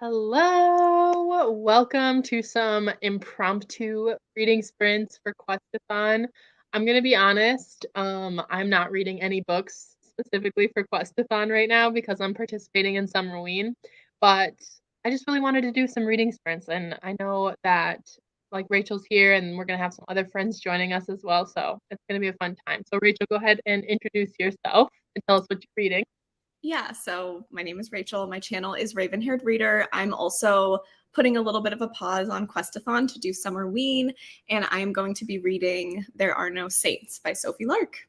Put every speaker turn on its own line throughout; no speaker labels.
Hello, welcome to some impromptu reading sprints for Quest-A-Thon. I'm gonna be honest, I'm not reading any books specifically for Quest-A-Thon right now because I'm participating in Summerween, but I just really wanted to do some reading sprints, and I know that like Rachel's here, and we're gonna have some other friends joining us as well, so it's gonna be a fun time. So Rachel, go ahead and introduce yourself and tell us what you're reading.
Yeah, so my name is Rachel. My channel is Raven-Haired Reader. I'm also putting a little bit of a pause on Quest-A-Thon to do Summerween, and I am going to be reading There Are No Saints by Sophie Lark.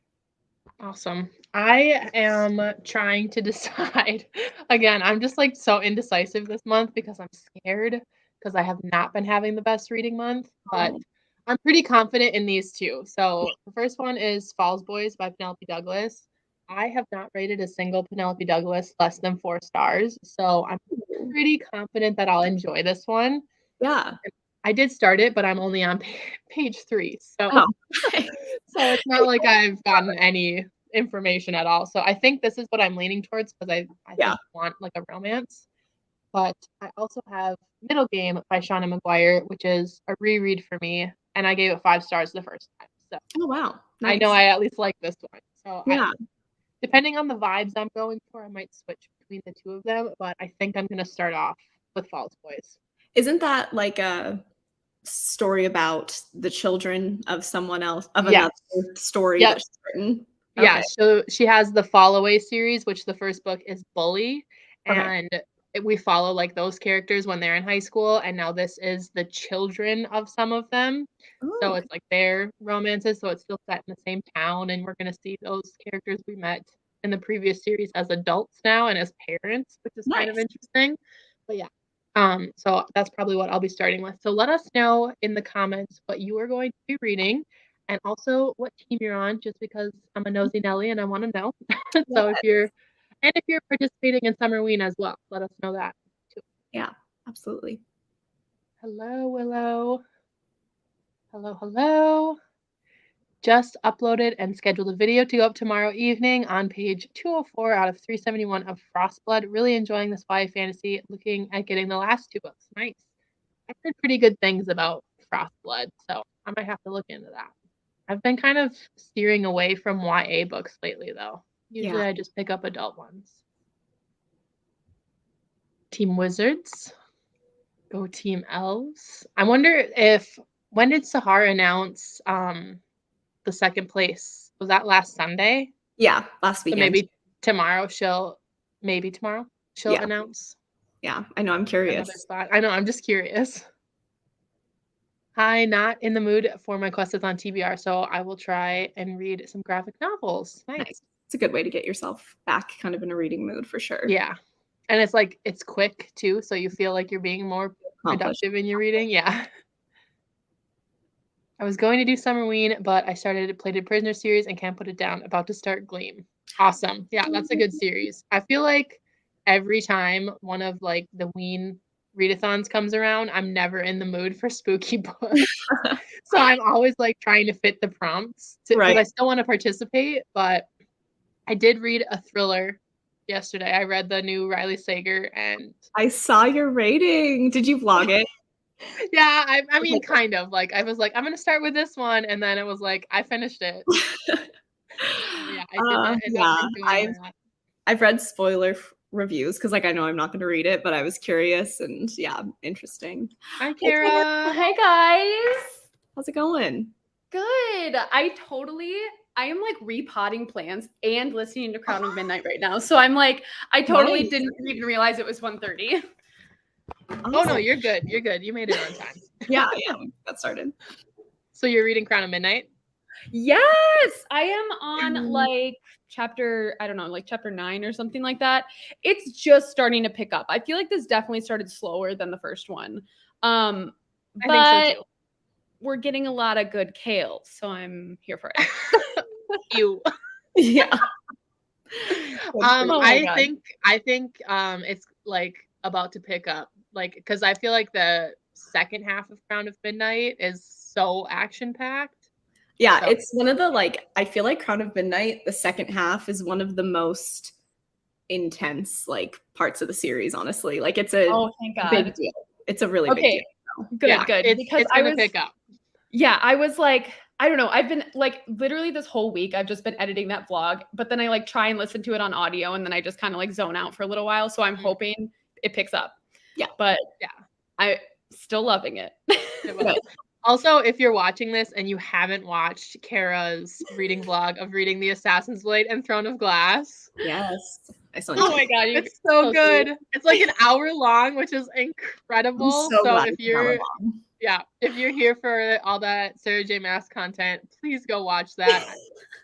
Awesome. I am trying to decide. Again, I'm just like so indecisive this month because I'm scared because I have not been having the best reading month, but
Oh.
I'm pretty confident in these two. So the first one is Falls Boys by Penelope Douglas. I have not rated a single Penelope Douglas less than 4 stars, so I'm pretty confident that I'll enjoy this one.
Yeah.
I did start it, but I'm only on page 3, so
Oh, okay.
so it's not like I've gotten any information at all. So I think this is what I'm leaning towards because I
Yeah.
think I want like a romance. But I also have Middle Game by Shauna McGuire, which is a reread for me, and I gave it 5 stars the first time. So
Oh, wow.
I
Nice.
know I at least like this one. So
Yeah.
depending on the vibes I'm going for, I might switch between the two of them. But I think I'm gonna start off with Falls Boys.
Isn't that like a story about the children of someone else, of
Yes.
another story
Yep.
that she's written?
Yeah,
Okay.
so she has the Fall Away series, which the first book is Bully,
Okay.
and we follow like those characters when they're in high school, and now this is the children of some of them.
Oh,
So
okay.
it's like their romances, so it's still set in the same town, and we're gonna see those characters we met in the previous series as adults now and as parents, which is kind of
Nice.
interesting. But yeah. So that's probably what I'll be starting with. So let us know in the comments what you are going to be reading and also what team you're on, just because I'm a nosy Nelly and I want to know.
Yeah.
So if you're participating in Summerween as well, let us know that too.
Yeah, absolutely.
Hello, Willow. Hello, hello. Just uploaded and scheduled a video to go up tomorrow evening on page 204 out of 371 of Frostblood. Really enjoying this YA fantasy. Looking at getting the last 2 books. Nice. I've heard pretty good things about Frostblood, so I might have to look into that. I've been kind of steering away from YA books lately, though. Usually
Yeah.
I just pick up adult ones. Team Wizards. Go Team Elves. I wonder when did Sahara announce the second place? Was that last Sunday?
Yeah, last
So
weekend.
maybe tomorrow she'll
Yeah.
announce
Yeah, I know, I'm
another
curious.
spot. I know, I'm just curious. Hi, not in the mood for my Quest-A-Thon TBR, so I will try and read some graphic novels.
Nice.
Nice.
It's a good way to get yourself back kind of in a reading mood for sure.
Yeah. And it's like it's quick too, so you feel like you're being more
Accomplished.
productive in your reading. Yeah. I was going to do Summerween, but I started a Plated Prisoner series and can't put it down. About to start Gleam. Awesome. Yeah, that's a good series. I feel like every time one of like the Ween readathons comes around, I'm never in the mood for spooky books. So I'm always like trying to fit the prompts because
Right.
I still want to participate, but I did read a thriller yesterday. I read the new Riley Sager and
I saw your rating. Did you vlog it?
yeah, I mean kind of like I was like I'm going to start with this one and then it was like I finished it. Yeah, I did end up
Yeah,
enjoying that.
I've read spoiler reviews because like I know I'm not going to read it, but I was curious and yeah, interesting.
Hi,
Hey, Kara.
Kara.
Hey guys.
How's it going?
Good. I am like repotting plants and listening to Crown of Midnight right now. So I'm like, I totally
Nice.
didn't even realize it was 1:30.
Oh no, you're good. You're good. You made it on time.
Yeah, we got started.
So you're reading Crown of Midnight?
Yes, I am on like chapter 9 or something like that. It's just starting to pick up. I feel like this definitely started slower than the first one.
I think so too.
We're getting a lot of good kale, so I'm here for it.
You.
Yeah.
I think it's like about to pick up, like because I feel like the second half of Crown of Midnight is so action packed.
Yeah,
So.
it's one of the like I feel like Crown of Midnight, the second half is one of the most intense like parts of the series, honestly. Like it's a
thank God.
big deal. It's a really big deal.
Good, good.
Because it's gonna pick up.
Yeah, I was like, I don't know. I've been like literally this whole week, I've just been editing that vlog, but then I like try and listen to it on audio and then I just kind of like zone out for a little while. So I'm hoping it picks up.
Yeah.
But I still loving it.
Also, if you're watching this and you haven't watched Kara's reading vlog of reading The Assassin's Blade and Throne of Glass.
Yes.
Oh my God.
It's so good. Sweet. It's like an hour long, which is incredible. So if you're here for all that Sarah J. Maas content, please go watch that.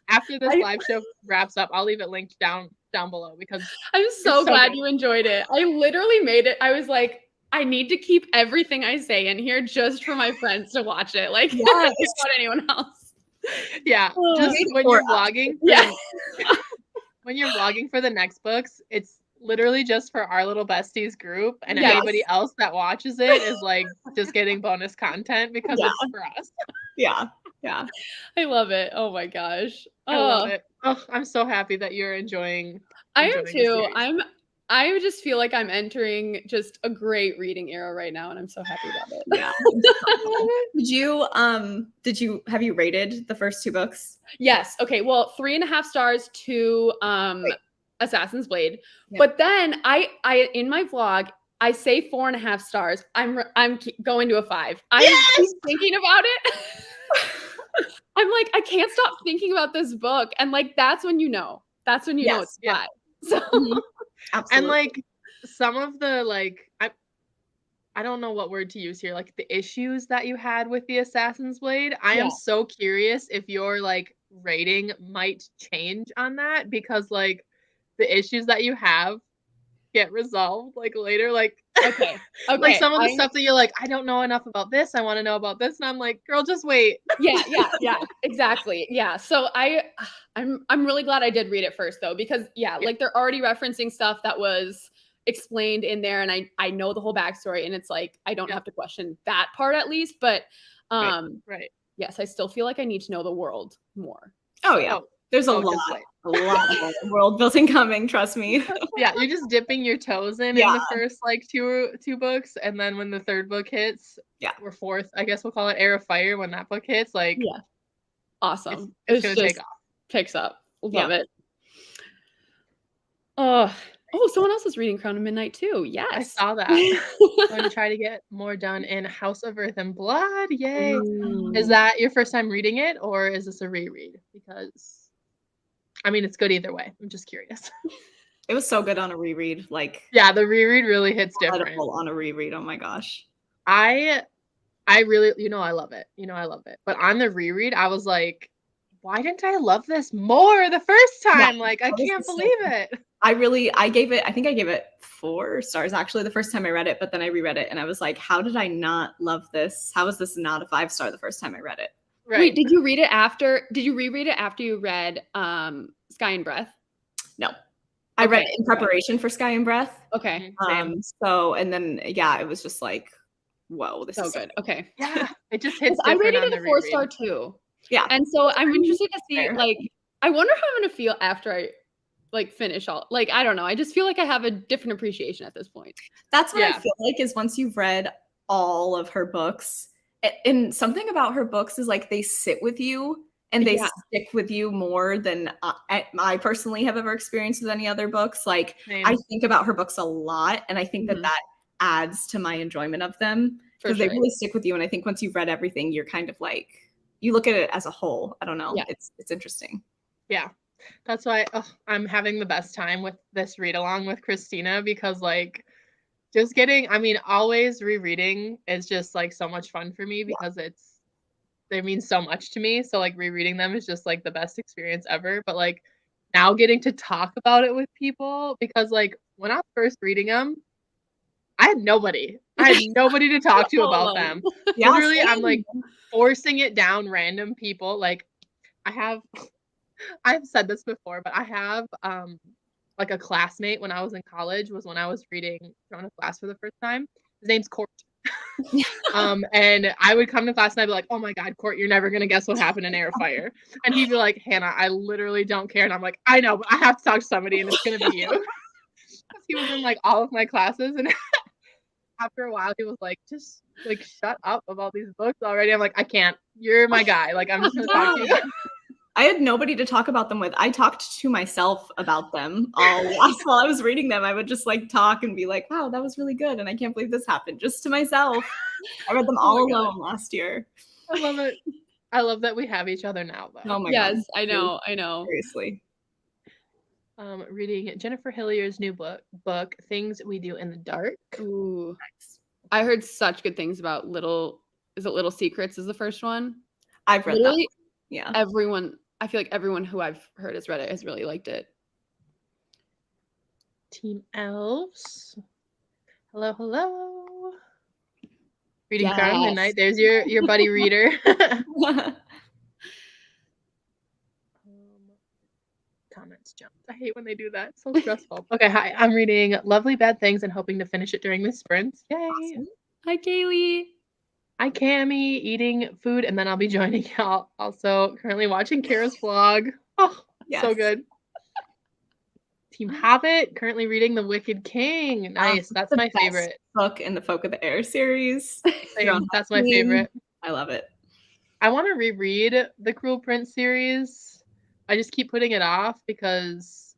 After this live show wraps up, I'll leave it linked down below because
I'm so glad you enjoyed it. I literally made it. I was like, I need to keep everything I say in here just for my friends to watch it. Like, not anyone else.
Yeah. Just when you're vlogging. When you're vlogging for the next books, it's literally just for our little besties group. And anybody else that watches it is like just getting bonus content because it's for us.
Yeah.
I love it. Oh my gosh.
I love it. Oh, I'm so happy that you're enjoying.
I am too. I just feel like I'm entering just a great reading era right now, and I'm so happy about it.
Yeah. Have you rated the first 2 books?
Yes. Okay. Well, 3.5 stars to Assassin's Blade. Yeah. But then I in my vlog, I say 4.5 stars. I'm going to a 5. I'm thinking about it. I'm like, I can't stop thinking about this book. And like, that's when you know. That's when you know it's 5. So
Absolutely.
And like some of the like I don't know what word to use here, like the issues that you had with the Assassin's Blade. I am so curious if your like rating might change on that because like the issues that you have get resolved like later. Like like some of the stuff that you're like, I don't know enough about this. I want to know about this. And I'm like, girl, just wait.
Yeah, exactly. Yeah. So I'm really glad I did read it first though, because like they're already referencing stuff that was explained in there. And I know the whole backstory and it's like, I don't have to question that part at least, but yes, I still feel like I need to know the world more.
Oh yeah. There's a lot of world building coming, trust me.
Yeah, you're just dipping your toes in the first like two books, and then when the third book hits, or fourth, I guess we'll call it Heir of Fire, when that book hits, like
awesome.
It's gonna take off.
Picks up. Love it. Oh, someone else is reading Crown of Midnight too. Yes.
I saw that. I'm going to try to get more done in House of Earth and Blood. Yay. Is that your first time reading it, or is this a reread? Because I mean, it's good either way. I'm just curious.
It was so good on a reread. Like,
the reread really hits different
on a reread. Oh my gosh.
I really, I love it. I love it. But on the reread, I was like, why didn't I love this more the first time?
Yeah,
like, I can't believe it.
I think I gave it 4 stars actually the first time I read it, but then I reread it and I was like, how did I not love this? How is this not a 5-star the first time I read it?
Right. Wait, did you reread it after you read Sky and Breath?
No. I read it in preparation for Sky and Breath.
Okay.
So and then it was just like, whoa, this is
so good. Okay.
Yeah. It just hits
I rated
it
a 4-star too.
Yeah.
And so I'm interested to see like I wonder how I'm gonna feel after I like finish all like I don't know. I just feel like I have a different appreciation at this point.
That's what I feel like is once you've read all of her books. And something about her books is like they sit with you and they stick with you more than I personally have ever experienced with any other books. Like I think about her books a lot, and I think that adds to my enjoyment of them because they really stick with you. And I think once you've read everything, you're kind of like you look at it as a whole. I don't know. Yeah. It's interesting.
Yeah, that's why I'm having the best time with this read along with Christina because like. Just getting, always rereading is just like so much fun for me because they mean so much to me. So like rereading them is just like the best experience ever. But like now getting to talk about it with people because like when I was first reading them, I had nobody to talk to about them. Literally, I'm like forcing it down random people. Like I've said this before, but I have, like a classmate when I was in college was when I was reading Throne of Glass for the first time. His name's Court. And I would come to class and I'd be like, oh my God, Court, you're never going to guess what happened in Heir of Fire. And he'd be like, Hannah, I literally don't care. And I'm like, I know, but I have to talk to somebody and it's going to be you. He was in like all of my classes, and after a while he was like, just like shut up about these books already. I'm like, I can't. You're my guy. Like, I'm just gonna talk to you.
I had nobody to talk about them with. I talked to myself about them all while I was reading them. I would just like talk and be like, wow, that was really good. And I can't believe this happened, just to myself. I read them all alone last year.
I love it. I love that we have each other now, though.
Oh my God.
I know.
Seriously.
Reading Jennifer Hillier's new book, Things We Do in the Dark.
Ooh. Nice. I heard such good things about Little Secrets is the first one.
I've read that. Yeah.
I feel like everyone who I've heard has read it has really liked it.
Team Elves. Hello, hello. Reading Crown Midnight. There's your buddy reader. Comments jumped. I hate when they do that. It's so stressful. Okay, hi. I'm reading Lovely Bad Things and hoping to finish it during this sprint. Yay.
Awesome.
Hi, Kaylee.
Hi, Cammie. Eating food, and then I'll be joining y'all. Also, currently watching Kara's vlog. Oh, yes. So good. Team Hobbit. Currently reading The Wicked King. Nice. That's my favorite
book in the Folk of the Air series.
That's my favorite.
I love it.
I want to reread the Cruel Prince series. I just keep putting it off because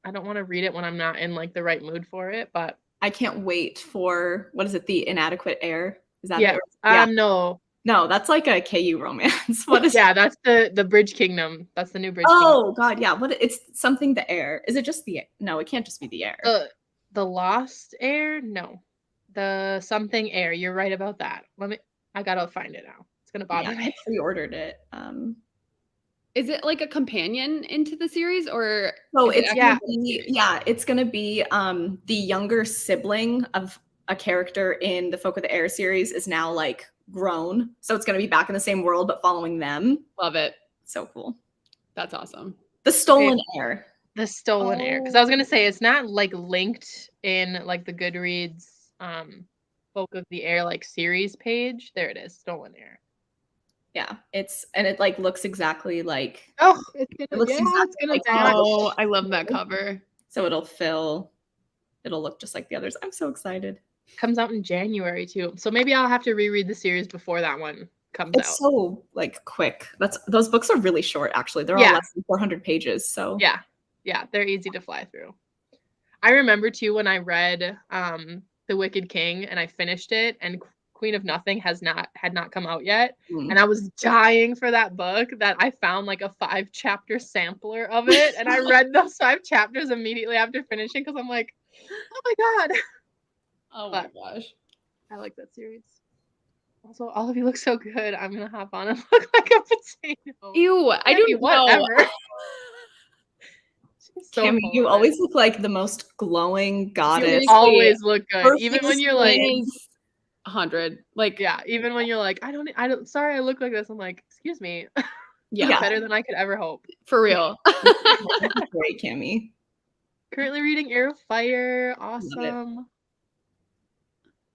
I don't want to read it when I'm not in like the right mood for it. But
I can't wait for, what is it? The Inadequate Heir. Is that No, that's like a KU romance. What is
that's the Bridge Kingdom. That's the new Bridge Kingdom.
Oh God, yeah. It's something the heir. Is it just no, it can't just be the heir.
The Lost Heir? No. The something heir. You're right about that. I gotta find it now. It's gonna bother me.
I pre-ordered it.
Is it like a companion into the series or
it's gonna be the younger sibling of a character in the Folk of the Air series is now like grown. So it's going to be back in the same world, but following them.
Love it.
So cool.
That's awesome.
The Stolen Heir.
The Stolen Heir. Because I was going to say, it's not like linked in like the Goodreads Folk of the Air like series page. There it is. Stolen Heir.
Yeah. It like looks exactly like.
Oh, it looks exactly
like that. Oh, I love that cover.
So it'll look just like the others. I'm so excited.
Comes out in January too, so maybe I'll have to reread the series before that one comes out.
It's so like quick. Those books are really short. Actually, they're all less than 400 pages. So
yeah, they're easy to fly through. I remember too when I read The Wicked King and I finished it, and Queen of Nothing had not come out yet, and I was dying for that book. That I found like a 5-chapter sampler of it, and I read those 5 chapters immediately after finishing because I'm like, oh my God.
Oh my gosh.
I like that series. Also, all of you look so good. I'm going to hop on and look like a potato.
Ew, I don't know.
So Cammie, you always look like the most glowing goddess.
You always look good. Even when you're like
100. Like,
yeah, even when you're like, I don't, sorry, I look like this. I'm like, excuse me.
Yeah.
Better than I could ever hope.
For real.
Great, Cammie.
Currently reading Air of Fire. Awesome.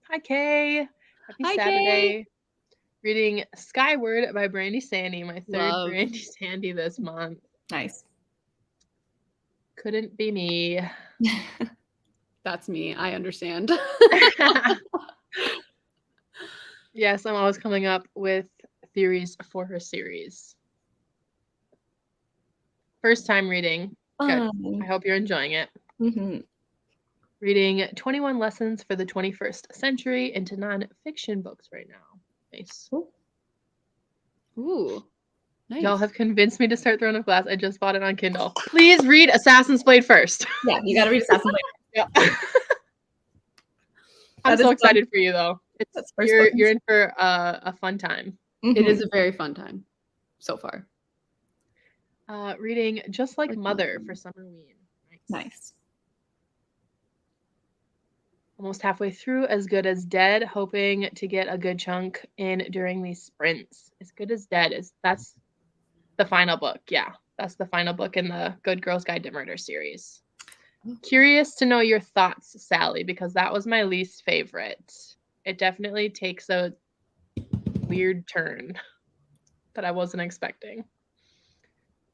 Hi, Kay. Happy Saturday.
Kay.
Reading Skyward by Brandy Sandy, my third Brandy Sandy this month.
Nice.
Couldn't be me.
That's me. I understand.
Yes, I'm always coming up with theories for her series. First time reading. Good. I hope you're enjoying it.
Mm-hmm.
Reading 21 Lessons for the 21st Century into nonfiction books right now. Nice.
Ooh. Nice.
Y'all have convinced me to start Throne of Glass. I just bought it on Kindle. Please read Assassin's Blade first.
Yeah, you gotta read Assassin's Blade.
Yeah. I'm so excited for you though. You're in for a fun time.
Mm-hmm. It is a very fun time so far.
Reading Just Like Mother for Summerween.
Nice.
Almost halfway through As Good as Dead, hoping to get a good chunk in during these sprints. As Good as Dead that's the final book. Yeah, that's the final book in the Good Girls Guide to Murder series. Curious to know your thoughts, Sally, because that was my least favorite. It definitely takes a weird turn that I wasn't expecting.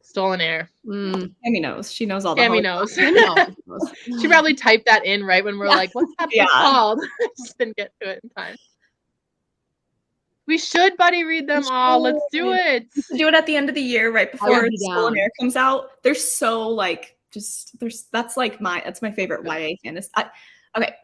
Stolen Air.
Tammy knows. She knows all the
Tammy
Hollywood.
knows. She probably typed that in right when we're like, what's that book called? I just didn't get to it in time. We should buddy read them all. Let's do it.
We should do it at the end of the year, right before Stolen Air comes out. They're so like that's my favorite YA fantasy.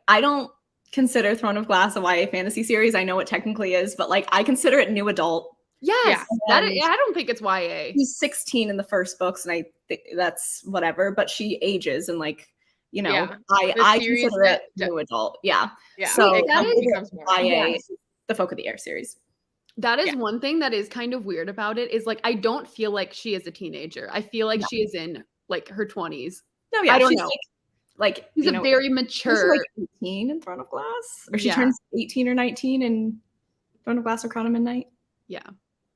I don't consider Throne of Glass a YA fantasy series. I know it technically is, but like I consider it new adult.
Yes, I don't think it's YA.
She's 16 in the first books, and I think that's whatever. But she ages, and like I consider it new adult. Yeah. So
it becomes more
YA, the Folk of the Air series.
That is one thing that is kind of weird about it. Is like I don't feel like she is a teenager. I feel like she is in like her 20s.
No, yeah,
I don't know.
Like
she's a very mature.
Like 18 in Throne of Glass, or she turns 18 or 19 in Throne of Glass or Crown of Midnight.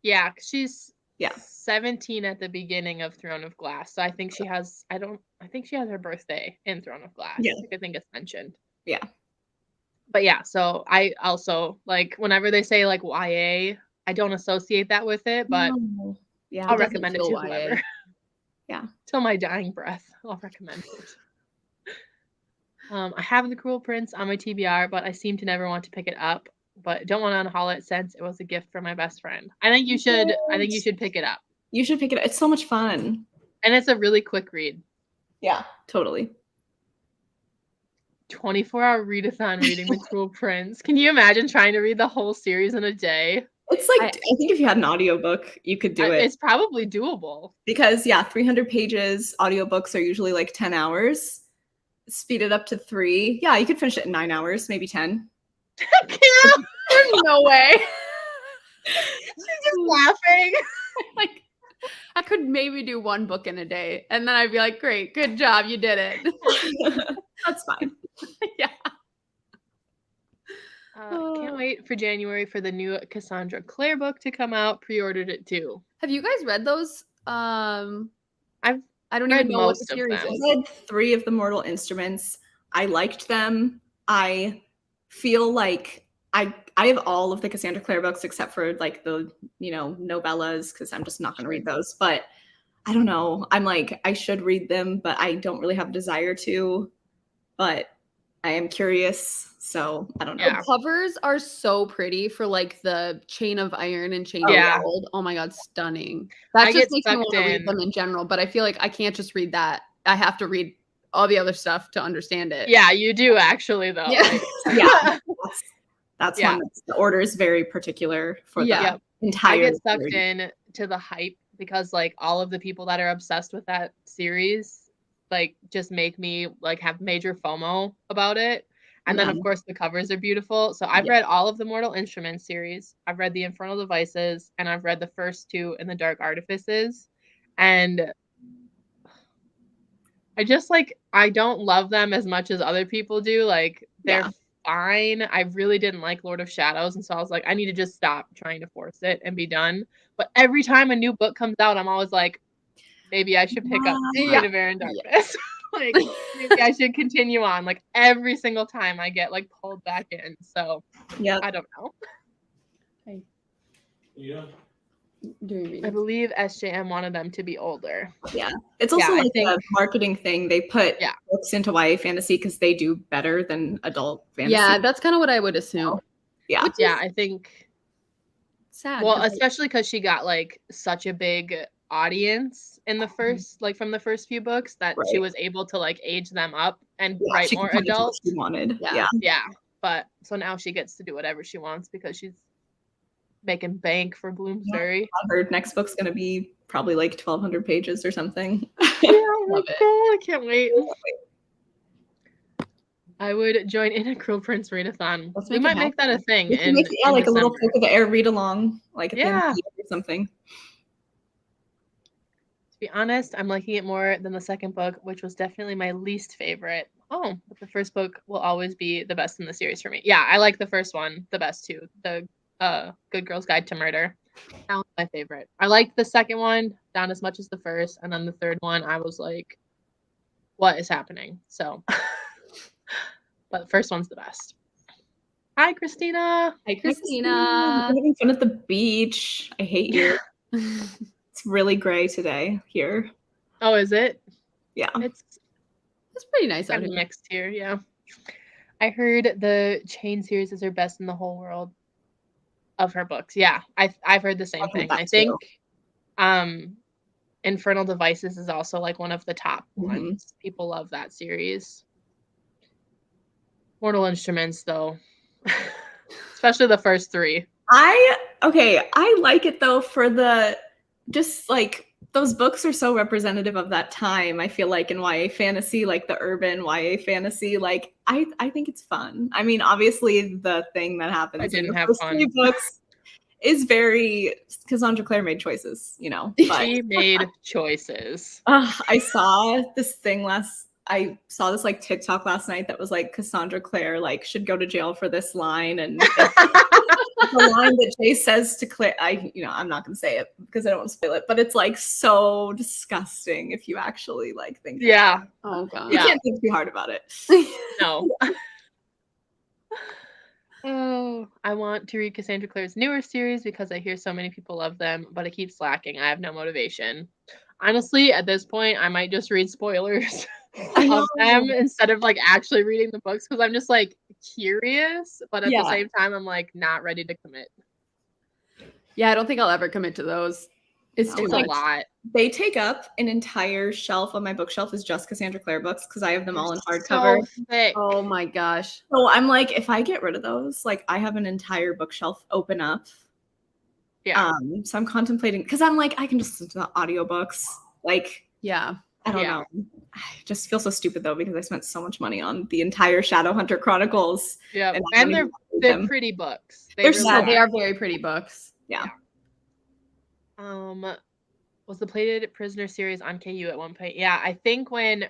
Yeah, she's 17 at the beginning of Throne of Glass. So I think she has. I think she has her birthday in Throne of Glass.
Yeah,
I think it's mentioned.
Yeah.
But yeah, so I also like whenever they say like YA, I don't associate that with it, but I'll recommend it to whoever.
Yeah.
Till my dying breath, I'll recommend it. I have The Cruel Prince on my TBR, but I seem to never want to pick it up. But don't want to unhaul it since it was a gift from my best friend. I think you should. I think you should pick it up.
You should pick it up. It's so much fun,
and it's a really quick read.
Yeah, totally.
24-hour readathon reading The Cruel Prince. Can you imagine trying to read the whole series in a day?
It's like I think if you had an audiobook, you could do it.
It's probably doable.
Because 300 pages. Audiobooks are usually like 10 hours. Speed it up to 3. Yeah, you could finish it in 9 hours, maybe 10.
There's no way.
She's just laughing.
Like I could maybe do 1 book in a day, and then I'd be like, "Great, good job, you did it."
That's fine.
Yeah.
Can't wait for January for the new Cassandra Clare book to come out. Pre-ordered it too.
Have you guys read those? I don't
read
even know what the series is.
I read 3 of the Mortal Instruments. I liked them. I feel like I have all of the Cassandra Clare books except for like the novellas, because I'm just not going to read those. But I don't know. I'm like, I should read them, but I don't really have a desire to. But I am curious, so I don't know.
The covers are so pretty for like the Chain of Iron and Chain of Gold. Oh my god, stunning! That just makes me want to read them in general. But I feel like I can't just read that. I have to read all the other stuff to understand it.
Yeah, you do actually though.
Yeah.
That's one. The order is very particular for the entire.
I get sucked in to the hype because like all of the people that are obsessed with that series like just make me like have major FOMO about it. And then of course the covers are beautiful. So I've read all of the Mortal Instruments series. I've read the Infernal Devices, and I've read the first 2 in the Dark Artifices. And I just like I don't love them as much as other people do. Like they're fine. I really didn't like Lord of Shadows, and so I was like, I need to just stop trying to force it and be done. But every time a new book comes out, I'm always like, maybe I should pick up Queen of Air and Darkness. Like maybe I should continue on. Like every single time I get like pulled back in. So I don't know. I believe SJM wanted them to be older.
Yeah. It's also like a marketing thing. They put books into YA fantasy because they do better than adult fantasy.
Yeah, that's kind of what I would assume.
Yeah.
I think
sad.
Well, especially because she got like such a big audience in the first from the first few books that she was able to like age them up and write more adult.
She wanted.
But so now she gets to do whatever she wants because she's making bank for Bloomsbury.
Her next book's gonna be probably like 1,200 pages or something.
Love it. I can't wait. I would join in a Cruel Prince readathon. We might make that a thing.
Like a little Folk of the Air read along, like at the end of the year or something.
To be honest, I'm liking it more than the second book, which was definitely my least favorite. Oh, but the first book will always be the best in the series for me. Yeah, I like the first one the best too. The Good Girl's Guide to Murder. That was my favorite. I liked the second one not as much as the first, and then the third one I was like, what is happening? So but the first one's the best. Hi, Christina.
Hi, Christina.
I'm having fun at the beach. I hate you. It's It's really gray today here.
Oh, is it?
Yeah.
It's
pretty nice out
kind of
here.
mixed here, yeah. I heard the Chain series is her best in the whole world of her books. Yeah, I've heard the same thing. I think Infernal Devices is also like one of the top ones. People love that series. Mortal Instruments, though, especially the first 3.
I like it though for the just like those books are so representative of that time. I feel like in YA fantasy, like the urban YA fantasy, like I think it's fun. I mean, obviously the thing that happens in the first 3 books is very Cassandra Clare made choices, you know. But
she made choices.
I saw this like TikTok last night that was like Cassandra Clare like should go to jail for this line, and the line that Jay says to Claire, I'm not gonna say it because I don't want to spoil it, but it's like so disgusting if you actually like think.
Yeah.
Oh god.
You can't think too hard about it.
No. Oh, I want to read Cassandra Clare's newer series because I hear so many people love them, but it keeps slacking. I have no motivation. Honestly, at this point, I might just read spoilers of them instead of like actually reading the books because I'm just like curious, but at the same time, I'm like not ready to commit.
Yeah, I don't think I'll ever commit to those. It's too much.
A lot.
They take up an entire shelf on my bookshelf is just Cassandra Clare books because I have them all in hardcover.
So thick.
Oh my gosh.
So I'm like, if I get rid of those, like I have an entire bookshelf open up.
Yeah.
So I'm contemplating because I'm like, I can just listen to the audiobooks. Like,
yeah.
I don't know. I just feel so stupid though because I spent so much money on the entire Shadowhunter Chronicles.
Yeah, and they're pretty books.
They
are very pretty books.
Yeah.
Was the Plated Prisoner series on KU at one point? Yeah, I think when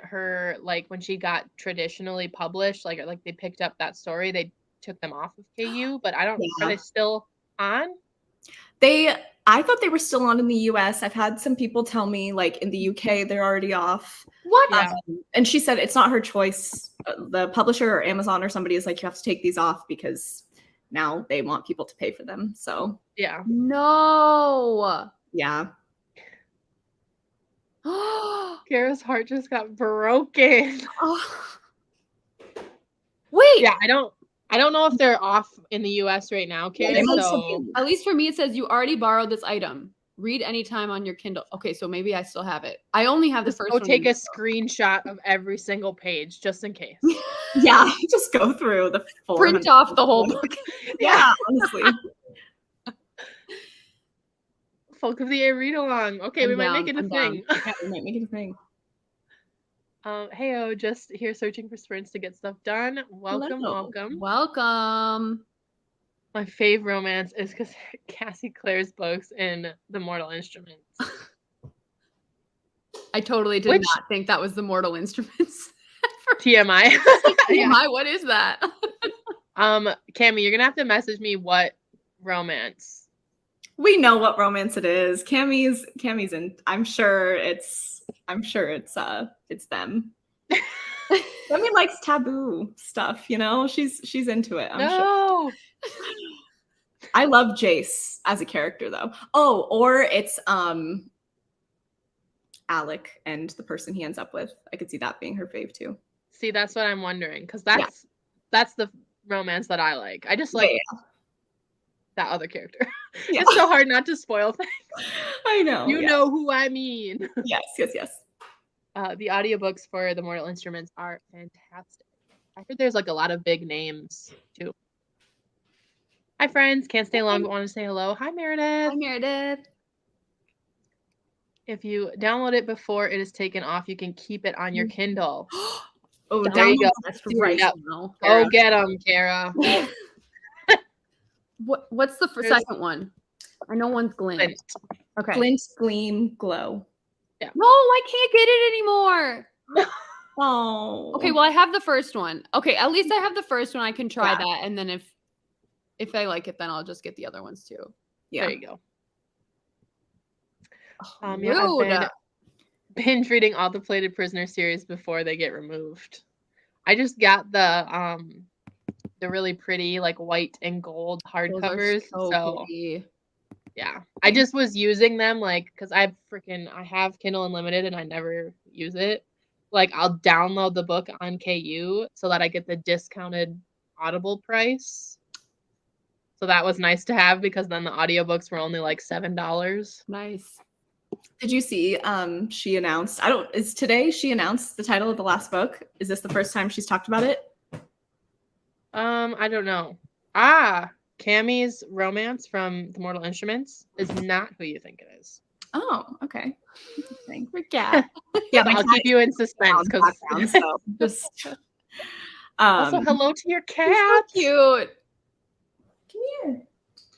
she got traditionally published, like they picked up that story, they took them off of KU, but I don't know. Are they still on?
I thought they were still on in the US. I've had some people tell me like in the UK they're already off.
What?
Yeah.
And she said it's not her choice. The publisher or Amazon or somebody is like, you have to take these off because now they want people to pay for them. So
yeah.
No.
Yeah.
Kara's heart just got broken.
Wait.
Yeah, I don't know if they're off in the US right now, Kara. So
at least for me it says you already borrowed this item. Read anytime on your Kindle. Okay, so maybe I still have it. I only have the first one.
Go take a screenshot of every single page just in case.
Yeah, just go through the
print off the whole book.
Yeah, honestly.
Folk of the Air read along. Okay, we might make it a thing.
Yeah, we might make it a thing.
Heyo, just here searching for sprints to get stuff done. Welcome.
Welcome.
My fave romance is because Cassie Clare's books in The Mortal Instruments.
I totally did not think that was The Mortal Instruments.
TMI.
TMI, what is that?
Cammie, you're gonna have to message me what romance.
We know what romance it is. Cammie's in. I'm sure it's them. Cammie likes taboo stuff, you know? She's into it. I'm sure. I love Jace as a character though. Oh, or it's Alec and the person he ends up with. I could see that being her fave too.
See, that's what I'm wondering because that's the romance that I like. I just like that other character. Yeah. It's so hard not to spoil things.
I know.
You know who I mean.
Yes.
The audiobooks for The Mortal Instruments are fantastic. I heard there's like a lot of big names too. Hi friends, can't stay long but want to say hello. Hi Meredith.
Hi Meredith.
If you download it before it is taken off, you can keep it on your Kindle.
Oh,
there you go.
Right
now. Go get them, Kara.
What's the second one? I know one's Glint. Okay.
Glint, Gleam, Glow.
Yeah.
No, I can't get it anymore.
Oh.
Okay, well I have the first one. Okay, at least I have the first one. I can try that, and then if I like it, then I'll just get the other ones too.
Yeah. There you go.
Rude.
I've been binge reading all the Plated Prisoner series before they get removed. I just got the really pretty like white and gold hardcovers. So Yeah, I just was using them like because I have Kindle Unlimited and I never use it. Like I'll download the book on KU so that I get the discounted Audible price. So that was nice to have because then the audiobooks were only like $7.
Nice.
Did you see she announced she announced the title of the last book? Is this the first time she's talked about it?
I don't know. Cammie's romance from The Mortal Instruments is not who you think it is.
Oh, okay. Interesting.
Cat.
Yeah,
I'll keep you in suspense because
so just
also hello to your cat.
She's so cute.
Come here.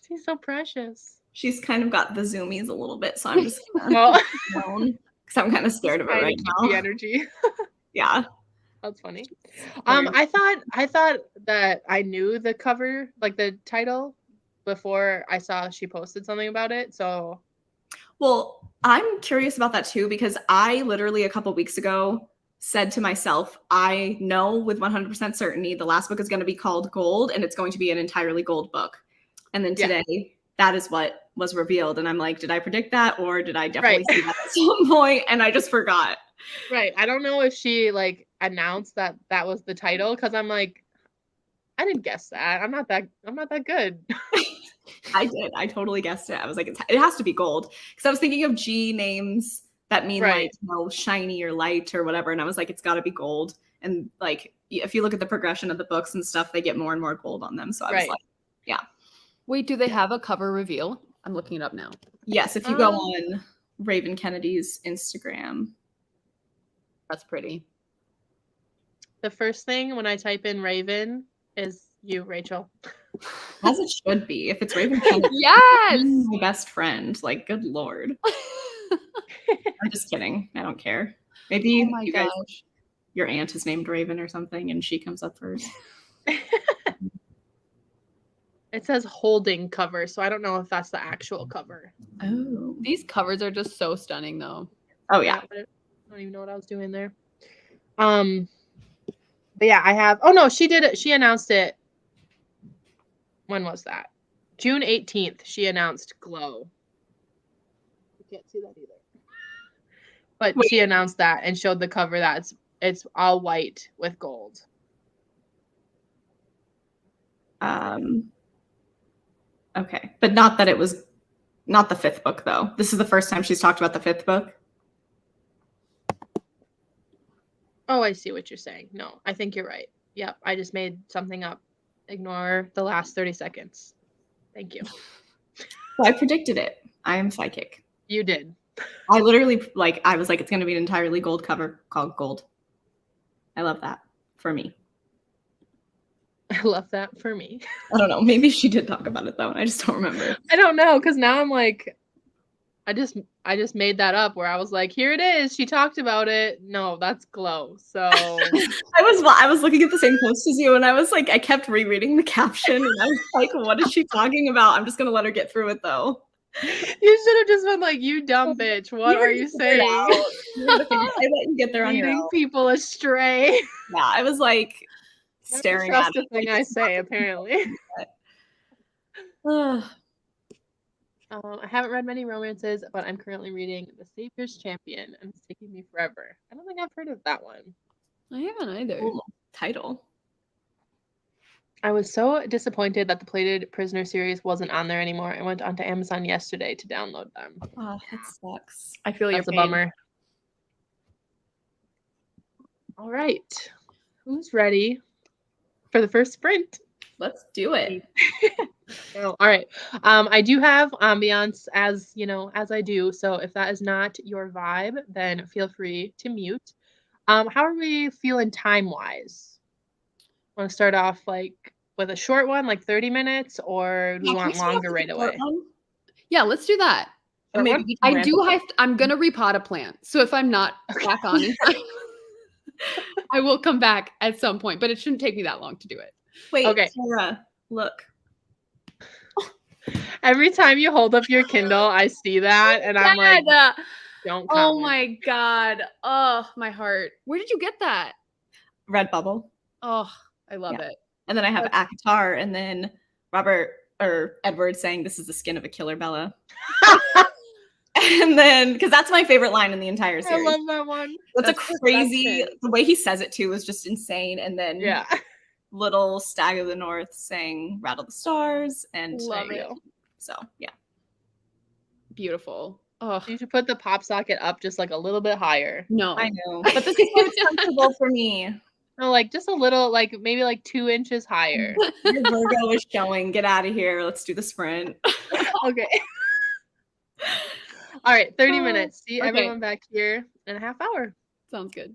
She's so precious.
She's kind of got the zoomies a little bit, so I'm just
Well,
because I'm kind of scared of it right now.
The energy.
Yeah.
That's funny. I thought that I knew the cover, like the title, before I saw she posted something about it. So,
well, I'm curious about that too because I literally a couple weeks ago said to myself, I know with 100% certainty the last book is going to be called Gold and it's going to be an entirely gold book. And then today, that is what was revealed. And I'm like, did I predict that or did I definitely see that at some point and I just forgot?
Right. I don't know if she like announced that was the title because I'm like, I didn't guess that. I'm not that good.
I did. I totally guessed it. I was like, it has to be gold because I was thinking of G names that mean like shiny or light or whatever, and I was like, it's got to be gold. And like, if you look at the progression of the books and stuff, they get more and more gold on them. So I was like, yeah.
Wait, do they have a cover reveal? I'm looking it up now.
Yes, if you go on Raven Kennedy's Instagram.
That's pretty.
The first thing when I type in Raven is you, Rachel.
As it should be. If it's Raven Kennedy,
yes,
my best friend. Like, good Lord. I'm just kidding. I don't care. Maybe you guys, your aunt is named Raven or something, and she comes up first.
It says holding cover, so I don't know if that's the actual cover.
Oh,
these covers are just so stunning, though.
Oh yeah.
I don't even know what I was doing there. But yeah, I have. Oh no, she did it. She announced it. When was that? June 18th. She announced Glow. You can't see that either. But she announced that and showed the cover that it's all white with gold.
Okay, but not that it was not the fifth book though. This is the first time she's talked about the fifth book.
Oh, I see what you're saying. No, I think you're right. Yep, I just made something up. Ignore the last 30 seconds. Thank you.
So I predicted it. I am psychic.
You did.
I literally I was like, it's going to be an entirely gold cover called Gold. I love that for me.
I love that for me.
I don't know. Maybe she did talk about it though. I just don't remember.
I don't know because now I'm like, I just made that up where I was like, here it is. She talked about it. No, that's Glow. So
I was looking at the same post as you, and I was like, I kept rereading the caption, and I was like, what is she talking about? I'm just gonna let her get through it though.
You should have just been like, you dumb bitch. What are you saying?
I let you get there on your own.
Leading people astray.
Yeah, I was like staring at
the thing I say, apparently. I haven't read many romances, but I'm currently reading The Savior's Champion, and it's taking me forever. I don't think I've heard of that one.
I haven't either.
Cool title.
I was so disappointed that the Plated Prisoner series wasn't on there anymore. I went onto Amazon yesterday to download them.
Oh, that sucks.
I feel
that's a bummer. All right. Who's ready for the first sprint?
Let's do it.
All right. I do have ambiance as I do. So if that is not your vibe, then feel free to mute. How are we feeling time-wise? Want to start off with a short one, like 30 minutes, or do we want longer right away?
Yeah, let's do that.
Maybe
I'm gonna repot a plant. So if I'm not back on in time, I will come back at some point, but it shouldn't take me that long to do it.
Wait, okay. Sarah, look.
Every time you hold up your Kindle, I see that, and I'm like, don't comment.
Oh my God. Oh, my heart. Where did you get that?
Redbubble.
Oh, I love it.
And then I have Akatar, and then or Edward saying, "This is the skin of a killer, Bella." And then, because that's my favorite line in the entire
I
series.
love that one.
That's a crazy,
perfection.
the way he says it too is just insane. And then
Yeah.
little Stag of the North saying "Rattle the Stars," and
Love it.
so yeah.
Beautiful. Oh
You should put the pop socket up just like a little bit higher.
no.
I know, but this is why it's comfortable for me.
No, like just a little, like maybe like 2 inches higher.
Your Virgo is showing. Get out of here. Let's do the sprint.
Okay. All right, 30 minutes. See
okay.
everyone back here in a half hour.
Sounds good.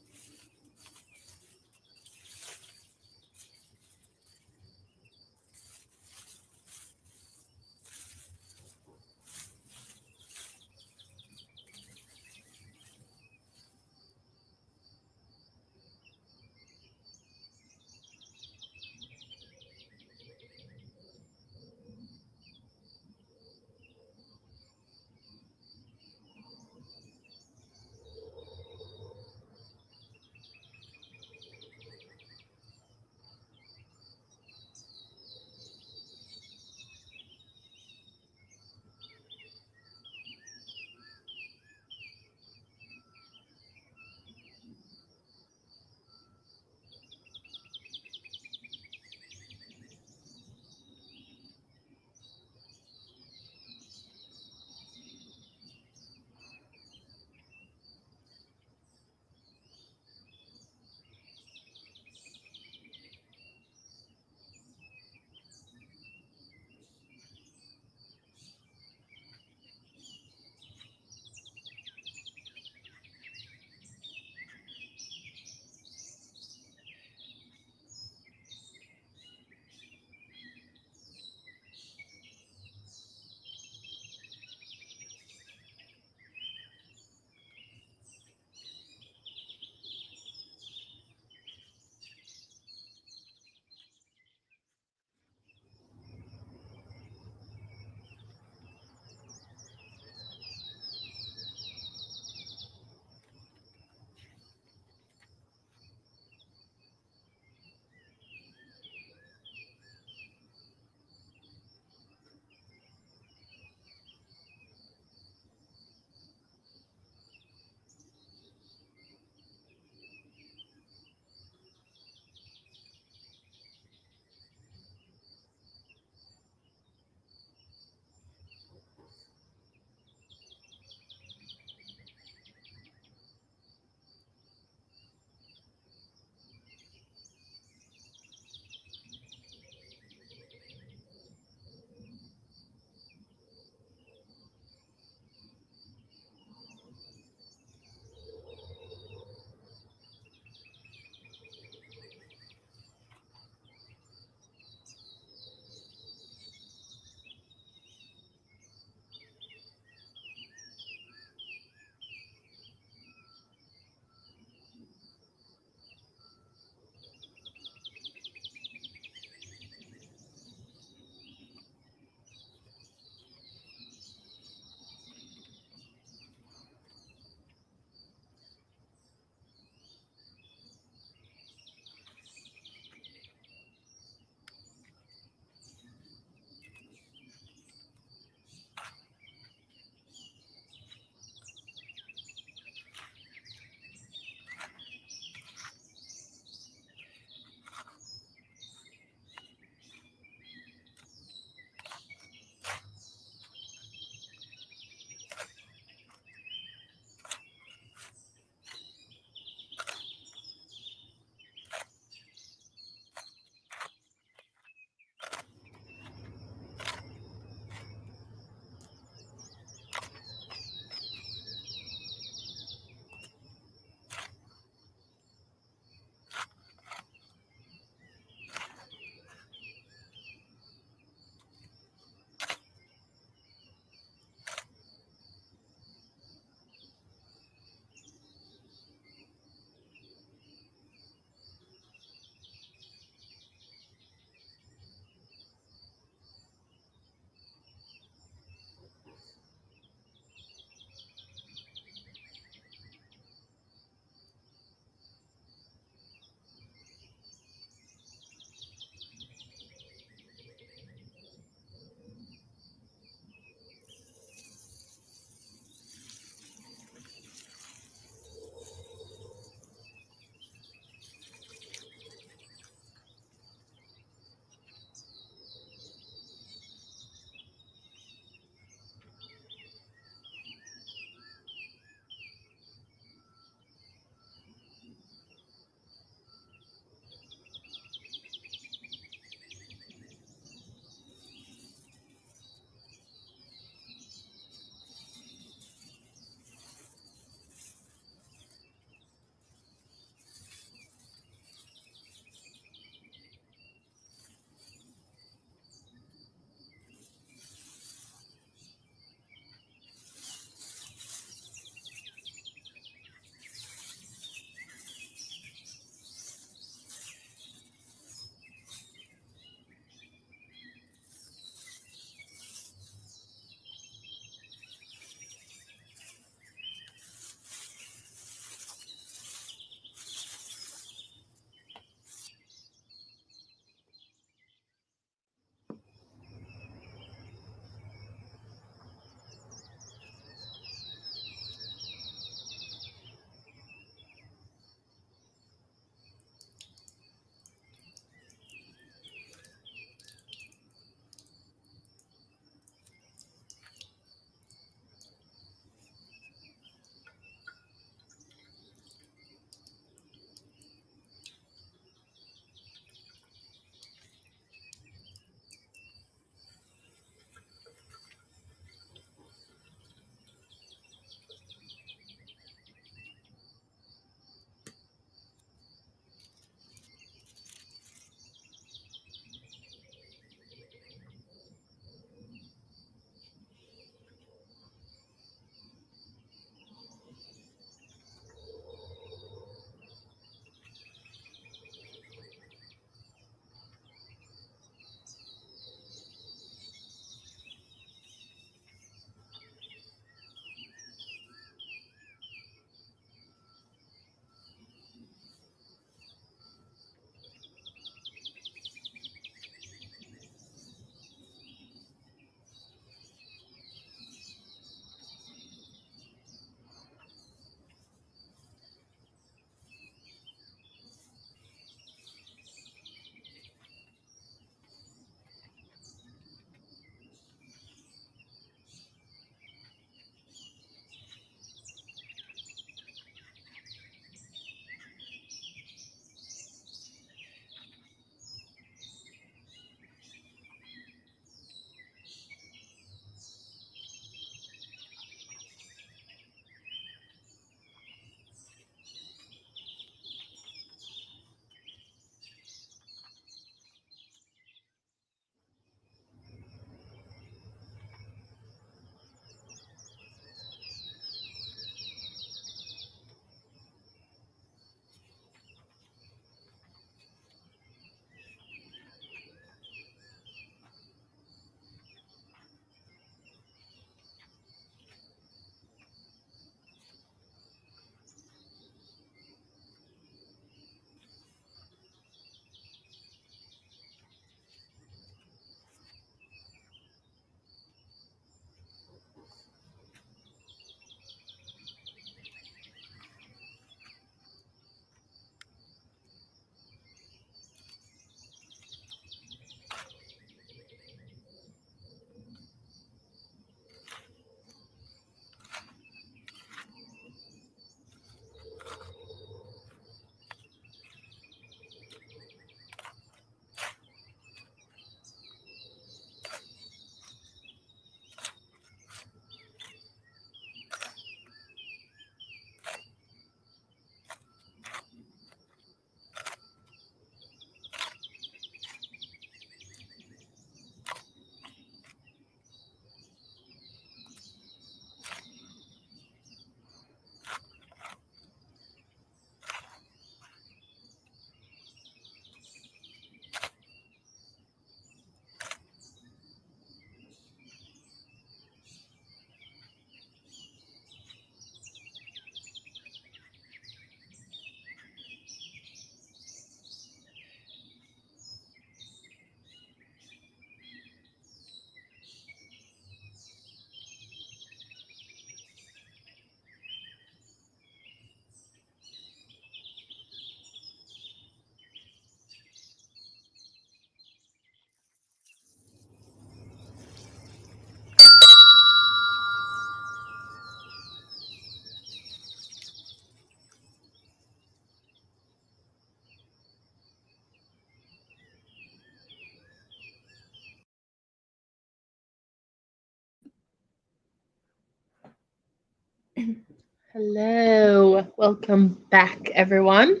Hello. Welcome back, everyone.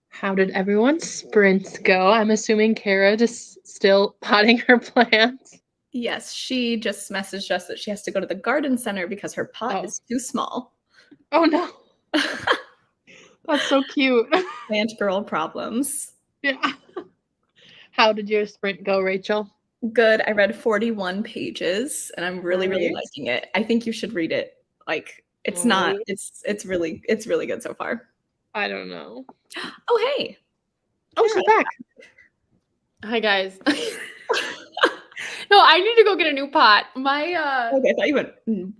How did everyone's sprints go? I'm assuming Kara just still potting her plants.
Yes, she just messaged us that she has to go to the garden center because her pot is too small.
Oh no. That's so cute.
Plant girl problems.
Yeah. How did your sprint go, Rachel?
Good. I read 41 pages and I'm really
Nice.
liking it. I think you should read it. Like it's not it's really good so far.
I don't know.
Oh hey.
Oh, she's back.
Hi guys. No, I need to go get a new pot. My
Okay, I thought you went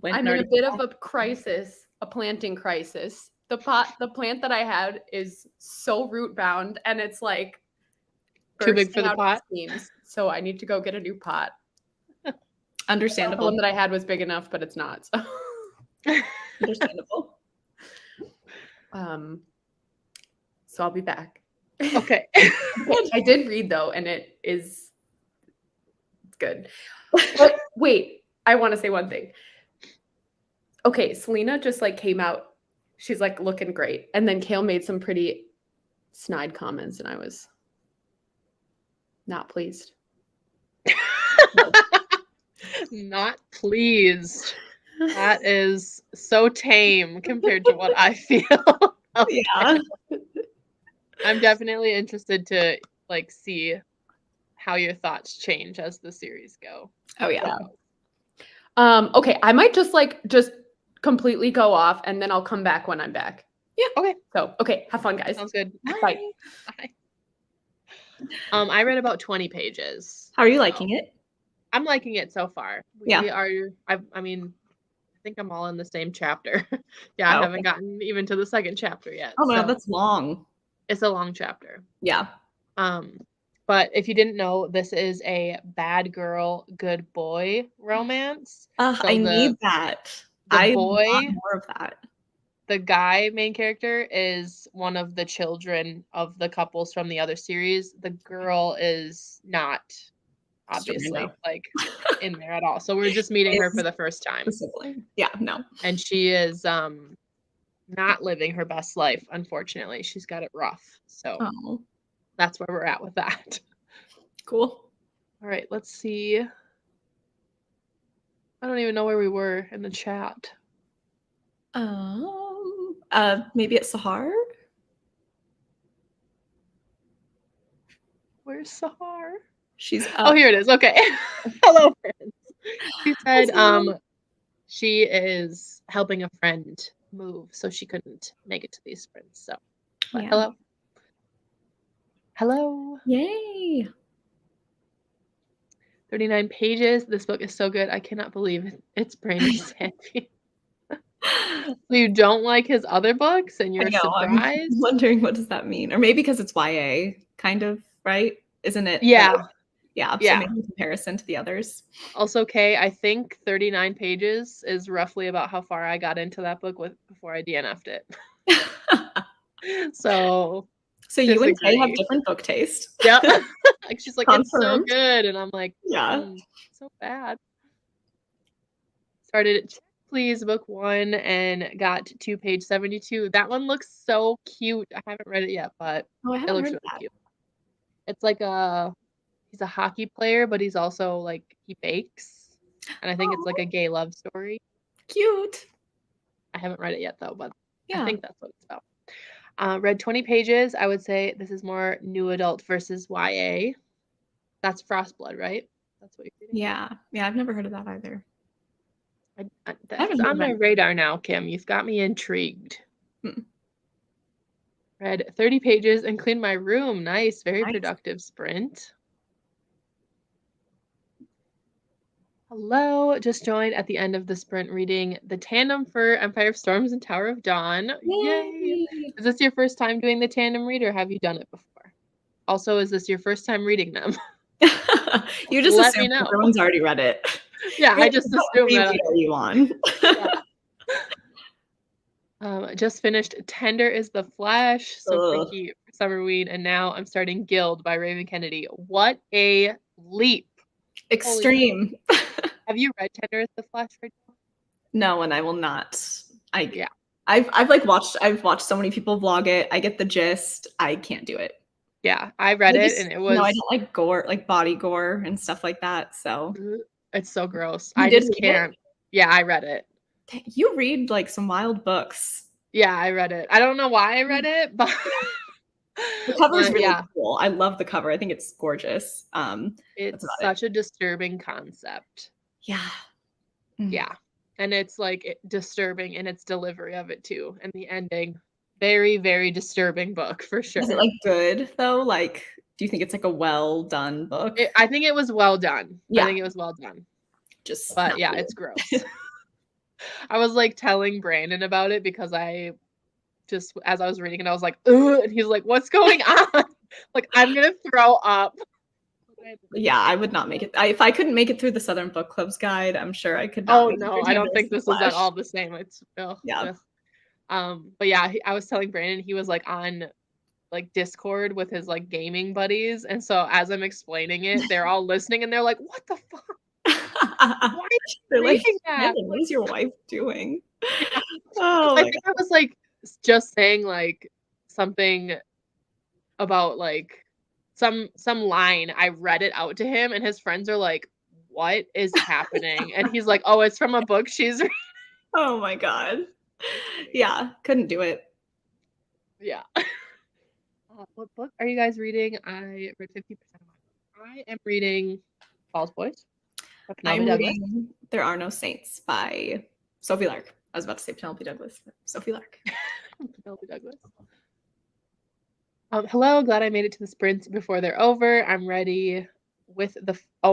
I'm in a bit of a crisis, a planting crisis. The plant that I had is so root bound and it's like
too big for the pot.
Seams, so I need to go get a new pot.
Understandable.
The one that I had was big enough, but it's not. So.
Understandable.
So I'll be back.
Okay.
I did read though, and it is good. But wait, I want to say one thing. Okay, Selena just like came out. She's like looking great. And then Kale made some pretty snide comments, and I was not pleased.
Not pleased. That is so tame compared to what I feel. Okay.
Yeah.
I'm definitely interested to like see how your thoughts change as the series go.
Oh yeah.
Okay, I might just completely go off and then I'll come back when I'm back.
Yeah. Okay.
So, okay, have fun guys.
Sounds good.
Bye.
Bye. I read about 20 pages.
How are you liking it?
I'm liking it so far. I mean, I think I'm all in the same chapter. I haven't gotten even to the second chapter yet.
Oh wow, that's long.
It's a long chapter.
Yeah.
But if you didn't know, this is a bad girl, good boy romance.
I need that. I want more of that.
The guy main character is one of the children of the couples from the other series. The girl is not obviously like in there at all. So we're just meeting her for the first time.
Yeah, no.
And she is not living her best life, unfortunately. She's got it rough. So that's where we're at with that.
Cool.
All right, let's see. I don't even know where we were in the chat.
Maybe it's Sahar.
Where's Sahar?
She's up.
Oh, here it is. Okay. Hello, friends. She said she is helping a friend move, so she couldn't make it to these sprints. So, hello. Hello.
Yay.
39 pages. This book is so good. I cannot believe it's Brandon Sandy. So you don't like his other books and you're surprised?
I'm wondering what does that mean? Or maybe because it's YA, kind of, right? Isn't it?
Yeah.
So maybe in comparison to the others.
Also, Kay, I think 39 pages is roughly about how far I got into that book before I DNF'd it. So
you and Kay have different book taste.
Yeah. Like she's like, it's so good. And I'm like, so bad. Started at Please book 1 and got to page 72. That one looks so cute. I haven't read it yet, but it looks really cute. It's like he's a hockey player, but he's also like he bakes. And I think it's like a gay love story.
Cute.
I haven't read it yet though, but I think that's what it's about. Read 20 pages. I would say this is more new adult versus YA. That's Frostblood, right? That's what you're reading?
Yeah, I've never heard of that either.
That's on my radar now, Kim. You've got me intrigued. Read 30 pages and cleaned my room. Nice. Very productive sprint. Hello. Just joined at the end of the sprint reading the tandem for Empire of Storms and Tower of Dawn. Yay! Is this your first time doing the tandem read or have you done it before? Also, is this your first time reading them?
You just assume everyone's already read it.
Yeah, I just assumed that.
You on.
Just finished Tender is the Flesh, so freaky Summerweed, and now I'm starting Guild by Raven Kennedy. What a leap!
Extreme.
Have you read Tender is the Flesh?
No, and I will not I've watched so many people vlog it. I get the gist. I can't do it.
Yeah, I read it and it was.
No, I don't like gore, like body gore and stuff like that. So
it's so gross.
You
I
did
just
read it?
can't. Yeah, I read it.
You read like some wild books.
Yeah, I read it. I don't know why I read it, but
The cover is
but
really
yeah,
cool. I love the cover. I think it's gorgeous. That's
it's
about it.
such a disturbing concept.
Yeah.
Yeah. And it's like disturbing in its delivery of it too. And the ending, very, very disturbing book for sure.
Is it like good though? Like, do you think it's like a well done book?
I think it was well done.
Yeah.
I think it was well done.
Just
But
not
yeah,
weird.
it's gross. I was like telling Brandon about it because I just, as I was reading it, I was like, ugh, and he's like, what's going on? Like, I'm gonna throw up.
Yeah, I would not make it. If I couldn't make it through the Southern Book Club's guide, I'm sure I could not.
Oh no, I don't think this is at all the same. It's
yeah.
But yeah, I was telling Brandon he was like on like Discord with his like gaming buddies, and so as I'm explaining it, they're all listening and they're like, "What the fuck? Why
they're like,
that?
What is your wife doing?"
Yeah.
Oh,
I think I was like just saying like something about like some line. I read it out to him, and his friends are like, "What is happening?" And he's like, "Oh, it's from a book she's reading."
Oh my god. Yeah, couldn't do it.
Yeah. What book are you guys reading? I read 50% of my book. I am reading False Boys by Penelope Douglas.
Reading There Are No Saints by Sophie Lark. I was about to say Penelope Douglas. Sophie Lark.
Penelope Douglas. Hello, glad I made it to the sprints before they're over. I'm ready with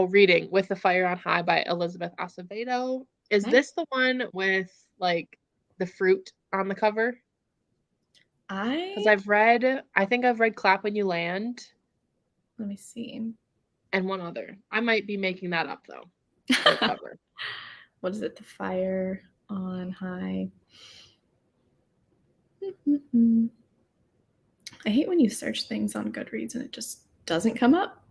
reading With the Fire on High by Elizabeth Acevedo. Is this the one with like the fruit on the cover? Because I think I've read Clap When You Land.
Let me see.
And one other. I might be making that up though. The cover.
What is it? The Fire on High. I hate when you search things on Goodreads and it just doesn't come up.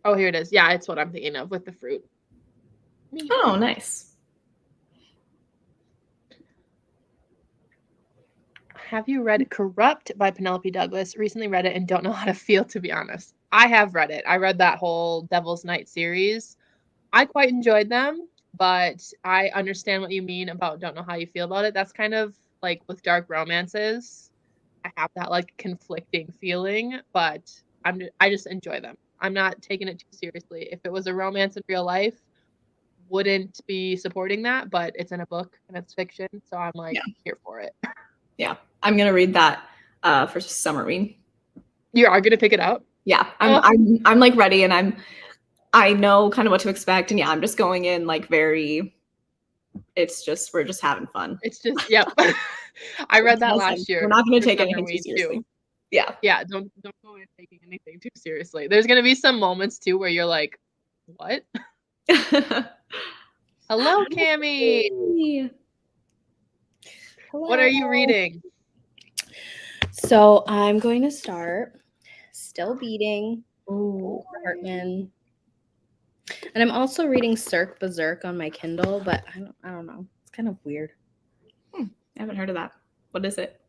Oh, here it is. Yeah, it's what I'm thinking of with the fruit.
Oh, nice.
Have you read Corrupt by Penelope Douglas? Recently read it and don't know how to feel, to be honest. I have read it. I read that whole Devil's Night series. I quite enjoyed them, but I understand what you mean about don't know how you feel about it. That's kind of like with dark romances. I have that like conflicting feeling, but I just enjoy them. I'm not taking it too seriously. If it was a romance in real life, wouldn't be supporting that, but it's in a book and it's fiction, so I'm like here for it.
Yeah, I'm gonna read that for summer read.
You are gonna pick it up?
Yeah, I'm like ready, and I know kind of what to expect, and yeah, I'm just going in like very. It's just we're just having fun.
It's just yep. I read that last year.
We're not gonna take anything too seriously. Yeah,
yeah. Don't go in taking anything too seriously. There's gonna be some moments too where you're like, what? Hello, Cammie.
Hello.
What are you reading?
So I'm going to start Still Beating.
Oh,
Hartman. And I'm also reading Cirque Berserk on my Kindle, but I don't know. It's kind of weird.
I haven't heard of that. What is it?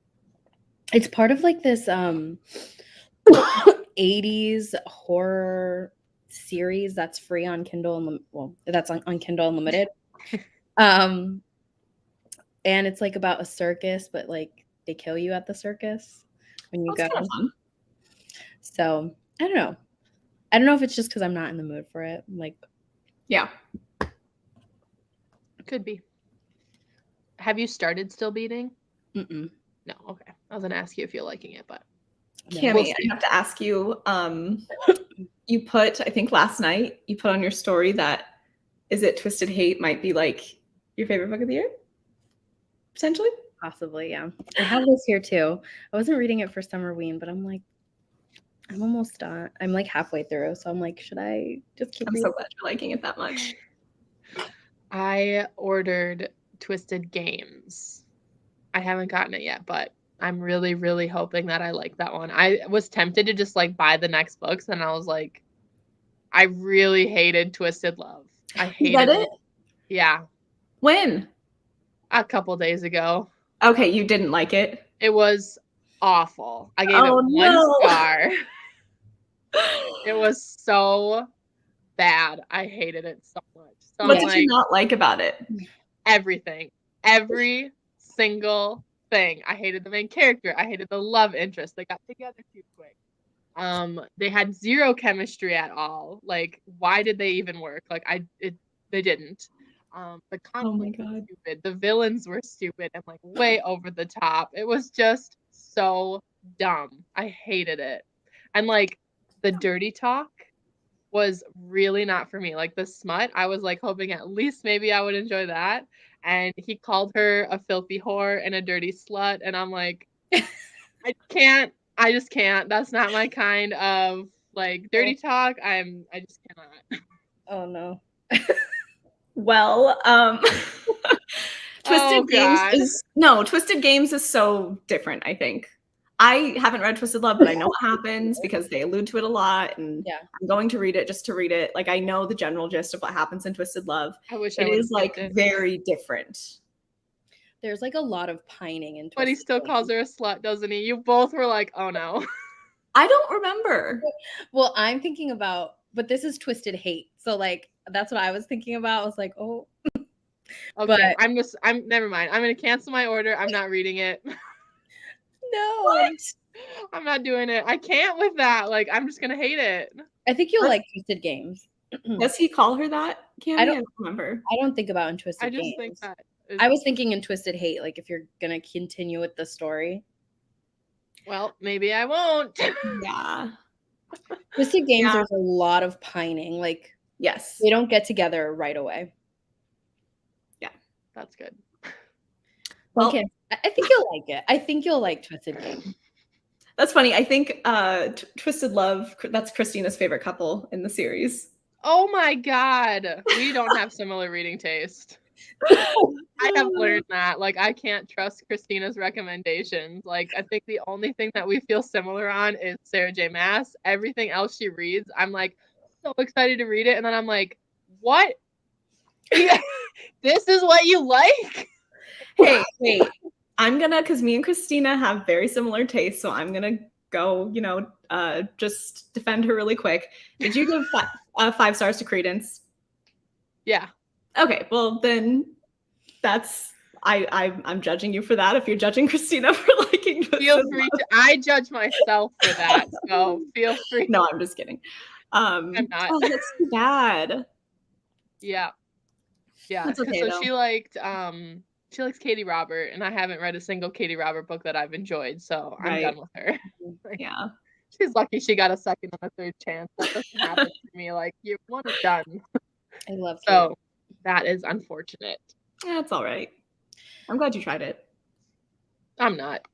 It's part of like this 80s horror series that's free on Kindle. That's on Kindle Unlimited. And it's like about a circus, but like they kill you at the circus when you go.
Kind of fun.
So I don't know. I don't know if it's just because I'm not in the mood for it. Like,
yeah,
could be. Have you started Still Beating?
Mm-mm.
No. Okay. I was gonna ask you if you're liking it, but
Cammie, I have to ask you. You put, I think last night, you put on your story that is it Twisted Hate might be like your favorite book of the year, potentially.
Possibly, yeah. I have this here too. I wasn't reading it for Summer Ween, but I'm like, I'm almost done. I'm like halfway through, so I'm like, should I just keep reading?
So glad you're liking it that much.
I ordered Twisted Games. I haven't gotten it yet, but I'm really, really hoping that I like that one. I was tempted to just like buy the next books, and I was like, I really hated Twisted Love. I hated
it.
Yeah.
When?
A couple days ago.
Okay, you didn't like it.
It was awful. I gave it
Oh,
1
no.
star. It was so bad. I hated it so much. So
What
I'm
did you
like,
not like about it?
everything. Every single thing. I hated the main character. I hated the love interest. They got together too quick. They had zero chemistry at all. Like, why did they even work? Like, they didn't. The
Oh my
conflict was
God.
stupid. The villains were stupid and like way over the top. It was just so dumb. I hated it. And like the dirty talk was really not for me. Like the smut, I was like hoping at least maybe I would enjoy that. And he called her a filthy whore and a dirty slut. And I'm like, I just can't. That's not my kind of like dirty talk. I just cannot.
Oh no.
Well,
Oh, God.
Twisted Games is so different, I think. I haven't read Twisted Love, but I know what happens because they allude to it a lot, and
Yeah.
I'm going to read it just to read it. Like, I know the general gist of what happens in Twisted Love.
I wish I
It
would've
is like
skipped it.
very different.
There's like a lot of pining in Twisted
But he still
Games.
calls her a slut, doesn't he? You both were like, oh no.
I don't remember.
Well, I'm thinking about, but this is Twisted Hate. So like that's what I was thinking about. I was like, oh.
Okay,
But
I'm never mind. I'm gonna cancel my order. I'm not reading it.
no.
What?
I'm not doing it. I can't with that. Like, I'm just gonna hate it.
I think you'll
What?
like Twisted Games.
Does he call her that? Candy?
I
I
don't-
don't remember.
I don't think about in Twisted
I just
Games.
think that is,
I was thinking in Twisted Hate, like if you're gonna continue with the story.
well, maybe I won't.
Yeah.
Twisted Games,
Yeah.
there's a lot of pining. Like
Yes.
they don't get together right away.
That's good.
Well,
Okay. I think you'll like it. I think you'll like Twisted Games.
that's funny. I think Twisted Love, that's Christina's favorite couple in the series.
Oh my God. We don't have similar reading taste. I have learned that. Like, I can't trust Christina's recommendations. Like, I think the only thing that we feel similar on is Sarah J. Maas. Everything else she reads, I'm like so excited to read it. And then I'm like, what? This is what you like?
Hey, wait. I'm gonna, because me and Christina have very similar tastes, so I'm gonna go, just defend her really quick. Did you give 5 stars to Credence?
Yeah.
Okay, well then that's I'm judging you for that. If you're judging Christina for liking Twisted
Feel
Love.
free to. I judge myself for that. So feel free.
No, I'm just kidding.
I'm not.
Oh, that's too bad.
Yeah. Yeah.
That's okay,
So
though.
she likes Katie Robert, and I haven't read a single Katie Robert book that I've enjoyed, so I'm
Right.
done with her.
Yeah.
She's lucky she got a second and a third chance. That doesn't happen to me. Like, you want it done.
I love
So that is unfortunate.
That's all right. I'm glad you tried it.
I'm not.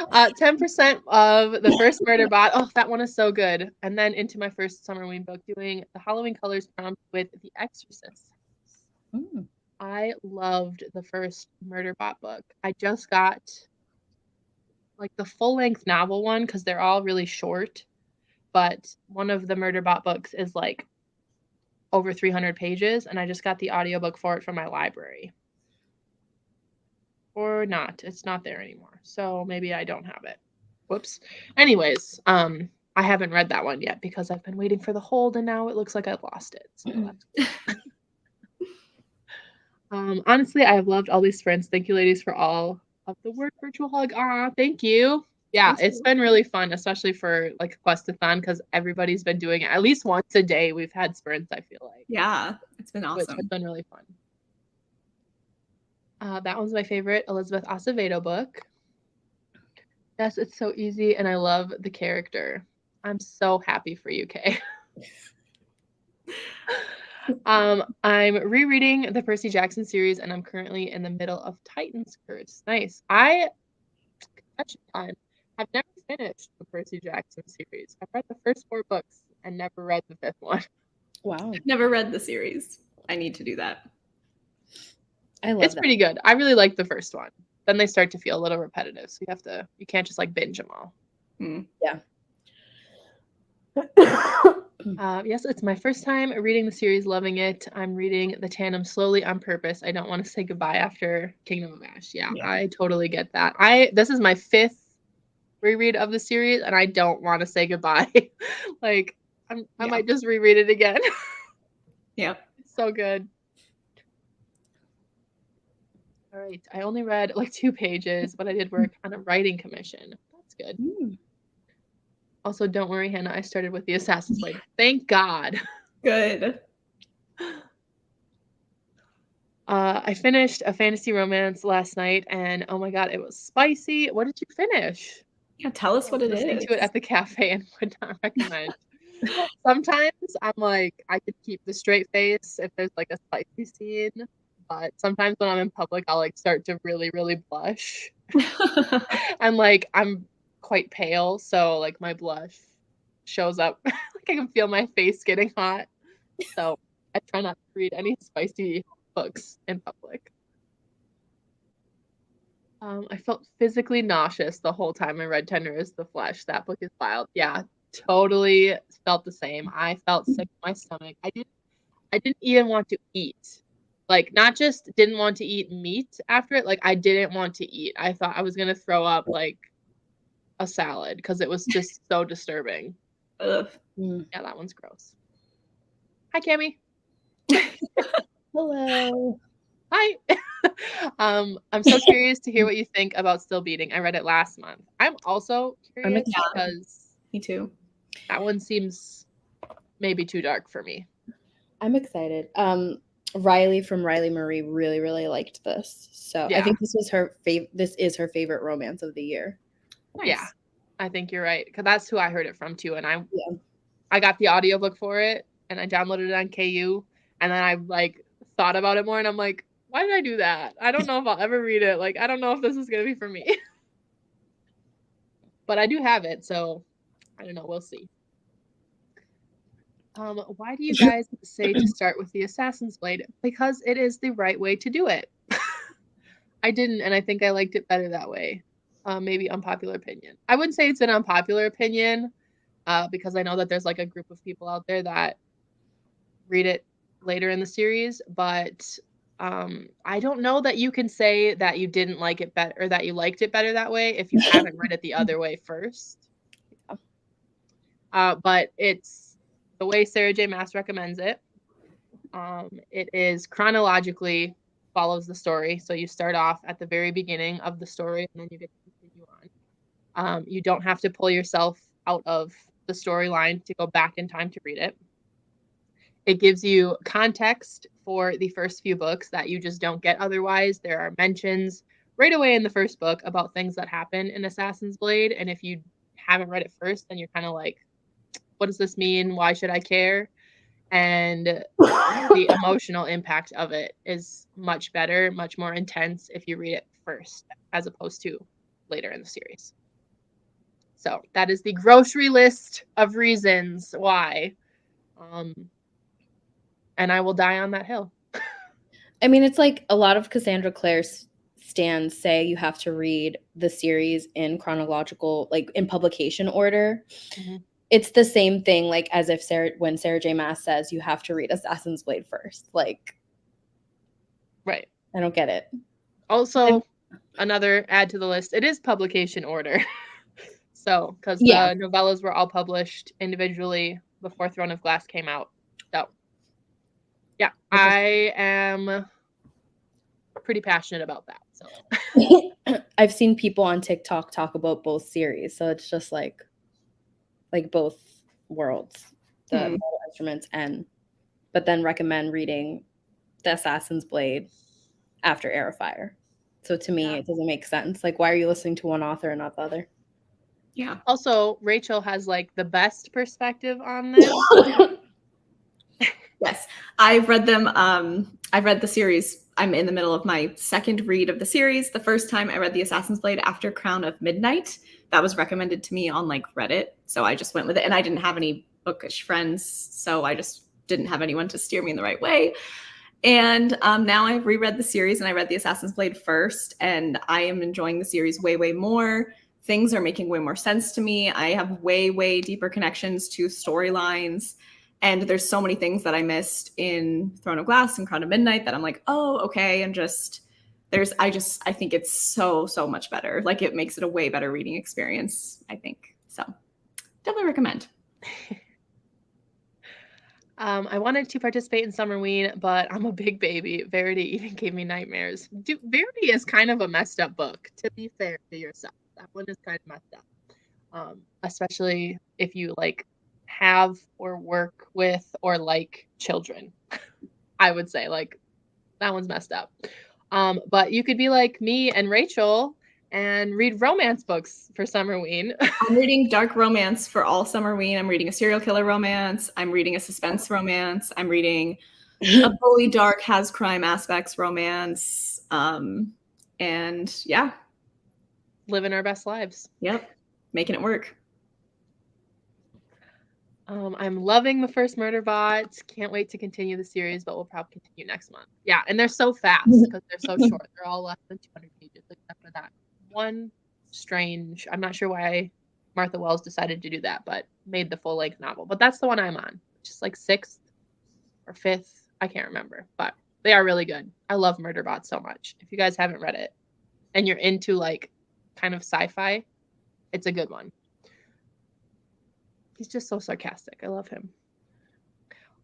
10% of the first murder bot. Oh, that one is so good. And then into my first summer ween book, doing the Halloween colors prompt with The Exorcist. I loved the first murder bot book. I just got like the full length novel one because they're all really short. But one of the murder bot books is like over 300 pages, and I just got the audiobook for it from my library. Or not. It's not there anymore. So maybe I don't have it. Whoops. Anyways, I haven't read that one yet because I've been waiting for the hold, and now it looks like I've lost it. So that's honestly, I have loved all these sprints. Thank you, ladies, for all of the work. Virtual hug. Thank you. Yeah, it's been really fun, especially for like Quest-A-Thon, because everybody's been doing it at least once a day. We've had sprints, I feel like.
Yeah, it's been
Which
awesome.
has been really fun. That one's my favorite Elizabeth Acevedo book. Yes, it's so easy, and I love the character. I'm so happy for you, Kay. I'm rereading the Percy Jackson series, and I'm currently in the middle of Titan's Curse. Nice. Confession time. I've never finished the Percy Jackson series. I've read the first 4 books and never read the 5th one.
Wow.
I've never read the series. I need to do that.
I love
It's
that.
pretty good. I really like the first one. Then they start to feel a little repetitive, so you can't just like binge them all.
Yeah.
Yes, it's my first time reading the series, loving it. I'm reading the tandem slowly on purpose. I don't want to say goodbye after Kingdom of Ash. Yeah, I totally get that. This is my 5th reread of the series, and I don't want to say goodbye. Like, I might just reread it again.
Yeah.
It's so good. All right, I only read like 2 pages, but I did work on a writing commission. That's good. Also, don't worry, Hannah, I started with the Assassin's Blade. Thank God.
Good.
I finished a fantasy romance last night, and oh my God, it was spicy. What did you finish?
Yeah, tell us what it is.
Listening to it at the cafe and would not recommend. Sometimes I'm like, I could keep the straight face if there's like a spicy scene, but sometimes when I'm in public, I'll like start to really, really blush. And like I'm quite pale, so like my blush shows up. Like I can feel my face getting hot. So I try not to read any spicy books in public. I felt physically nauseous the whole time I read Tender is the Flesh. That book is wild. Yeah, totally felt the same. I felt sick in my stomach. I didn't even want to eat. Like, not just didn't want to eat meat after it, like I didn't want to eat. I thought I was gonna throw up like a salad because it was just so disturbing.
Ugh.
Yeah, that one's gross. Hi, Cammie.
Hello.
Hi. I'm so curious to hear what you think about Still Beating. I read it last month. I'm also curious because
me too.
That one seems maybe too dark for me.
I'm excited. Riley from Riley Marie really, really liked this. So I think this was this is her favorite romance of the year.
Nice.
Yeah, I think you're right. Because that's who I heard it from too. And I got the audiobook for it and I downloaded it on KU. And then I like thought about it more and I'm like, why did I do that? I don't know if I'll ever read it. Like, I don't know if this is going to be for me. But I do have it. So I don't know. We'll see. Why do you guys say to start with the Assassin's Blade? Because it is the right way to do it. I didn't, and I think I liked it better that way. Maybe unpopular opinion. I wouldn't say it's an unpopular opinion, because I know that there's like a group of people out there that read it later in the series, but I don't know that you can say that you didn't like it better or that you liked it better that way if you haven't read it the other way first. But it's the way Sarah J. Maas recommends it. It is chronologically follows the story. So you start off at the very beginning of the story and then you get to continue on. You don't have to pull yourself out of the storyline to go back in time to read it. It gives you context for the first few books that you just don't get otherwise. There are mentions right away in the first book about things that happen in Assassin's Blade. And if you haven't read it first, then you're kind of like, what does this mean? Why should I care? And the emotional impact of it is much better, much more intense if you read it first, as opposed to later in the series. So that is the grocery list of reasons why. And I will die on that hill.
I mean, it's like a lot of Cassandra Clare stands say you have to read the series in chronological, like in publication order. Mm-hmm. It's the same thing, like as if when Sarah J. Maas says you have to read Assassin's Blade first. Like,
right.
I don't get it.
Also, another add to the list, it is publication order. So, because the novellas were all published individually before Throne of Glass came out. So, yeah, I am pretty passionate about that. So,
I've seen people on TikTok talk about both series. So it's just like both worlds, the metal instruments but then recommend reading the Assassin's Blade after Heir of Fire. So to me, it doesn't make sense. Like, why are you listening to one author and not the other?
Yeah. Also, Rachel has like the best perspective on this.
Yes, I've read them. I've read the series. I'm in the middle of my second read of the series. The first time I read the Assassin's Blade after Crown of Midnight. That was recommended to me on like Reddit. So I just went with it. And I didn't have any bookish friends. So I just didn't have anyone to steer me in the right way. And now I've reread the series and I read the Assassin's Blade first. And I am enjoying the series way, way more. things are making way more sense to me. I have way, way deeper connections to storylines. And there's so many things that I missed in Throne of Glass and Crown of Midnight that I'm like, oh, okay. And I think it's so, so much better. Like it makes it a way better reading experience, I think. So definitely recommend.
I wanted to participate in Summerween, but I'm a big baby. Verity even gave me nightmares. Verity is kind of a messed up book, to be fair to yourself. That one is kind of messed up. Especially if you like have or work with or like children. I would say like that one's messed up. But you could be like me and Rachel and read romance books for Summerween.
I'm reading dark romance for all Summerween. I'm reading a serial killer romance. I'm reading a suspense romance. I'm reading a bully dark has crime aspects romance. And yeah.
Living our best lives.
Yep. Making it work.
I'm loving the first Murder Bot. Can't wait to continue the series, but we'll probably continue next month. Yeah, and they're so fast because they're so short. They're all less than 200 pages, except for that one strange. I'm not sure why Martha Wells decided to do that, but made the full-length novel. But that's the one I'm on, which is like 6th or 5th. I can't remember, but they are really good. I love Murder Bot so much. If you guys haven't read it and you're into like kind of sci-fi, it's a good one. He's just so sarcastic. I love him.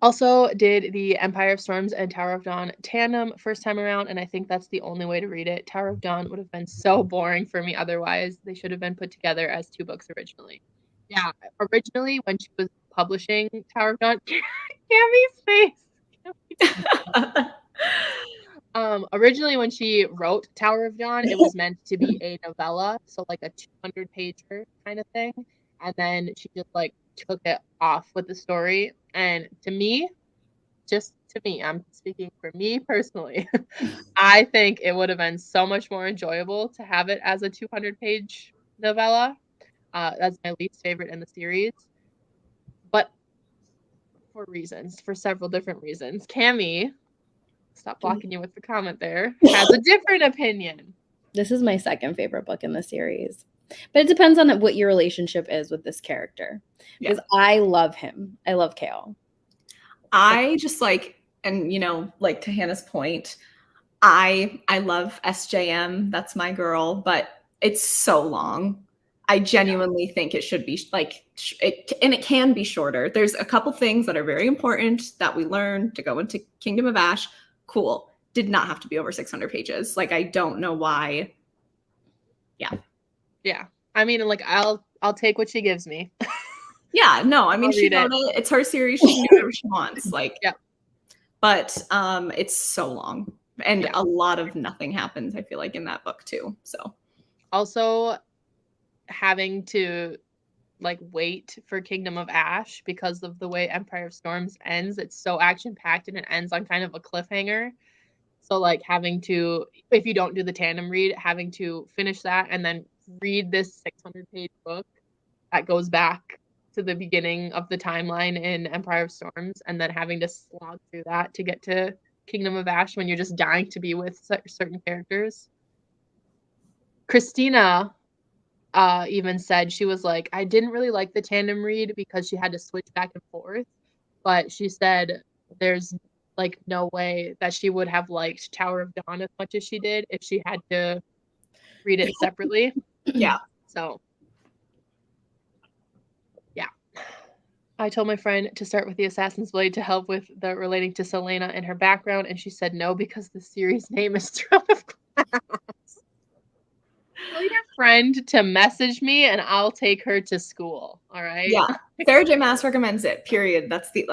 Also did the Empire of Storms and Tower of Dawn tandem first time around, and I think that's the only way to read it. Tower of Dawn would have been so boring for me otherwise. They should have been put together as 2 books originally. Yeah, originally when she was publishing Tower of Dawn, Cammy's face. Originally when she wrote Tower of Dawn, it was meant to be a novella, so like a 200-pager kind of thing. And then she just like took it off with the story. And to me, I'm speaking for me personally, I think it would have been so much more enjoyable to have it as a 200-page novella. That's my least favorite in the series. But for several different reasons. Cammy, stop blocking you with the comment there, has a different opinion.
This is my second favorite book in the series. But it depends on what your relationship is with this character. Because I love him. I love Kale.
I just like, and you know, like to Hannah's point, I love SJM. That's my girl, but it's so long. I genuinely think it should be like and it can be shorter. There's a couple things that are very important that we learned to go into Kingdom of Ash. Cool. Did not have to be over 600 pages. Like, I don't know why.
Yeah. I mean, like, I'll take what she gives me.
Yeah, no, I mean, she wrote it. It's her series. She can do whatever she wants. Like,
yeah.
But it's so long. And a lot of nothing happens, I feel like, in that book too. So
also having to like wait for Kingdom of Ash because of the way Empire of Storms ends. It's so action-packed and it ends on kind of a cliffhanger. So like having to, if you don't do the tandem read, having to finish that and then read this 600-page book that goes back to the beginning of the timeline in Empire of Storms, and then having to slog through that to get to Kingdom of Ash when you're just dying to be with certain characters. Christina even said, she was like, I didn't really like the tandem read because she had to switch back and forth, but she said there's like no way that she would have liked Tower of Dawn as much as she did if she had to read it separately.
Yeah.
So yeah. I told my friend to start with the Assassin's Blade to help with the relating to Selena and her background, and she said no because the series name is Throne of Glass. Tell your friend to message me and I'll take her to school. All right.
Yeah. Sarah J. Maas recommends it. Period. That's the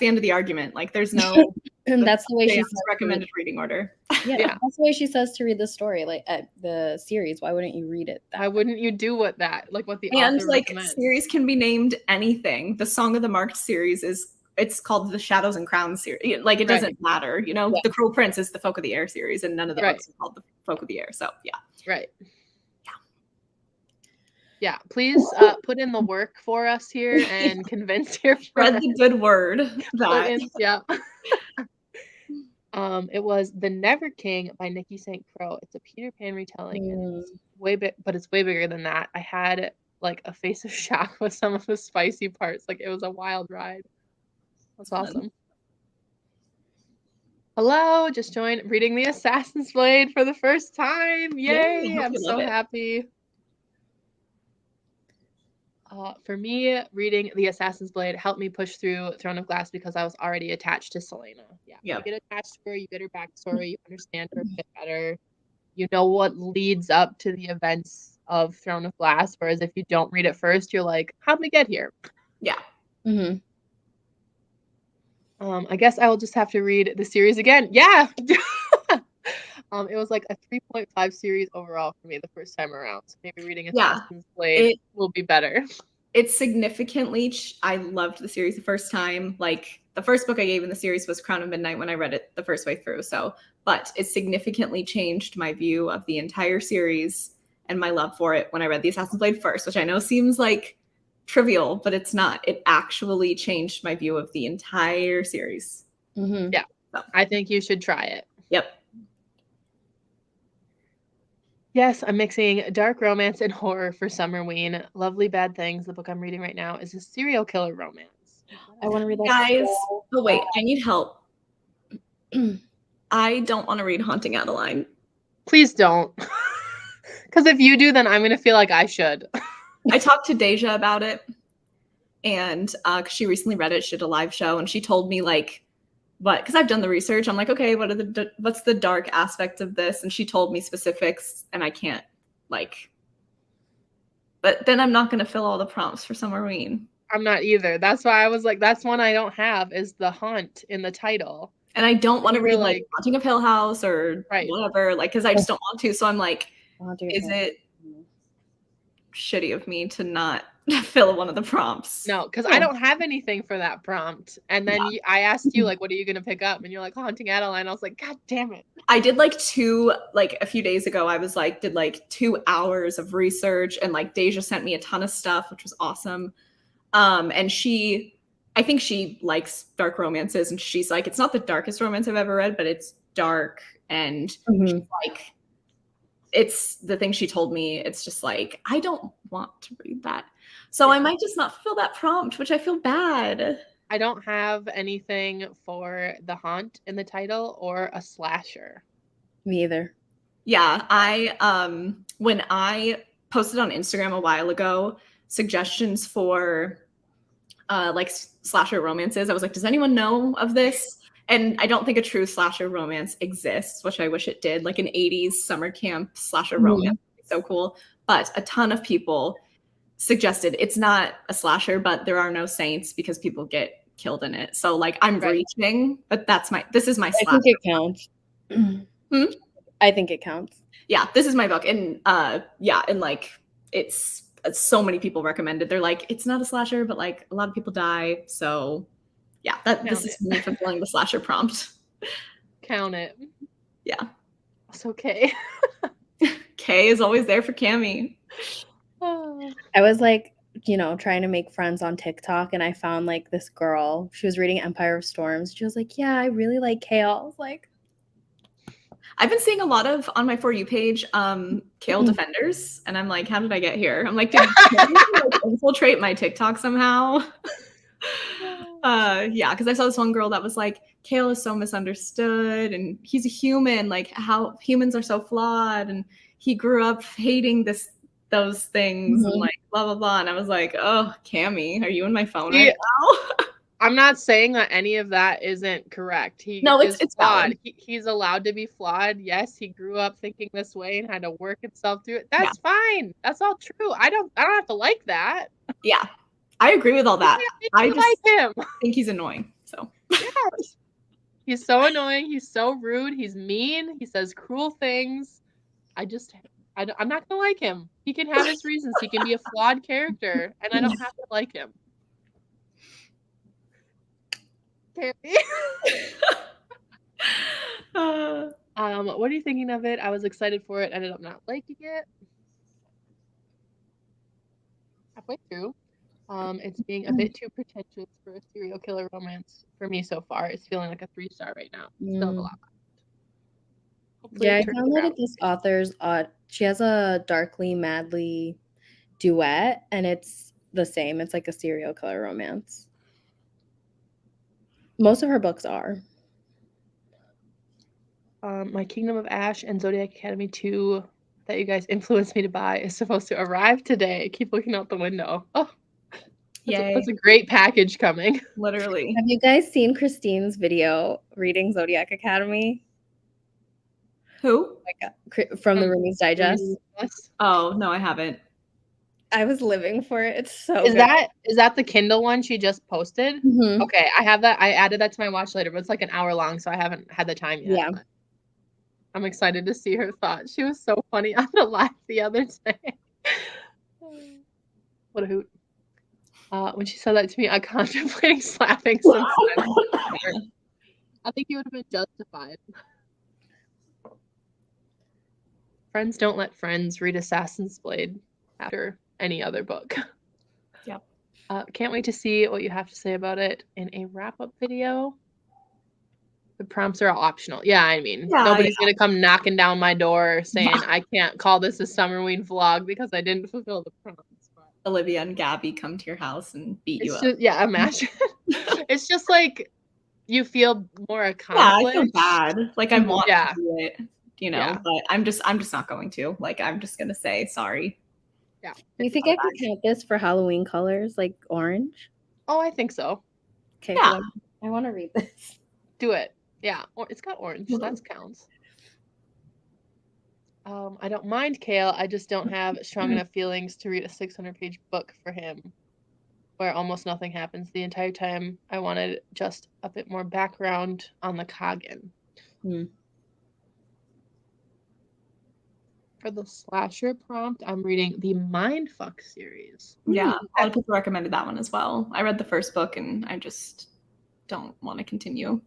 end of the argument. Like, there's no.
And that's the way she
recommended reading order.
Yeah, that's the way she says to read the story, like at the series. Why wouldn't you read it?
Why wouldn't you do what the
and
author
like
recommends?
Series can be named anything. The Song of the Marked series it's called the Shadows and Crowns series. Like, it doesn't matter, you know. The Cruel Prince is the Folk of the Air series, and none of the books are called the Folk of the Air. So yeah.
Right. Yeah, please put in the work for us here and convince your friends.
Spread the good word.
Yeah. It was The Never King by Nikki St. Croix. It's a Peter Pan retelling, and it's way big, but it's way bigger than that. I had like a face of shock with some of the spicy parts. Like it was a wild ride. That's awesome. Hello, just joined reading The Assassin's Blade for the first time. Yay! I'm so happy. For me, reading The Assassin's Blade helped me push through Throne of Glass because I was already attached to Selena. Yeah, you get attached to her, you get her backstory, you understand her a bit better. You know what leads up to the events of Throne of Glass, whereas if you don't read it first, you're like, how'd we get here?
Yeah.
Mm-hmm.
I guess I will just have to read the series again. Yeah! It was like a 3.5 series overall for me the first time around. So maybe reading Assassin's Blade will be better.
It's significantly, I loved the series the first time. Like the first book I gave in the series was Crown of Midnight when I read it the first way through. So, but it significantly changed my view of the entire series and my love for it when I read The Assassin's Blade first, which I know seems like trivial, but it's not. It actually changed my view of the entire series.
Mm-hmm.
Yeah, so I think you should try it.
Yep.
Yes, I'm mixing dark romance and horror for Summerween. Lovely Bad Things, the book I'm reading right now, is a serial killer romance.
I want to read that.
Guys, oh wait, I need help. I don't want to read Haunting Adeline.
Please don't. Because if you do, then I'm going to feel like I should.
I talked to Deja about it, and because she recently read it, she did a live show, and she told me like, but because I've done the research, I'm like, okay, what's the dark aspect of this? And she told me specifics, and I can't like. But then I'm not going to fill all the prompts for Summerween.
I'm not either. That's why I was like, that's one I don't have is the haunt in the title.
And I don't want to read like Haunting of Hill House or whatever, like because I just don't want to. So I'm like, is it shitty of me to not fill one of the prompts?
No, because I don't have anything for that prompt. And then I asked you, like, what are you going to pick up? And you're like, Haunting Adeline. I was like, God damn it.
I did like a few days ago, I was like, did like 2 hours of research, and like Deja sent me a ton of stuff, which was awesome. And I think she likes dark romances, and she's like, it's not the darkest romance I've ever read, but it's dark. And she's like, it's the thing she told me. It's just like, I don't want to read that. So I might just not fill that prompt, which I feel bad.
I don't have anything for the haunt in the title or a slasher.
Me either.
Yeah, when I posted on Instagram a while ago suggestions for like slasher romances, I was like, does anyone know of this? And I don't think a true slasher romance exists, which I wish it did, like an 80s summer camp slasher romance. So cool. But a ton of people suggested it's not a slasher, but there are no saints because people get killed in it. So like I'm reaching, but this is my slasher.
I think it counts. I think it counts.
Yeah, this is my book. And and like it's so many people recommended. They're like, it's not a slasher, but like a lot of people die. So yeah, this is me fulfilling the slasher prompt.
Count it.
Yeah.
It's okay.
Kay is always there for Cammie.
I was like, trying to make friends on TikTok, and I found like this girl. She was reading Empire of Storms. She was like, yeah, I really like Kale. I was like,
I've been seeing a lot of on my For You page, Kale defenders, and I'm like, how did I get here? I'm like, did you infiltrate my TikTok somehow? Because I saw this one girl that was like, Kale is so misunderstood, and he's a human. Like, how humans are so flawed, and he grew up hating those things, and like blah blah blah. And I was like, oh, Cammie, are you in my phone right now?
I'm not saying that any of that isn't correct. It's flawed. He's allowed to be flawed. Yes, he grew up thinking this way and had to work himself through it. That's fine. That's all true. I don't have to like that.
Yeah, I agree with all that. I just
like him.
think he's annoying. So
yes, he's so annoying. He's so rude. He's mean. He says cruel things. I'm not gonna like him. He can have his reasons. He can be a flawed character, and I don't have to like him. What are you thinking of it? I was excited for it. Ended up not liking it. Halfway through. It's being a bit too pretentious for a serial killer romance for me so far. It's feeling like a 3-star right now. Still have a lot. hopefully
Yeah, I
it turns
downloaded
out.
this author's she has a Darkly Madly duet, and it's the same. It's like a serial killer romance. Most of her books are.
My Kingdom of Ash and Zodiac Academy 2 that you guys influenced me to buy is supposed to arrive today. I keep looking out the window. Oh, that's a great package coming.
Literally.
Have you guys seen Christine's video reading Zodiac Academy?
Who?
From the Roomies Digest?
Oh, no, I haven't.
I was living for it. It's so
Is
good.
that the Kindle one she just posted?
Mhm.
Okay, I have that. I added that to my watch later, but it's like an hour long, so I haven't had the time yet.
Yeah.
I'm excited to see her thoughts. She was so funny on the live the other day. What a hoot. When she said that to me, I contemplating slapping some friends. I think you would have been justified. Friends don't let friends read Assassin's Blade after any other book.
Yep.
Can't wait to see what you have to say about it in a wrap-up video. The prompts are all optional. Yeah, I mean, nobody's gonna come knocking down my door saying I can't call this a Summerween vlog because I didn't fulfill the prompts. But
Olivia and Gabby come to your house and beat you up.
Yeah, imagine. It's just like you feel more
Yeah,
accomplished.
I feel bad. Like I want to do it, but I'm just not going to. Like I'm just gonna say sorry.
Yeah.
Do you think I could count this for Halloween colors, like orange?
Oh, I think so.
Okay. Yeah. I want to read this.
Do it. Yeah. It's got orange. That counts. I don't mind Kale. I just don't have strong enough feelings to read a 600-page book for him where almost nothing happens the entire time. I wanted just a bit more background on the Kagan. For the slasher prompt, I'm reading the Mindfuck series.
Yeah, a lot of people recommended that one as well. I read the first book and I just don't want to continue.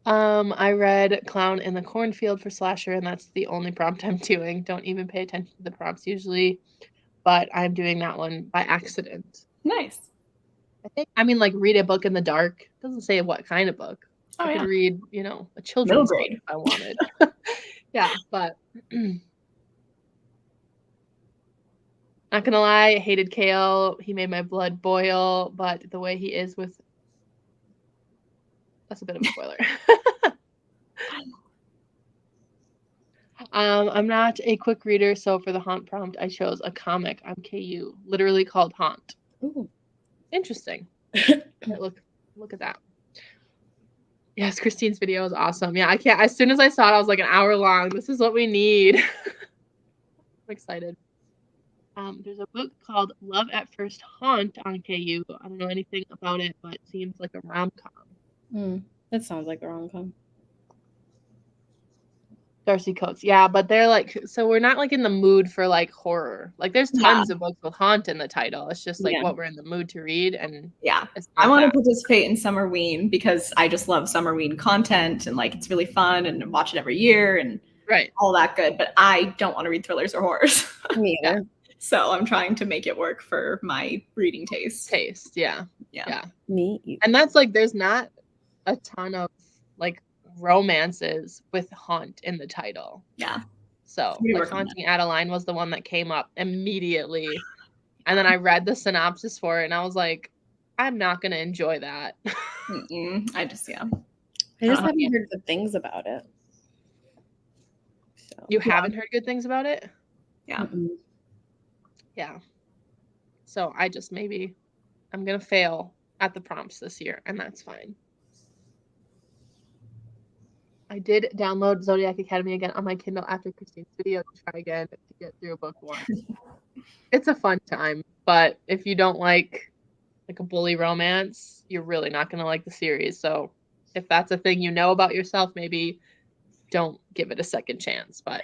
I read Clown in the Cornfield for slasher, and that's the only prompt I'm doing. Don't even pay attention to the prompts usually, but I'm doing that one by accident.
Nice.
I mean, like read a book in the dark. It doesn't say what kind of book. I could read, a children's book if I wanted. Yeah, but not gonna lie, I hated Kale. He made my blood boil, but the way he is with that's a bit of a spoiler. I'm not a quick reader, so for the Haunt prompt, I chose a comic on KU, literally called Haunt.
Ooh.
Interesting. Look at that. Yes, Christine's video is awesome. Yeah, I can't. As soon as I saw it, I was like an hour long. This is what we need. I'm excited. There's a book called Love at First Haunt on KU. I don't know anything about it, but it seems like a rom-com.
That sounds like a rom-com.
Darcy Coates. Yeah, but they're like, so we're not like in the mood for like horror. Like there's tons of books with haunt in the title. It's just like what we're in the mood to read. And
I want to participate in Summerween because I just love Summerween content and like it's really fun and watch it every year and all that good. But I don't want to read thrillers or horrors.
Me either.
So I'm trying to make it work for my reading taste.
Yeah.
Me either.
And that's like there's not a ton of like romances with haunt in the title.
Yeah.
So like Haunting Adeline was the one that came up immediately. And then I read the synopsis for it and I was like, I'm not gonna enjoy that.
I just
haven't heard good things about it. So.
You haven't heard good things about it?
Yeah.
Yeah. So I just I'm gonna fail at the prompts this year, and that's fine. I did download Zodiac Academy again on my Kindle after Christine's video to try again to get through book 1. It's a fun time, but if you don't like a bully romance, you're really not going to like the series. So if that's a thing you know about yourself, maybe don't give it a second chance, but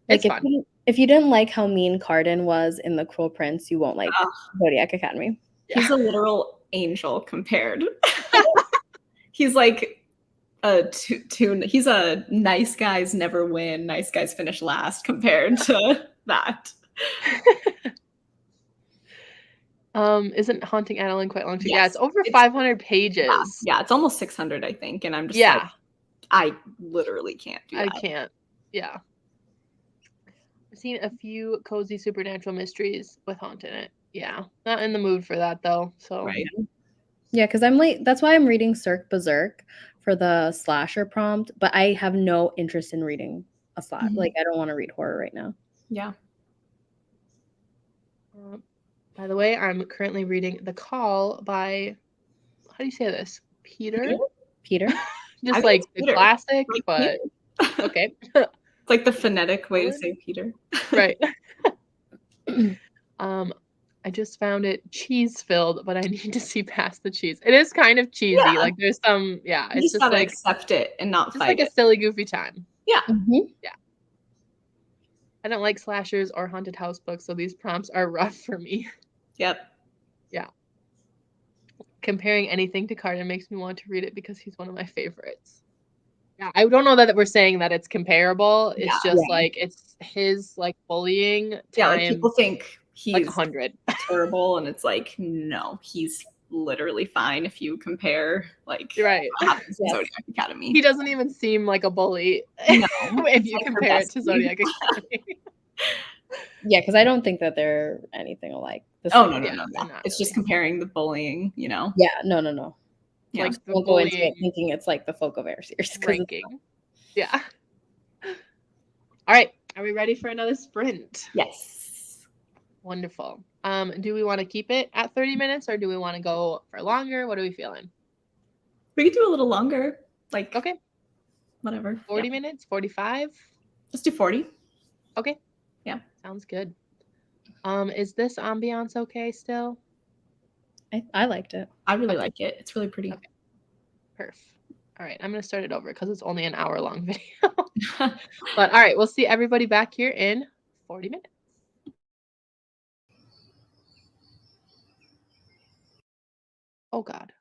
it's fun.
If you didn't like how mean Cardin was in The Cruel Prince, you won't like Zodiac Academy.
He's a literal angel compared. He's like he's a nice guys never win, nice guys finish last compared to that.
Isn't Haunting Adeline quite long too? Yes. Yeah, it's over 500 pages.
Yeah, it's almost 600, I think. And I'm just I literally can't do that.
I can't. Yeah. I've seen a few cozy supernatural mysteries with haunt in it. Yeah. Not in the mood for that though. So
Right.
Yeah, because I'm late. That's why I'm reading Cirque Berserk for the slasher prompt, but I have no interest in reading a slash.
Mhm.
Like, I don't want to read horror right now.
Yeah.
By the way, I'm currently reading The Call by, how do you say this? Peter?
Peter?
Just
think
like
it's
the
Peter.
classic,
Like
but
Peter.
okay.
It's like the phonetic way to
Colin?
say Peter.
Right. I just found it cheese filled, but I need to see past the cheese. It is kind of cheesy.
Yeah.
Like there's some,
You
it's
just
just
gotta
like
accept it and not
just
fight
like a
it.
silly, goofy time.
Yeah.
Mhm.
I don't like slashers or haunted house books, so these prompts are rough for me.
Yep.
Yeah. Comparing anything to Carter makes me want to read it because he's one of my favorites. Yeah, I don't know that we're saying that it's comparable. It's
Yeah.
just
Yeah.
like it's his like bullying
Yeah, like
time
people think
like
he's
100.
terrible, and it's like, no, he's literally fine if you compare like
Right.
what happens in
Yes.
Zodiac Academy.
He doesn't even seem like a bully
No,
if
he's
you
like her
compare it to
bestie.
Zodiac Academy.
Yeah, because I don't think that they're anything alike.
Oh no, no,
Yeah,
no,
they're
no.
not
It's just
really.
comparing the bullying, you know.
Yeah, no.
Yeah.
Like the
Don't go into
bullying
it thinking it's like the Folk of Air series. 'Cause it's
ranking. Yeah. All right. Are we ready for another sprint?
Yes.
Wonderful. Do we want to keep it at 30 minutes or do we want to go for longer? What are we feeling?
We could do a little longer. Like
Okay.
whatever.
40
Yeah.
minutes, 45?
Let's do 40.
Okay.
Yeah.
Sounds good. Is this ambiance okay still?
I liked it.
I really
Okay.
like it. It's really pretty.
Okay. Perf. All right, I'm gonna start it over because it's only an hour long video. But all right, we'll see everybody back here in 40 minutes. Oh God.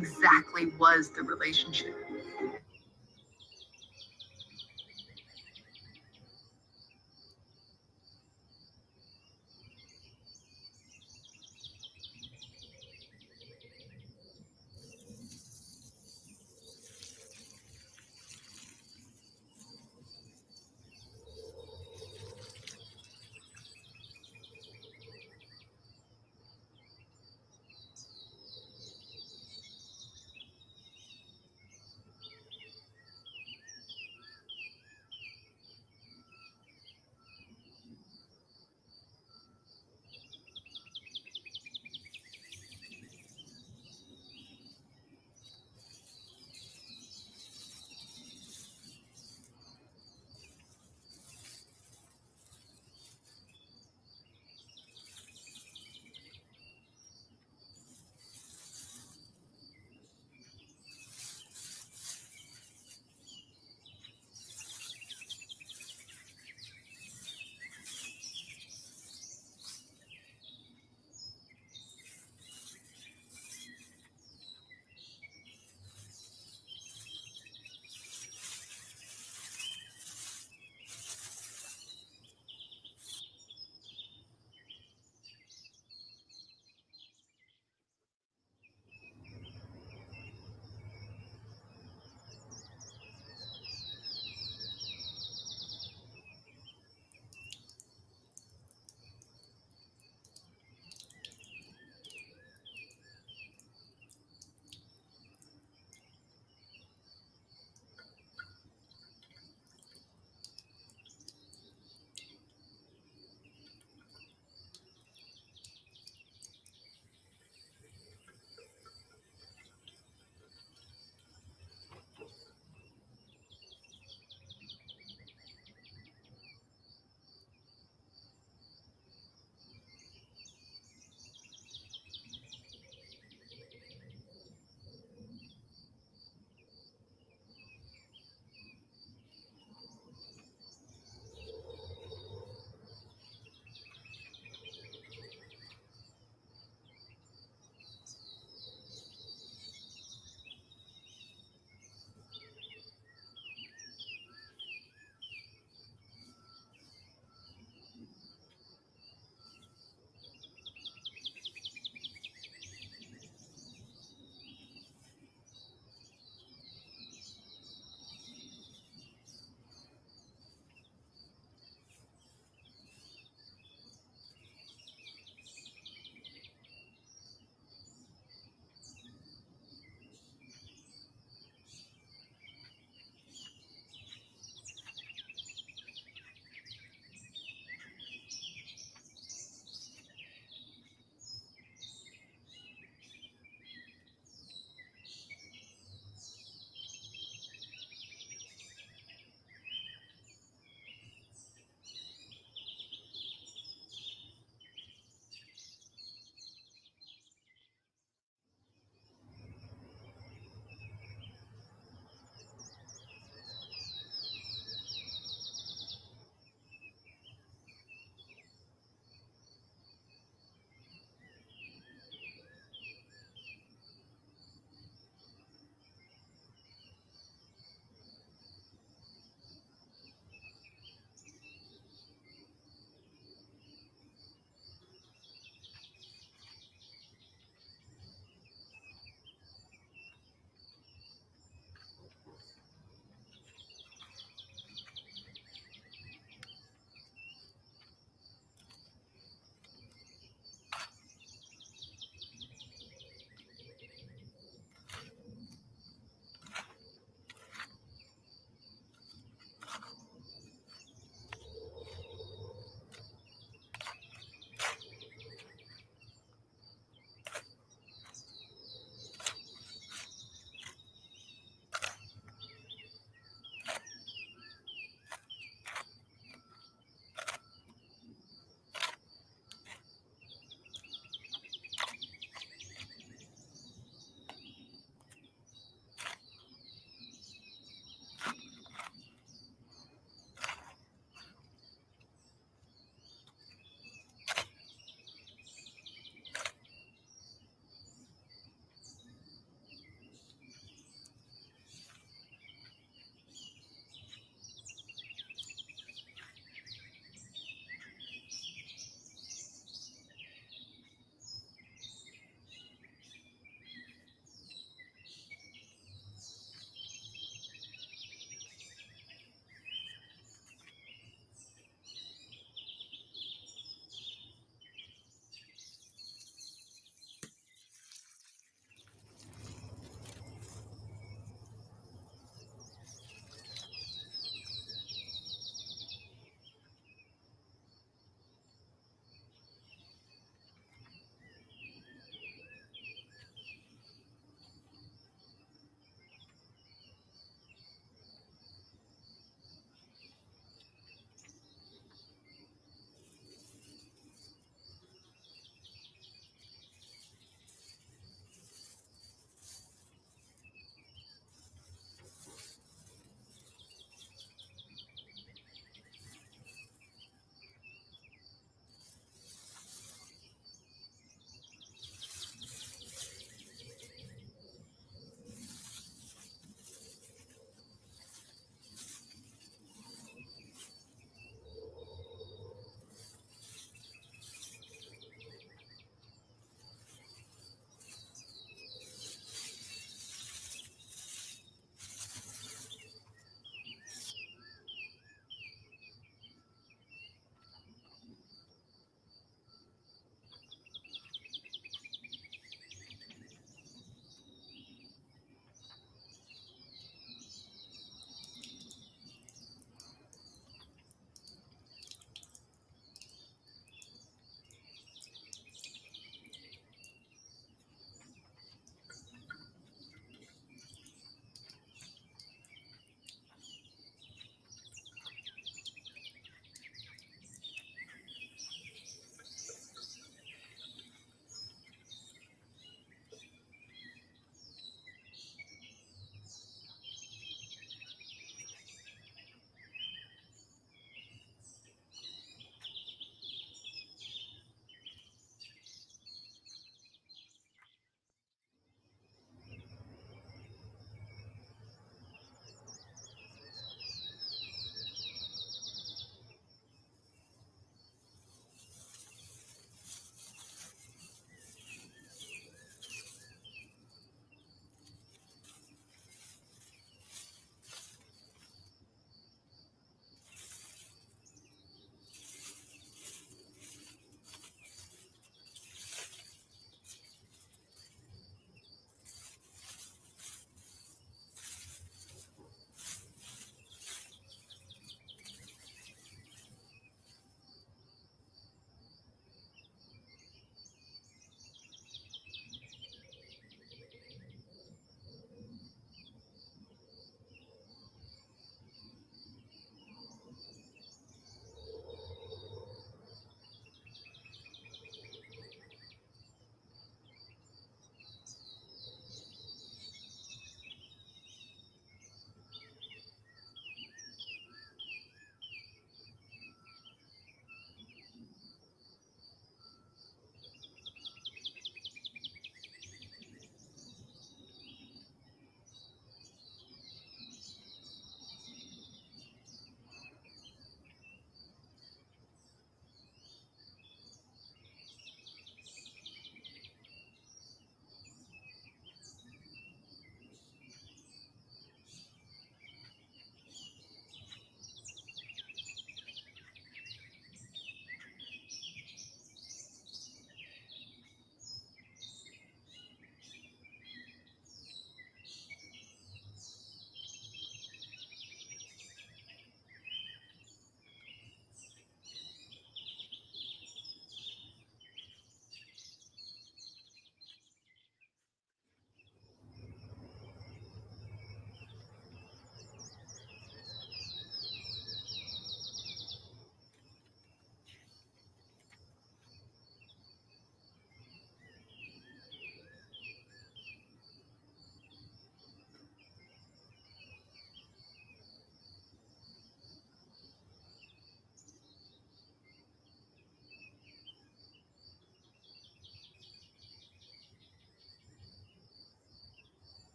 exactly was the relationship.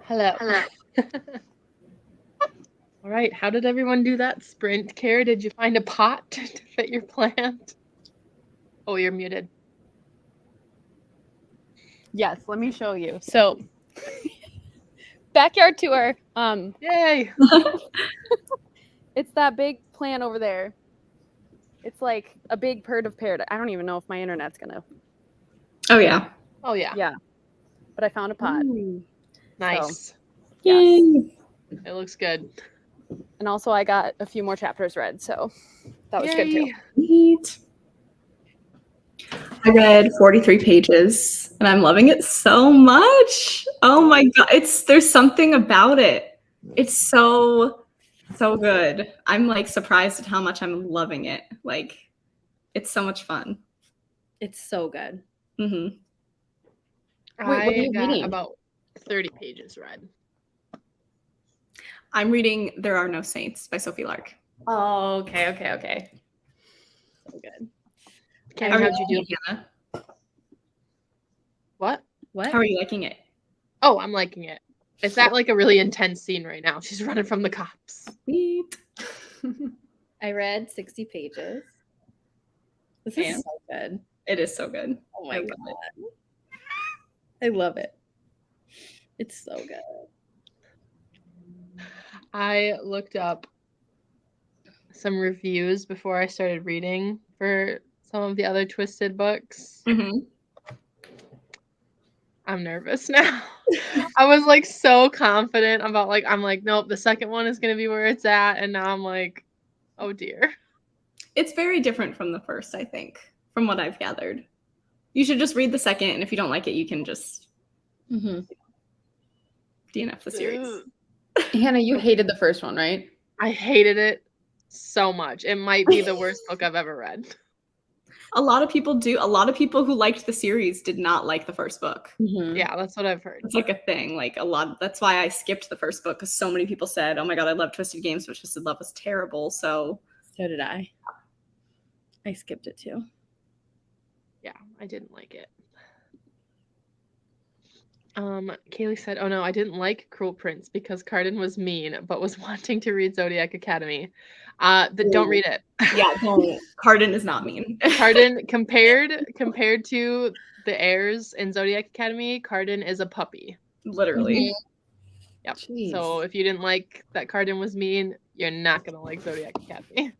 Hello. All right. How did everyone do that sprint? Kara, did you find a pot to fit your plant? Oh, you're muted.
Yes, let me show you. So, backyard tour.
Yay.
It's that big plant over there. It's like a big bird of paradise. I don't even know if my internet's gonna.
Oh yeah.
Oh, yeah.
Yeah, but I found a pot.
Ooh.
Nice.
Yes.
Yay.
It looks good.
And also, I got a few more chapters read, so that was good too.
Yay.
Neat. I read 43 pages and I'm loving it so much. Oh my god, there's something about it. It's so good. I'm like surprised at how much I'm loving it. Like it's so much fun.
It's so good.
Mm-hmm.
what are
I
you
got
reading?
about 30 pages read.
I'm reading There Are No Saints by Sophie Lark.
Oh, okay. So good.
Kara,
How are
how'd
you
you do?
liking it, Hannah?
What?
What?
How are you liking it?
Oh, I'm liking it. It's at like a really intense scene right now. She's running from the cops.
Neat.
I read 60 pages. This is so good.
It is so good.
Oh my
I love
god. I love it. It's so good.
I looked up some reviews before I started reading for some of the other Twisted books.
Mm-hmm.
I'm nervous now. I was like so confident about like, I'm like, nope, the second one is going to be where it's at. And now I'm like, oh dear.
It's very different from the first, I think, from what I've gathered. You should just read the second, and if you don't like it, you can just DNF the series.
Hannah, you hated the first one, right?
I hated it so much. It might be the worst book I've ever read.
A lot of people do. A lot of people who liked the series did not like the first book.
Yeah, that's what I've heard.
It's like a thing. Like a lot. That's why I skipped the first book because so many people said, "Oh my god, I love Twisted Games, but Twisted Love was terrible." So
did I. I skipped it too.
Yeah, I didn't like it. Kaylee said, "Oh no, I didn't like Cruel Prince because Carden was mean, but was wanting to read Zodiac Academy." Don't read it.
yeah, don't. Carden is not mean.
Carden compared to the heirs in Zodiac Academy, Carden is a puppy.
Literally.
Yep.
Jeez.
So if you didn't like that Carden was mean, you're not gonna like Zodiac Academy.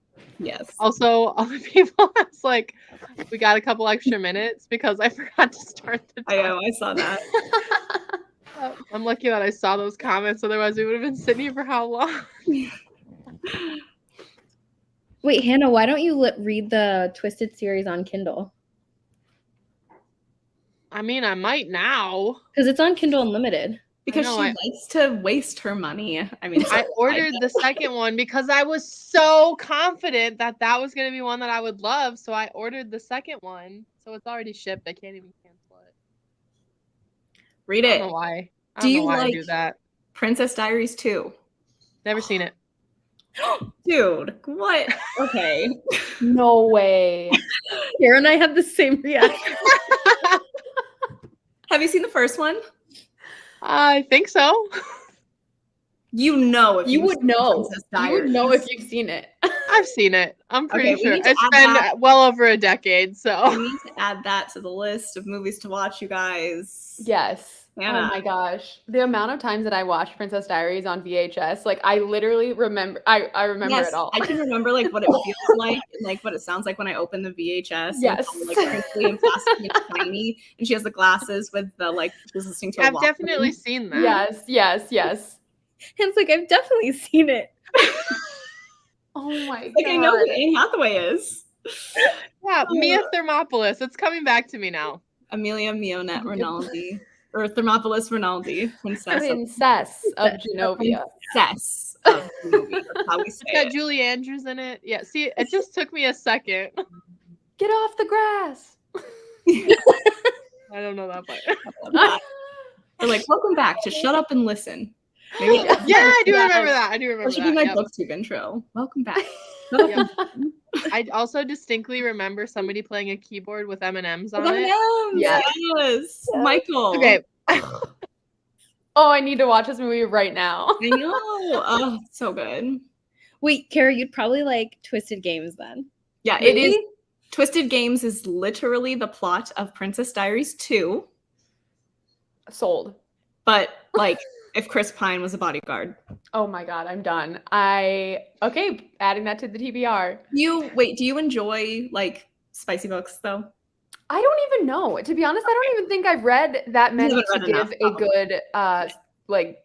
Yes.
Also, other people, it's like we got a couple extra minutes because I forgot to start the
I
time.
know. I saw that.
I'm lucky that I saw those comments. Otherwise, we would have been sitting here for how long?
Wait, Hannah, why don't you read the Twisted series on Kindle?
I mean, I might now.
Because it's on Kindle Unlimited.
Because
know,
she likes to waste her money. I mean,
I ordered the second one because I was so confident that that was going to be one that I would love. So I ordered the second one. So it's already shipped. I can't even cancel it.
read
I
it.
don't know why. I
Do
don't
you
know why I
like
do that.
Princess Diaries 2?
Never seen it.
Dude, what? Okay.
No way.
Kara and I have the same reaction.
Have you seen the first one?
I think so.
You know if
You would
seen
know.
Princess
You would know
Diaries.
if you've seen it.
I've seen it. I'm pretty
Okay, we
sure.
need to
It's
add
been
that.
well over a decade.
We
So
need to add that to the list of movies to watch, you guys.
Yes.
Hannah.
Oh my gosh. The amount of times that I watched Princess Diaries on VHS, like I literally remember I remember
Yes,
it all.
I can remember like what it feels like and like what it sounds like when I open the VHS.
Yes.
And it's all, like crinkly and plastic and tiny, and she has the glasses with the like she's listening to.
I've definitely seen that.
Yes.
And it's like, I've definitely seen it.
Oh my
Like I know
god.
who Anne Hathaway is.
Yeah, Mia Thermopolis. It's coming back to me now.
Amelia Mionette Rinaldi. Or Thermopolis Rinaldi, princess
of Genovia.
princess of Genovia. That's how we say
It's got
it.
Julie Andrews in it. Yeah, see, it just took me a second.
Get off the grass.
I don't know that part.
They're like, welcome back to Shut Up and Listen. Maybe
Yeah, I do
Yes.
remember that. I do remember
that should be
that.
my
Yep.
booktube intro. Welcome back. Shut Up
Yep.
and
I also distinctly remember somebody playing a keyboard with M&Ms on it.
Listen.
Yes.
Yes. Michael.
Okay.
Oh, I need to watch this movie right now.
I know. Oh, so good.
Wait, Kara, you'd probably like Twisted Games then.
Yeah, it is. Twisted Games is literally the plot of Princess Diaries 2,
Sold.
but like if Chris Pine was a bodyguard.
Oh my god, I'm done. Okay, adding that to the TBR.
Do you enjoy like spicy books though?
I don't even know. To be honest, I don't even think I've read that many
haven't
to
read
give
enough,
a good like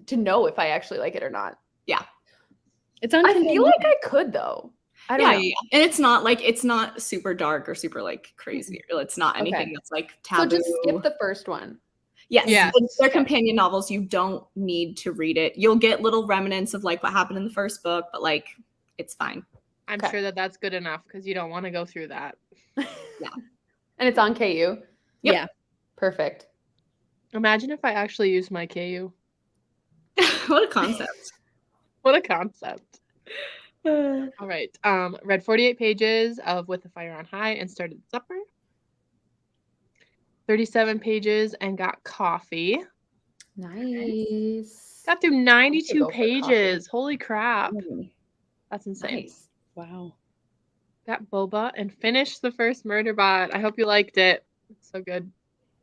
to know if I actually like it or not.
Yeah.
It's on
I
Kindle
feel like I could though. I don't know.
Yeah. And it's not super dark or super like crazy. It's not anything that's like taboo.
So just skip the first one.
Yes.
Yeah.
They're companion novels. You don't need to read it. You'll get little remnants of like what happened in the first book, but like it's fine.
I'm sure that that's good enough because you don't want to go through that.
Yeah.
And it's on KU.
Yep.
Yeah.
Perfect.
Imagine if I actually used my KU.
What a concept.
What a concept. All right. Read 48 pages of With the Fire on High and started supper. 37 pages and got coffee.
Nice.
Got through 92
go for
pages. Holy crap.
Mm,
That's insane.
Nice.
wow.
Got boba and finished the first murder bot. I hope you liked it. It's so good.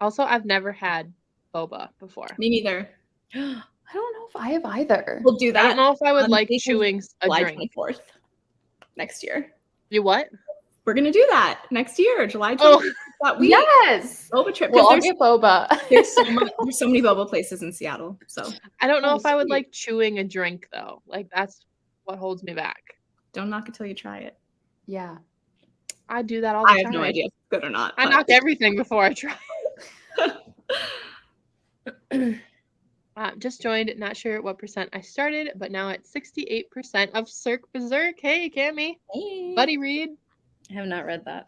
Also, I've never had boba before.
Me neither.
I don't know if I have either.
We'll do
I
that.
don't know if I would
on
like
the
chewing a
July
drink.
24th next year.
You what?
We're gonna do that next year, July 24th.
Oh.
That week.
Yes.
Boba trip.
Well, I'll
There's,
get boba.
there's so many boba places in Seattle. So
I don't know
Oh,
if I would
sweet.
like chewing a drink though. Like that's what holds me back.
don't knock it till you try it.
Yeah.
I do that all the
I
time.
have no idea if it's good or not.
I
but-
knock everything before I try. Just joined. Not sure what percent I started, but now at 68% of Cirque Berserk. Hey, Cammy.
Hey.
Buddy read.
I have not read that.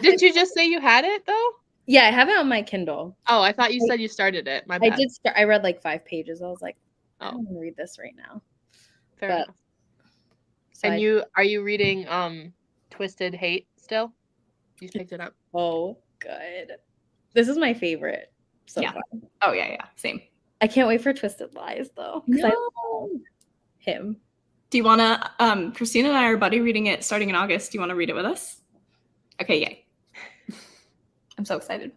Didn't you just say you had it though?
Yeah, I have it on my Kindle.
Oh, I thought you said you started it. My
I
bad.
did start. I read like 5 pages. I was like, I
Oh.
don't want to read this right now.
Fair
but-
enough.
So
And are you reading Twisted Hate still? You picked it up.
Oh, good. This is my favorite so
Yeah.
far.
Oh yeah, same.
I can't wait for Twisted Lies though. 'Cause I
No.
love him.
Do you want to? Christina and I are buddy reading it starting in August. Do you want to read it with us? Okay, yay! I'm so excited.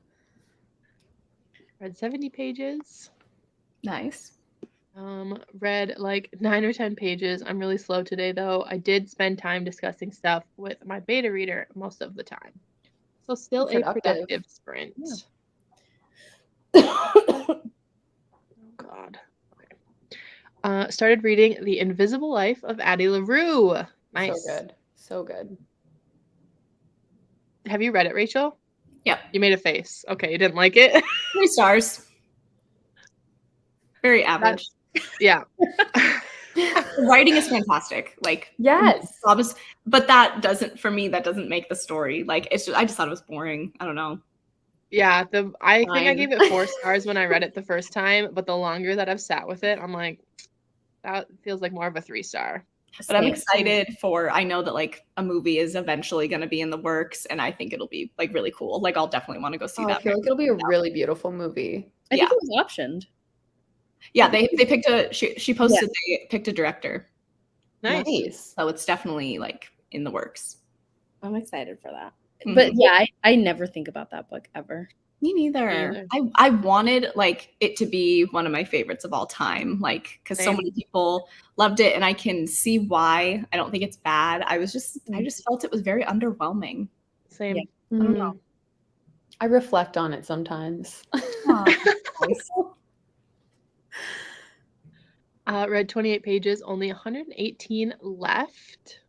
Read 70 pages.
Nice.
Read like 9 or 10 pages. I'm really slow today though. I did spend time discussing stuff with my beta reader most of the time. So still a productive sprint. Oh God. Okay. Started reading The Invisible Life of Addie LaRue. Nice.
So good. So good.
Have you read it, Rachel?
Yep.
You made a face. Okay, you didn't like it?
3 stars. Very average.
Yeah.
The writing is fantastic. Like
Yes.
but that doesn't make the story. Like I just thought it was boring. I don't know.
Yeah, I think I
Fine.
gave it 4 stars when I read it the first time, but the longer that I've sat with it, I'm like, that feels like more of a 3-star.
But I'm
Same.
excited I know that like a movie is eventually going to be in the works, and I think it'll be like really cool. Like I'll definitely want to go see
I
that.
feel like it'll be a really beautiful movie.
I think it was optioned.
Yeah, they picked she posted they picked a director.
Nice.
So it's definitely like in the works.
I'm excited for that.
Mhm.
But yeah, I never think about that book ever.
Me neither.
Me neither.
I wanted like it to be one of my favorites of all time, like because so
Same.
many people loved it, and I can see why. I don't think it's bad. I just felt it was very underwhelming.
Same.
Yeah.
I don't know.
I reflect on it sometimes.
Read 28 pages, only 118 left.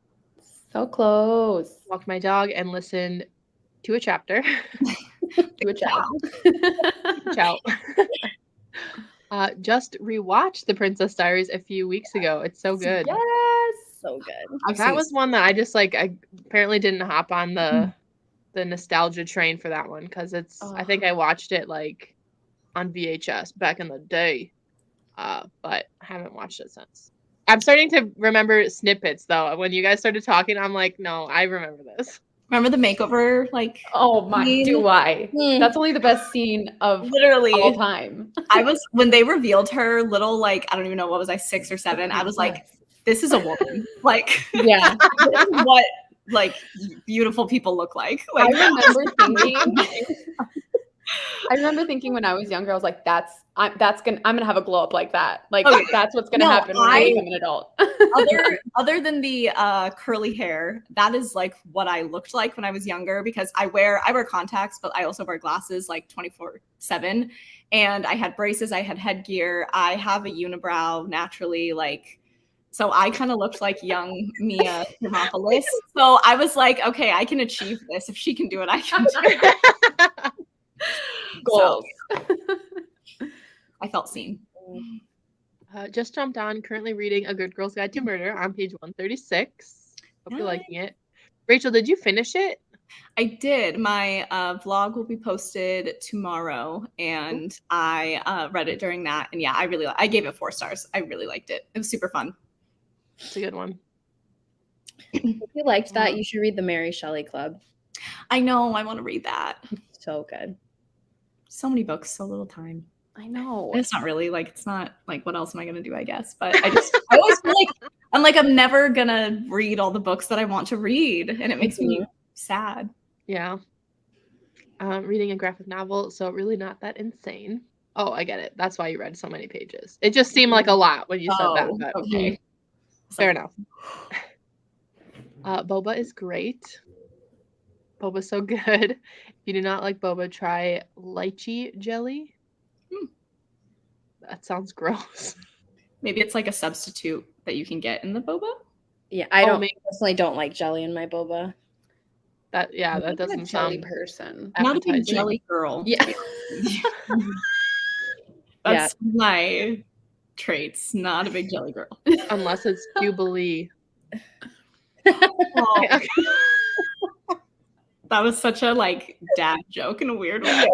So close.
Walked my dog and listened to a chapter.
Do a job.
Ciao. Just rewatched The Princess Diaries a few weeks ago. It's so good.
Yes.
So good.
That was one that I just like. I apparently didn't hop on the nostalgia train for that one because it's. I think I watched it like on VHS back in the day, but I haven't watched it since. I'm starting to remember snippets though. When you guys started talking, I'm like, no, I remember this.
Remember the makeover? Like,
Oh my, do I?
Mm.
That's only the best scene of
literally
all time.
when they revealed her little, like, I don't even know, what was I, 6 or 7? I was like, this is a woman. Like,
Yeah.
this is what like beautiful people look like.
I
Like,
remember thinking when I was younger, I was like, I'm gonna have a glow up like that. Like
Oh, yeah.
that's what's gonna
No,
happen when I become an adult.
other than the curly hair, that is like what I looked like when I was younger, because I wear contacts, but I also wear glasses like 24/7. And I had braces, I had headgear, I have a unibrow naturally, like, so I kind of looked like young Mia Thermopolis. So I was like, okay, I can achieve this. If she can do it, I can do it.
Goals.
So, I felt seen.
Just jumped on, currently reading A Good Girl's Guide to Murder on page 136. Hope you're liking it. Rachel, did you finish it?
I did. My vlog will be posted tomorrow, and I read it during that. And yeah, I gave it 4 stars. I really liked it. It was super fun.
It's a good one.
If you liked that, you should read the Mary Shelley Club.
I know. I want to read that.
So good.
So many books, so little time.
I know.
It's not really like, it's not like, what else am I gonna do, I guess. But I always feel like I'm never gonna read all the books that I want to read, and it makes me sad.
Yeah. Reading a graphic novel, so really not that insane. Oh, I get it. That's why you read so many pages. It just seemed like a lot when you said that. But
Okay.
Fair enough. Boba is great. Boba's so good. If you do not like boba, try lychee jelly. That sounds gross.
Maybe it's like a substitute that you can get in the boba.
Yeah, I personally don't like jelly in my boba.
That doesn't sound
person.
Not a big jelly girl.
Yeah.
That's my traits. Not a big jelly girl.
Unless it's Jubilee.
Oh. That was such a like dad joke in a weird way.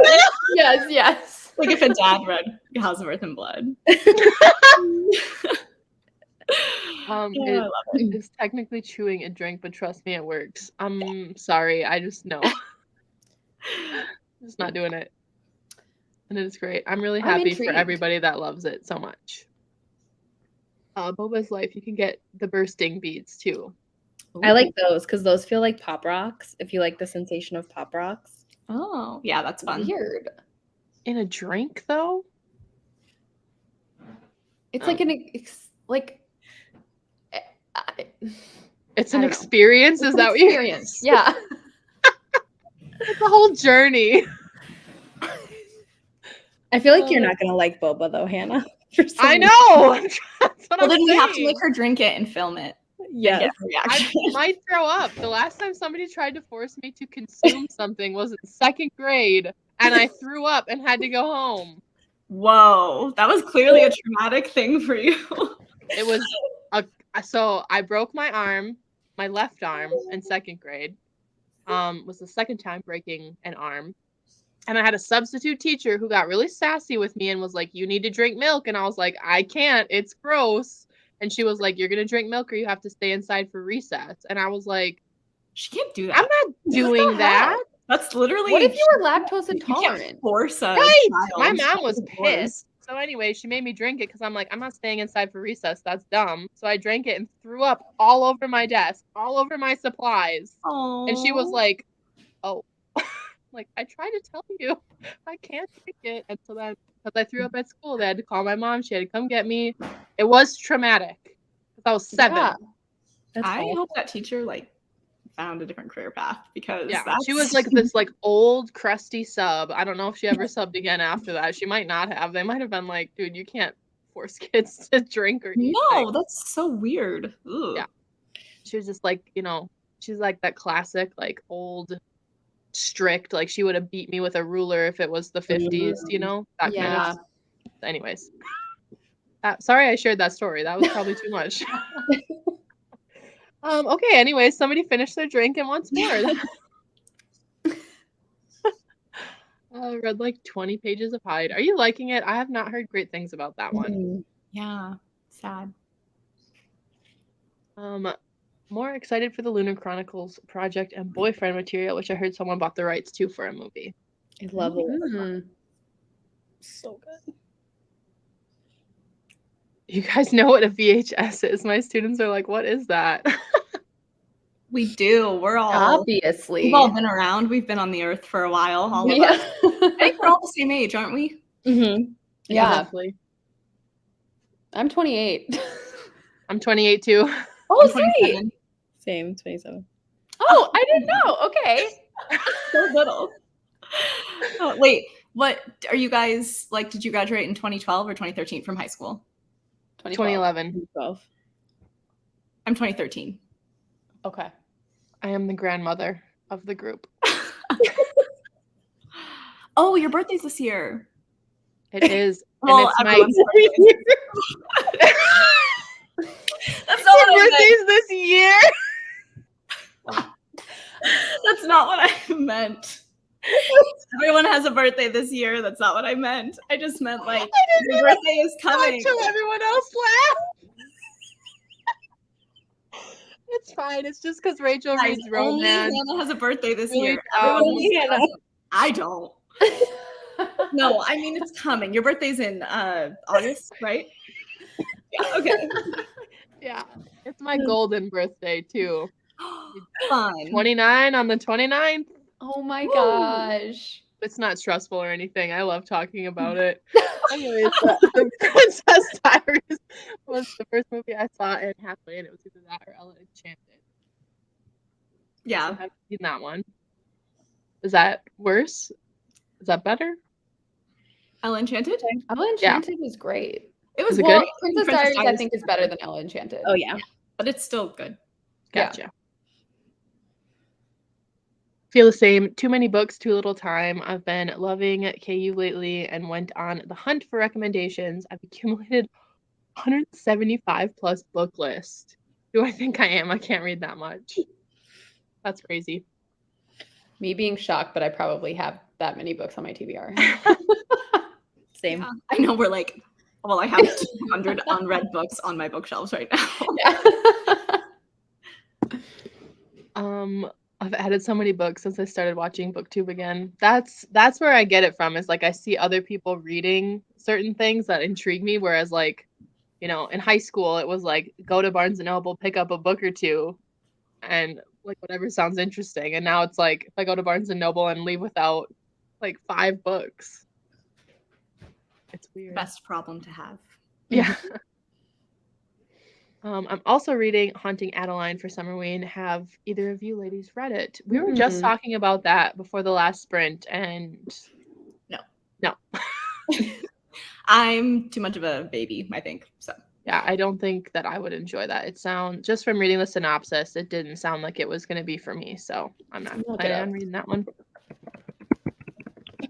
Yes.
Like if a dad read House of Earth and Blood.
It's technically chewing a drink, but trust me, it works. I'm sorry, I just know. Just not doing it. And it is great. I'm really happy for everybody that loves it so much. Boba's Life, you can get the bursting beads too.
Ooh. I like those because those feel like Pop Rocks. If you like the sensation of Pop Rocks.
Oh, yeah, that's fun.
Weird.
In a drink though?
It's like
it's an experience. Is that what you
experience? Yeah.
It's a whole journey.
I feel like you're not gonna like boba though, Hannah.
I know.
Well, then we have to make her drink it and film it.
Yeah.
I might throw up. The last time somebody tried to force me to consume something was in 2nd grade, and I threw up and had to go home.
Whoa, that was clearly a traumatic thing for you.
It was so I broke my arm, my left arm, in 2nd grade. Was the 2nd time breaking an arm. And I had a substitute teacher who got really sassy with me and was like, "You need to drink milk." And I was like, "I can't. It's gross." And she was like, "You're going to drink milk or you have to stay inside for recess." And I was like,
she can't do that.
I'm not doing that.
That's literally.
What if you were lactose intolerant?
You can't force a
right.
child.
My mom was pissed. So anyway, she made me drink it because I'm like, I'm not staying inside for recess. That's dumb. So I drank it and threw up all over my desk, all over my supplies.
Aww.
And she was like, "Oh." Like, I tried to tell you, I can't drink it. And so then, because I threw up at school, they had to call my mom. She had to come get me. It was traumatic. Because I was 7.
Yeah.
I hope that teacher like found a different career path, because
she was like this like old crusty sub. I don't know if she ever subbed again after that. She might not have. They might have been like, "Dude, you can't force kids to drink or eat."
No, that's so weird. Ugh.
Yeah. She was just like, she's like that classic like old strict, like she would have beat me with a ruler if it was the 50s, that kind of. Anyways, sorry I shared that story. That was probably too much. Okay, anyways, somebody finished their drink and wants more. Read like 20 pages of Hyde. Are you liking it? I have not heard great things about that one.
Yeah, sad.
More excited for the Lunar Chronicles project and boyfriend material, which I heard someone bought the rights to for a movie.
I love it.
Mm.
So good.
You guys know what a VHS is? My students are like, what is that?
We do. We've
Obviously.
all been around. We've been on the earth for a while. All of us. I think we're all the same age, aren't we?
Mm-hmm.
Yeah.
Exactly.
I'm 28.
I'm 28 too.
Oh,
I'm
sweet.
27.
Same, 27.
Oh, I didn't know. Okay.
So little. Oh, wait, what are you guys like? Did you graduate in 2012 or 2013 from high school?
2011.
12.
I'm 2013.
Okay.
I am the grandmother of the group.
Oh, your birthday's this year.
It is.
Well,
and it's my
everyone's birthday. That's not what I meant.
birthday's this year.
That's not what I meant. Everyone has a birthday this year. That's not what I meant. I just meant like your birthday is coming.
Until everyone else laugh. It's fine. It's just because Rachel
Guys,
reads
only
romance.
Hannah has a birthday this
Really
year.
dumb.
Everyone else
Hannah.
doesn't. I don't. No, I mean it's coming. Your birthday's in August, right? Yeah. Okay.
Yeah, it's my golden birthday too.
Fun.
29 on the 29th.
Oh my
Woo.
gosh.
It's not stressful or anything. I love talking about it. Anyways, the Princess Diaries was the first movie I saw in halfway, and it was either that or Ella Enchanted.
Yeah.
I haven't seen that one. Is that worse? Is that better?
Ella Enchanted?
Ella Enchanted was great.
It was
Is it
well,
good?
Princess Diaries, I think, is better than Ella Enchanted.
Oh, yeah.
but it's still good.
Yeah.
Gotcha. Feel the same. Too many books, too little time. I've been loving KU lately and went on the hunt for recommendations. I've accumulated 175 plus book list. Do I think I am? I can't read that much. That's crazy.
Me being shocked, but I probably have that many books on my TBR.
Same.
Yeah. I know we're like, well, I have 200 unread books on my bookshelves right now.
Yeah.
I've added so many books since I started watching BookTube again. That's where I get it from. Is like I see other people reading certain things that intrigue me, whereas like, you know, in high school it was like go to Barnes and Noble, pick up a book or two, and like whatever sounds interesting. And now it's like if I go to Barnes and Noble and leave without like 5 books, it's weird.
Best problem to have.
Yeah. I'm also reading Haunting Adeline for Summerween. Have either of you ladies read it? We were just talking about that before the last sprint, and no.
I'm too much of a baby, I think. So
Yeah, I don't think that I would enjoy that. It sounds, just from reading the synopsis, it didn't sound like it was going to be for me, so I'm not planning on reading that one.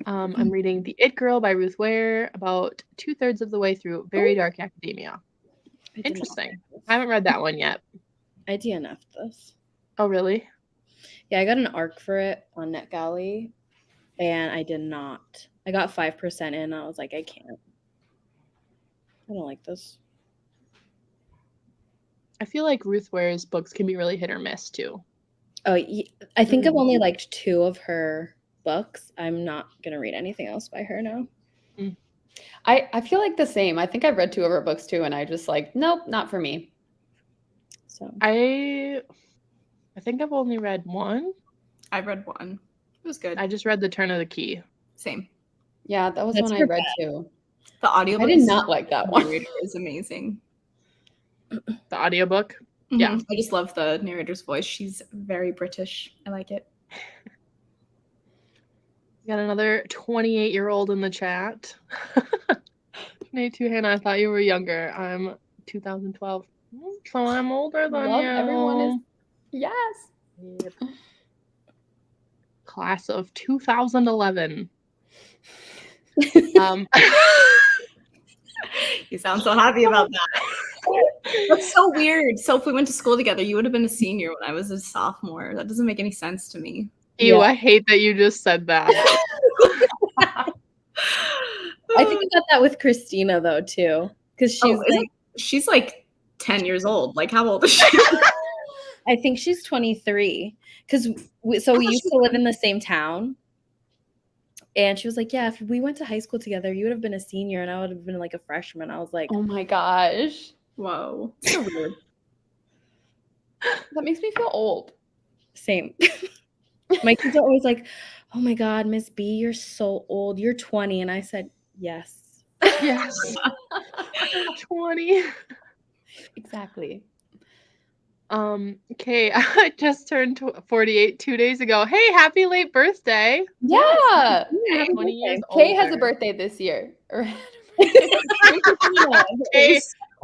I'm reading The It Girl by Ruth Ware, about 2/3 of the way through Very Dark Academia. Interesting. I haven't read that one yet.
I DNF'd this.
Oh, really?
Yeah, I got an ARC for it on NetGalley, and I did not. I got 5% in. I was like, I can't. I don't like this.
I feel like Ruth Ware's books can be really hit or miss, too.
Oh, I think I've only liked 2 of her books. I'm not going to read anything else by her now.
I feel like the same. I think I've read 2 of her books too, and I just like, nope, not for me.
So
I think I've only read 1.
I've read 1. It was good.
I just read The Turn of the Key.
Same.
Yeah, that was
That's
one I
her
read
bad.
too.
The audiobook
I did not like that one.
is amazing.
The audiobook?
Mhm.
Yeah.
I just love the narrator's voice. She's very British. I like it.
We got another 28-year-old in the chat. 22, Hannah, I thought you were younger. I'm 2012. So I'm older than
Love
you.
everyone is yes.
Yep. Class of 2011.
You sound so happy about that. That's so weird. So if we went to school together, you would have been a senior when I was a sophomore. That doesn't make any sense to me.
Ew,
Yeah.
I hate that you just said that.
I think I got that with Christina though too, because she's
she's like 10 years old. Like, how old is she?
I think she's 23 because we used to live in the same town. And she was like, yeah, if we went to high school together, you would have been a senior and I would have been like a freshman. I was like,
Oh my gosh.
Whoa. So weird.
That makes me feel old.
same. My kids are always like, oh my God, Miss B, you're so old. You're 20. And I said, yes.
Yes. I'm 20.
Exactly.
Okay, I just turned 48 2 days ago. Hey, happy late birthday.
Yeah.
Happy
20 years
Kay has a
older.
birthday this year.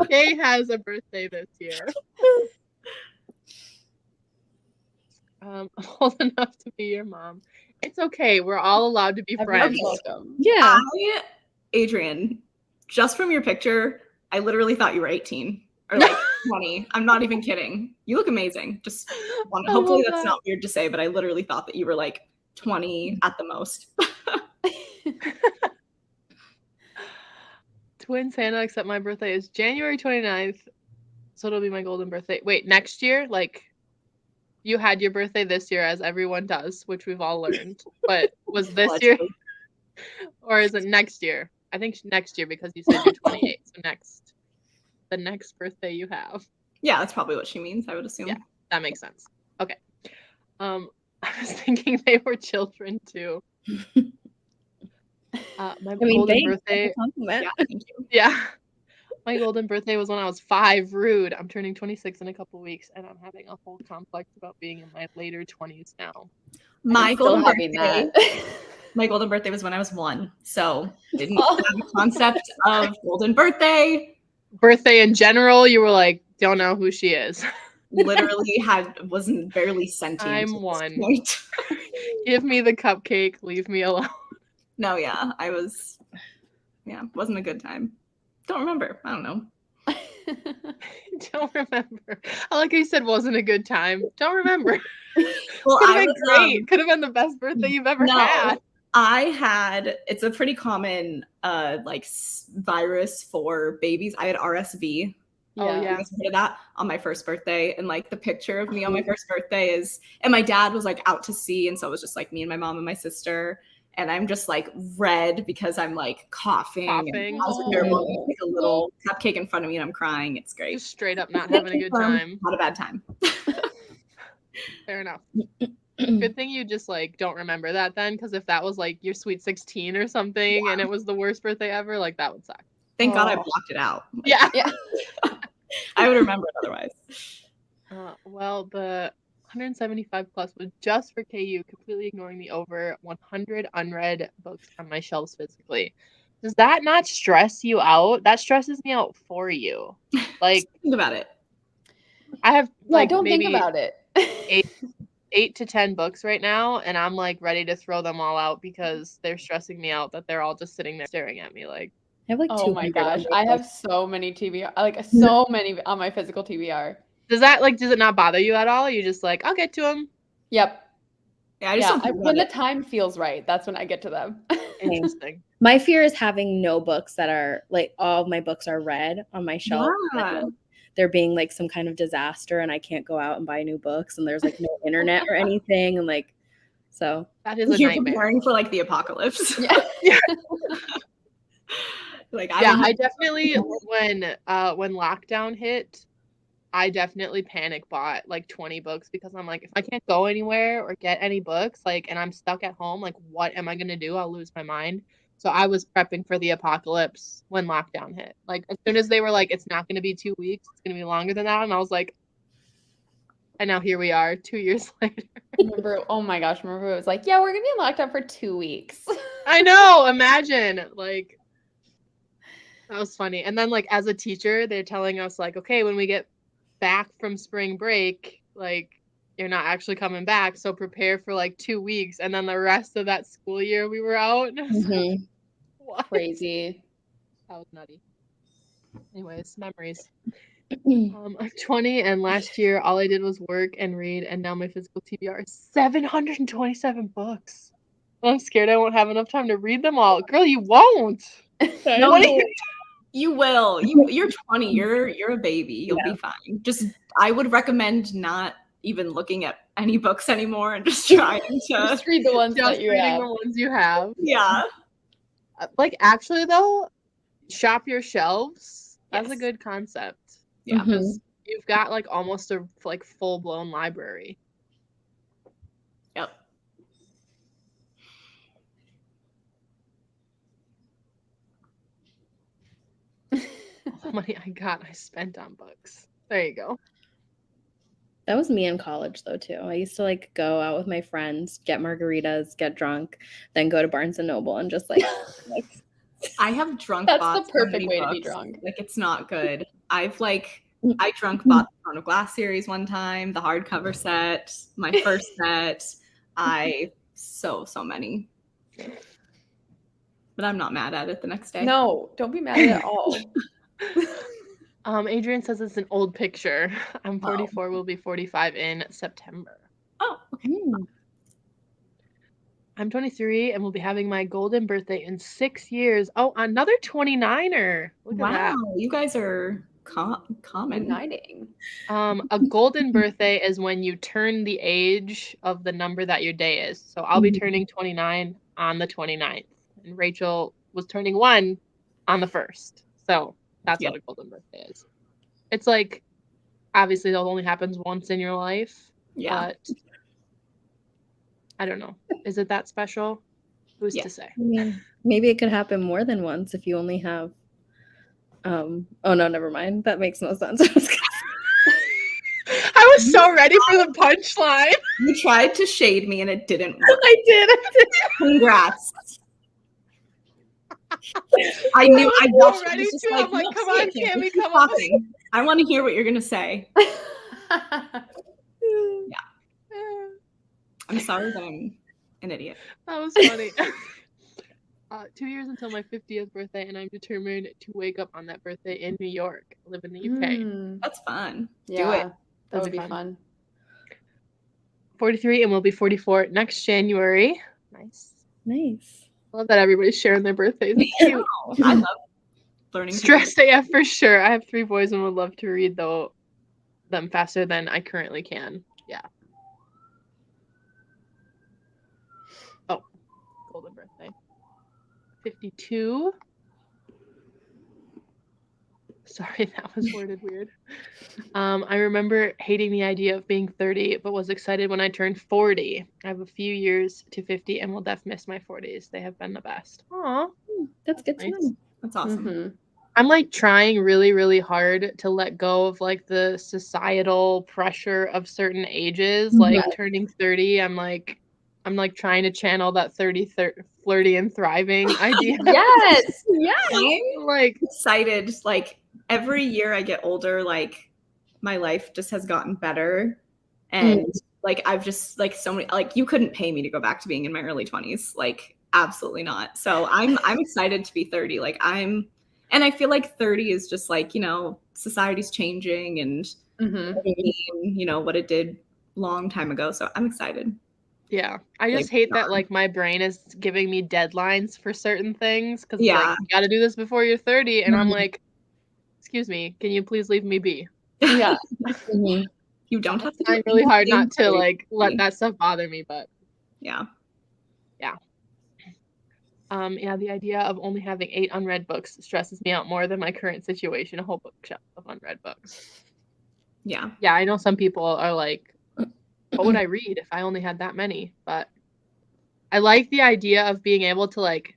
Kay has a birthday this year. I'm old enough to be your mom. It's okay. We're all allowed to be friends.
Everyone's welcome.
Yeah.
Adrian, just from your picture, I literally thought you were 18 or like 20. I'm not even kidding. You look amazing. Just hopefully that's not weird to say, but I literally thought that you were like 20 at the most.
Twin Santa, except my birthday is January 29th. So it'll be my golden birthday. Wait, next year? Like, you had your birthday this year, as everyone does, which we've all learned. But was this year? Or is it next year? I think next year because you said you're 28. So the next birthday you have.
Yeah, that's probably what she means, I would assume.
Yeah, that makes sense. Okay. I was thinking they were children too. My golden birthday.
Yeah, thank you.
Yeah. My golden birthday was when I was 5. Rude. I'm turning 26 in a couple weeks, and I'm having a whole complex about being in my later 20s now.
My golden birthday.
That.
My golden birthday was when I was 1, so didn't have a concept of golden birthday.
Birthday in general, you were like, don't know who she is.
Literally wasn't barely sentient.
I'm 1. Give me the cupcake. Leave me alone.
No, yeah, wasn't a good time. Don't remember. I don't know.
Don't remember. I like how you said wasn't a good time. Don't remember.
Well,
could have been great. Could have been the best birthday you've ever had.
It's a pretty common virus for babies. I had RSV.
Oh yeah.
You guys heard of that on my first birthday, and like the picture of me on my first birthday and my dad was like out to sea, and so it was just like me and my mom and my sister. And I'm just like red because I'm like coughing. And like a little cupcake in front of me and I'm crying. It's great.
Just straight up not having a good time.
Not a bad time.
Fair enough. Good thing you just like don't remember that then, because if that was like your sweet 16 or something and it was the worst birthday ever, like that would suck.
Thank God I blocked it out. Like,
yeah.
I would remember it otherwise.
Well, the 175 plus was just for KU, completely ignoring the over 100 unread books on my shelves physically. Does that not stress you out? That stresses me out for you. Like,
think about it.
I have
don't think about it.
8 to 10 books right now, and I'm like ready to throw them all out because they're stressing me out that they're all just sitting there staring at me like.
I have like
oh my gosh, I have so many TBR, like so many on my physical TBR.
Does it not bother you at all? You just like, I'll get to them.
Yep.
Yeah,
when the time feels right, that's when I get to them.
Interesting.
My fear is having no books that are like all of my books are read on my shelf.
Yeah.
There being like some kind of disaster and I can't go out and buy new books and there's like no internet or anything and like so
that is a
you're
nightmare.
Preparing for like the apocalypse.
Yeah.
I
definitely when lockdown hit, I definitely panic bought like 20 books because I'm like, if I can't go anywhere or get any books, like, and I'm stuck at home, like, what am I going to do? I'll lose my mind. So I was prepping for the apocalypse when lockdown hit. Like, as soon as they were like, it's not going to be 2 weeks, it's going to be longer than that. And I was like, and now here we are 2 years later.
Oh my gosh, remember it was like, yeah, we're going to be locked up for 2 weeks.
I know. Imagine, like, that was funny. And then, like, as a teacher, they're telling us, like, okay, when we get back from spring break, like, you're not actually coming back, so prepare for like 2 weeks. And then the rest of that school year we were out.
Mm-hmm.
What?
Crazy.
That was nutty. Anyways, memories. I'm 20 and last year all I did was work and read, and now my physical TBR is 727 books. I'm scared I won't have enough time to read them all. Girl, you won't.
No, you will. You're 20. You're a baby. You'll be fine. Just I would recommend not even looking at any books anymore and just trying to
Just read the ones
Just
that you
reading
have.
the ones you have.
yeah.
Like, actually, though, shop your shelves. That's a
Yes.
good concept.
Yeah.
Mhm.
Because you've got, like, almost a, like, full-blown library.
Yep.
All the money I spent on books. There you go.
That was me in college though too. I used to like go out with my friends, get margaritas, get drunk, then go to Barnes and Noble and just like
I have drunk
That's
bought
the
so
perfect
many
way to be
books.
drunk.
Like, it's not good. I drunk bought the Throne of Glass series one time, the hardcover set, my first set. So many. But I'm not mad at it the next day.
No, don't be mad at it at all.
Adrian says it's an old picture. I'm
Oh.
44, will be 45 in September.
Oh, okay.
I'm 23 and will be having my golden birthday in 6 years. Oh, another 29er. Look at that.
Wow, you guys are common.
Uniting.
A golden birthday is when you turn the age of the number that your day is. So I'll be turning 29 on the 29th. And Rachel was turning 1 on the 1st. So that's what a golden birthday is. It's like, obviously, that only happens once in your life.
Yeah.
But I don't know. Is it that special? Who's to say?
I mean, maybe it could happen more than once if you only have oh no, never mind. That makes no sense.
I was so ready for the punchline.
You tried to shade me and it didn't work.
I did.
Congrats. I knew I
so
watched
ready
it. Was just
to.
like,
I'm like,
"No,
come
say
on,
it, Cami,
Cami,
keep
come on."
talking. I want to hear what you're gonna say. I'm sorry that I'm an idiot.
That was funny. 2 years until my 50th birthday, and I'm determined to wake up on that birthday in New York. I live in the UK.
That's fun.
Yeah,
Do it.
That
That'd
would
be
be fun.
43 and will be 44 next January. Nice.
Nice.
Love that everybody's sharing their birthdays. It's cute.
I love learning.
Stress AF for sure. I have 3 boys and would love to read them faster than I currently can. Yeah. Oh, golden birthday. 52. Sorry, that was worded weird. I remember hating the idea of being 30, but was excited when I turned 40. I have a few years to 50 and will miss my 40s. They have been the best. Aw.
That's good to
Nice.
know.
That's awesome.
Mhm.
I'm like trying really, really hard to let go of like the societal pressure of certain ages. Like turning 30, I'm like trying to channel that 30 flirty and thriving idea.
Yes. Yes.
I'm
Like
excited. Like, every year I get older, like, my life just has gotten better. And like, I've just like so many, like, you couldn't pay me to go back to being in my early 20s. Like, absolutely not. So I'm excited to be 30. Like, and I feel like 30 is just like, society's changing and what it did long time ago. So I'm excited.
yeah, I just hate that like my brain is giving me deadlines for certain things because like you got to do this before you're 30, and I'm like, excuse me, can you please leave me be?
Yeah.
You don't have to do
trying really hard not to
anything.
like let that stuff bother me, but
Yeah.
Yeah, the idea of only having 8 unread books stresses me out more than my current situation, a whole bookshelf of unread books.
Yeah.
Yeah, I know some people are like, what would I read if I only had that many? But I like the idea of being able to like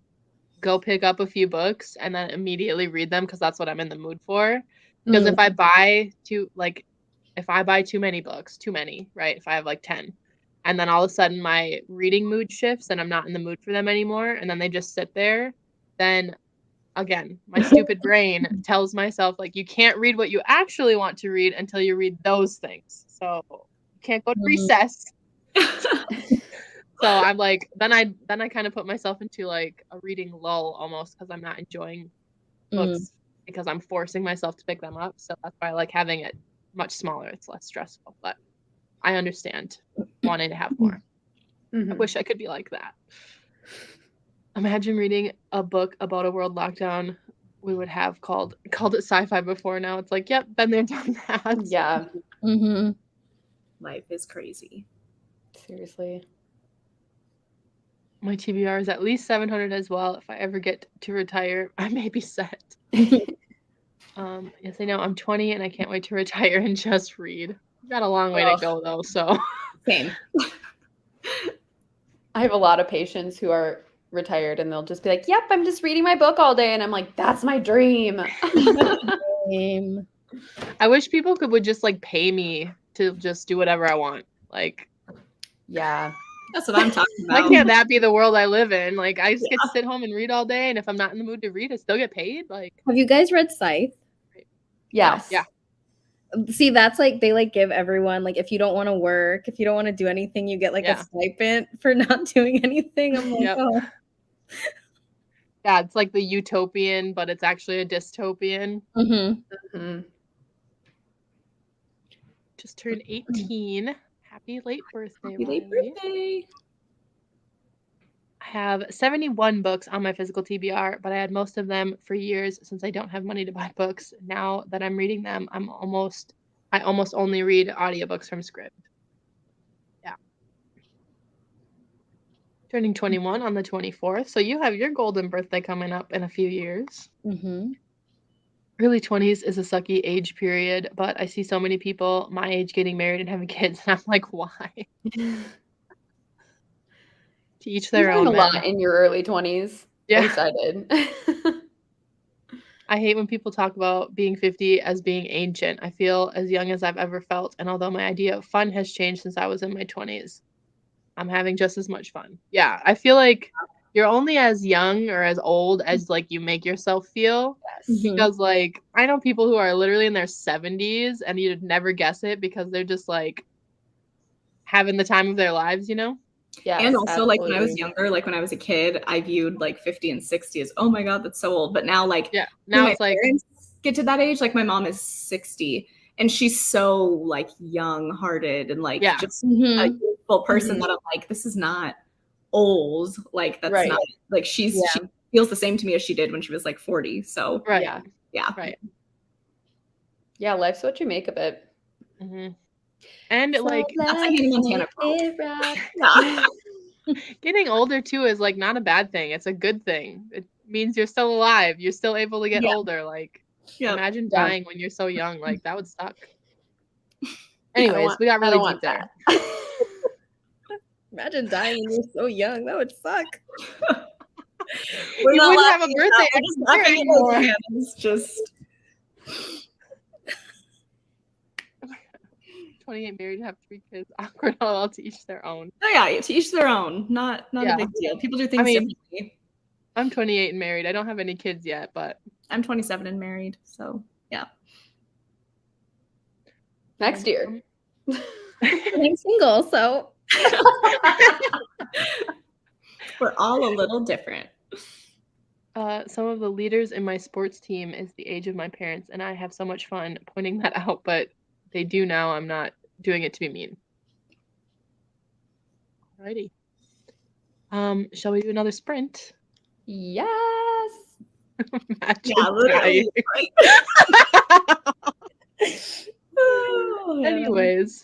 go pick up a few books and then immediately read them because that's what I'm in the mood for. Because if I buy too many books, right? If I have like 10, and then all of a sudden my reading mood shifts and I'm not in the mood for them anymore, and then they just sit there, then again, my stupid brain tells myself like you can't read what you actually want to read until you read those things. So you can't go to recess. So I'm like, then I kind of put myself into like a reading lull almost because I'm not enjoying books because I'm forcing myself to pick them up. So that's why I like having it much smaller. It's less stressful, but I understand wanting to have more. I wish I could be like that. Imagine reading a book about a world lockdown we would have called it sci-fi before. Now it's like, yep, been there, done that.
Yeah.
Life is crazy.
Seriously.
My TBR is at least 700 as well. If I ever get to retire, I may be set. Yes, I know. I'm 20 and I can't wait to retire and just read. Got a long way to go though, so.
Same.
I have a lot of patients who are retired and they'll just be like, yep, I'm just reading my book all day. And I'm like, that's my dream.
Same.
I wish people would just like pay me to just do whatever I want. Like,
Yeah.
That's what I'm talking
why
about.
can't that be the world I live in? Like, I just get to sit home and read all day, and if I'm not in the mood to read, I still get paid. Like,
Have you guys read Scythe?
Yes.
Yeah.
See, that's like they like give everyone like if you don't want to work, if you don't want to do anything, you get like a stipend for not doing anything. I'm like,
Yep.
oh.
Yeah, it's like the utopian, but it's actually a dystopian.
Mm-hmm.
Just turned 18. Happy late birthday,
Happy late
Riley.
birthday.
I have 71 books on my physical TBR, but I had most of them for years since I don't have money to buy books. Now that I'm reading them, I almost only read audiobooks from Scribd. Yeah. Turning 21 on the 24th. So you have your golden birthday coming up in a few years.
Mm-hmm.
Early 20s is a sucky age period, but I see so many people my age getting married and having kids, and I'm like, why? To each their
You learned
own.
a lot in your early 20s.
Yeah.
At least I did.
I hate when people talk about being 50 as being ancient. I feel as young as I've ever felt, and although my idea of fun has changed since I was in my 20s, I'm having just as much fun. Yeah, I feel like you're only as young or as old as like you make yourself feel.
Yes.
Because like I know people who are literally in their 70s and you'd never guess it because they're just like having the time of their lives, you know?
Yes,
and also like when I was
absolutely.
younger, like when I was a kid, I viewed like 50 and 60 as, oh my God, that's so old. But now like
Yeah.
when
Now
my
it's like
parents get to that age, like my mom is 60 and she's so like young hearted and like
Yeah.
just
Mm-hmm.
a youthful person that I'm like, this is not old. Like that's
Right.
not like she feels the same to me as she did when she was like 40. So
right.
yeah.
Right.
Yeah, life's what you make of it.
Mm-hmm. And
So
like
That's a Hannah Montana quote.
Yeah.
getting older too is like not a bad thing. It's a good thing. It means you're still alive. You're still able to get older. Like imagine dying when you're so young. Like that would suck. Anyways, we got really deep there.
Imagine dying when you're so young. That would suck.
We're
You
not
wouldn't have a
laughing at
birthday
that. We're just laughing at
anymore.
those hands. Just
28 married, have 3 kids. Awkward. All to each their own.
oh yeah, to each their own. Not a big deal. People do things differently.
I'm 28 and married. I don't have any kids yet, but
I'm 27 and married. So yeah.
Next year.
I'm single, so
We're all a little different.
Some of the leaders in my sports team is the age of my parents, and I have so much fun pointing that out, but they do now. I'm not doing it to be mean. Alrighty. Shall we do another sprint?
Yes.
Yeah, literally.
Anyways.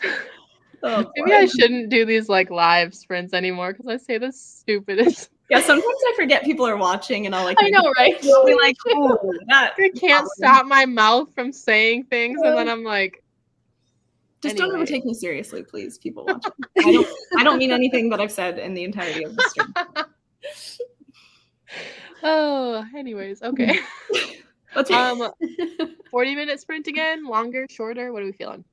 Oh,
maybe I shouldn't do these like live sprints anymore because I say the stupidest.
Yeah, sometimes I forget people are watching and I'll like
I know, right?
I'll be like, oh, that
I can't stop my mouth from saying things, and then I'm like,
just don't ever take me seriously, please, people watching. I don't mean anything that I've said in the entirety of the stream.
Oh, anyways, okay.
Let's
40-minute sprint again, longer, shorter. What are we feeling?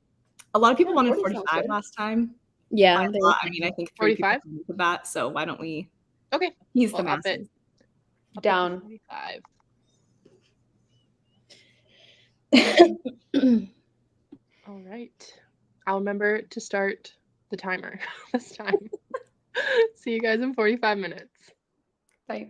A lot of people wanted
40 sounds
45
good.
last time.
yeah.
I mean, I think 3 people
45?
with that. So why don't we?
Okay.
He's
Well,
the
up
masses.
it.
Down.
45. All right. I'll remember to start the timer this time. See you guys in 45 minutes.
Bye.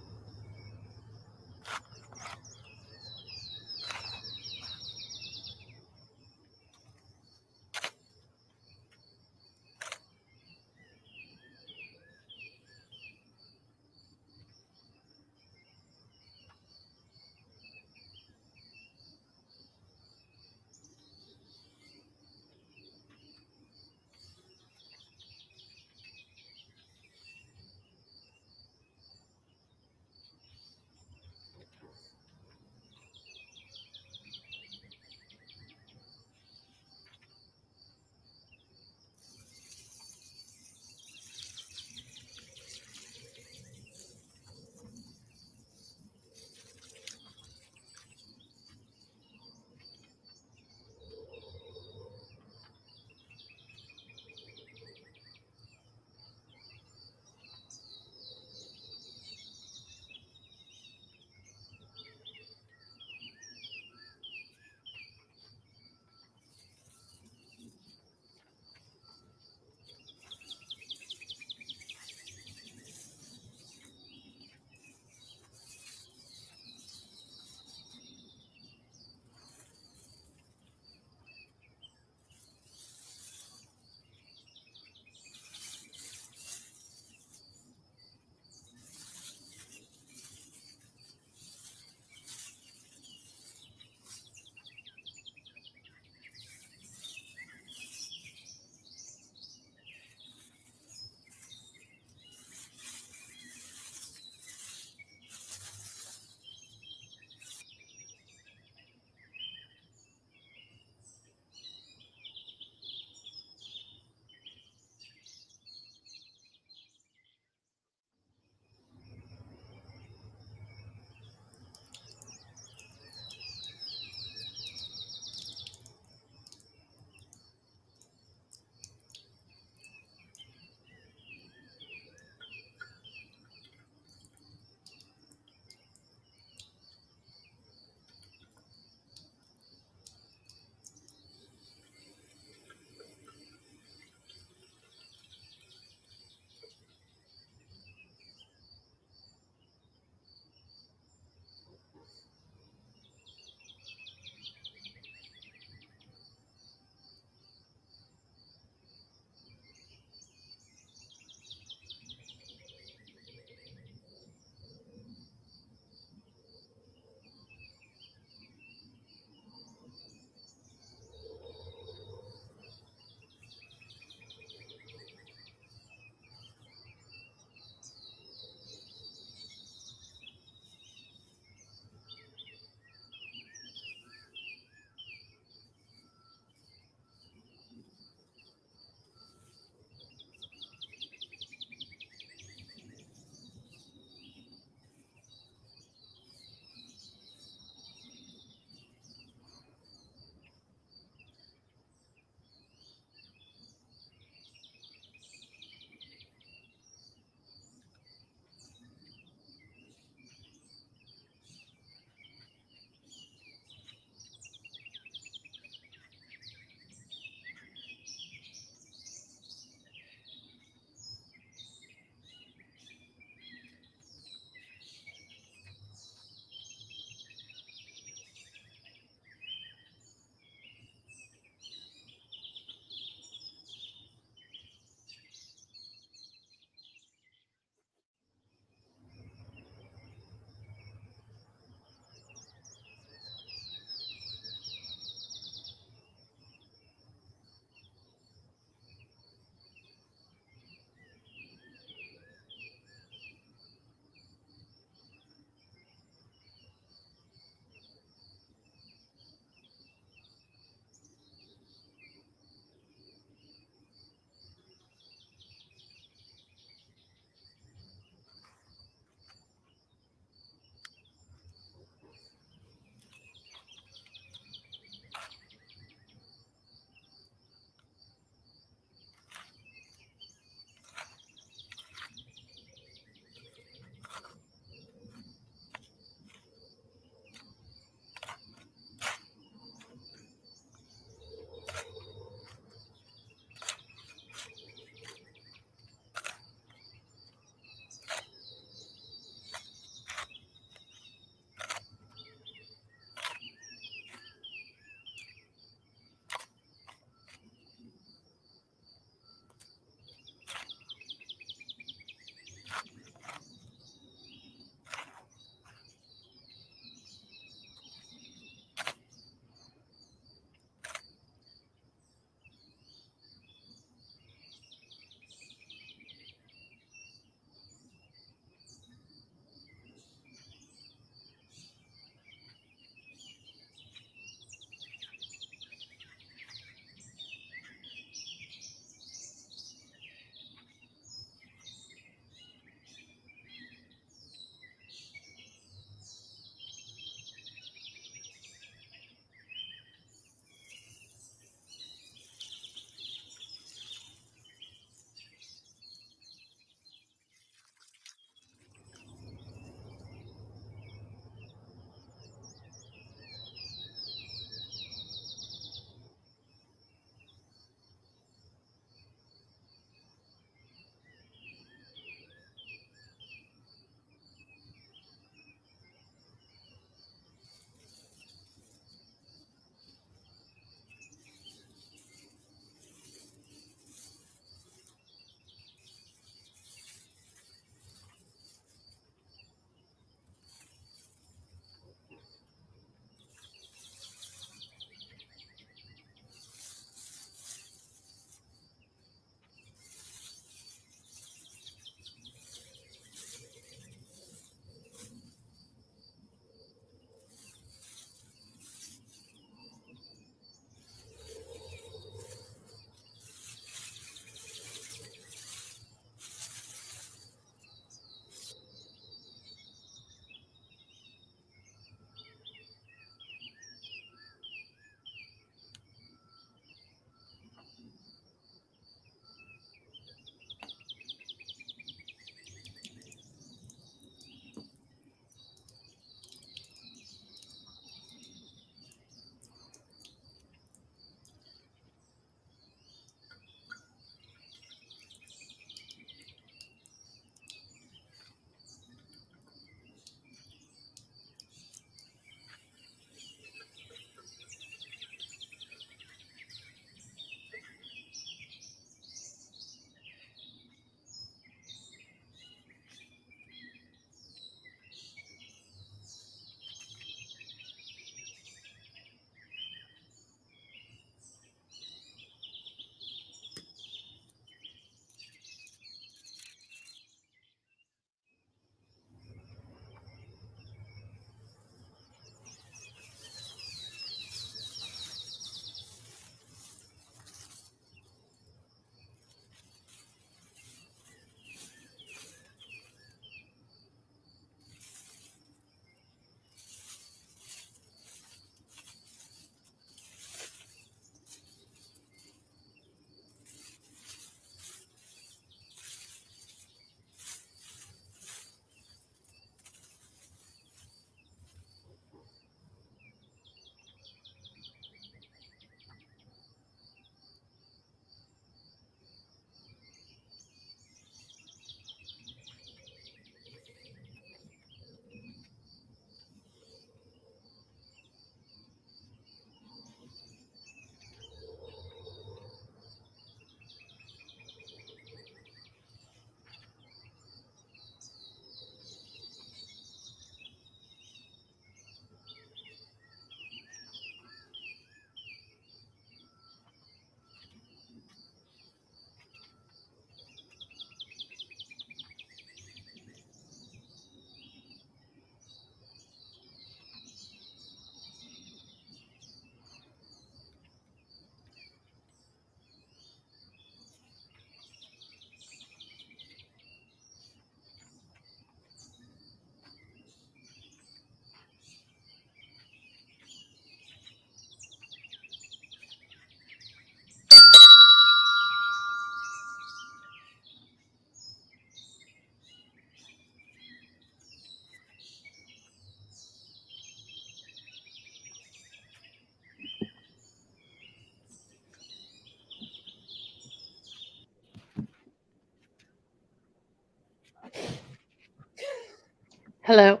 Hello.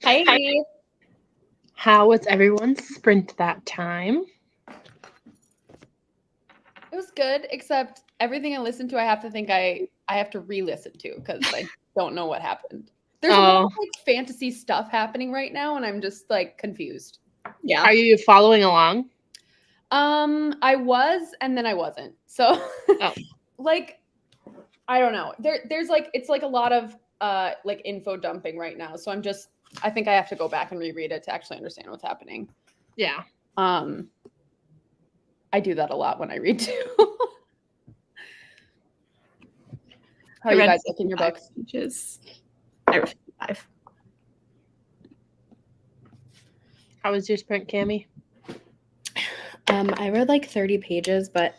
Hi.
How was everyone's sprint that time?
It was good, except everything I listened to, I have to think I have to re-listen to because I don't know what happened. There's a lot of like fantasy stuff happening right now, and I'm just like confused.
Yeah.
Are you following along?
I was, and then I wasn't. So, like, I don't know. There's like it's like a lot of like info dumping right now. So I think I have to go back and reread it to actually understand what's happening.
Yeah.
I do that a lot when I read too. How are
I
you
read
guys looking your books?
Pages. I read 55.
How was your sprint, Cammie?
I read like 30 pages, but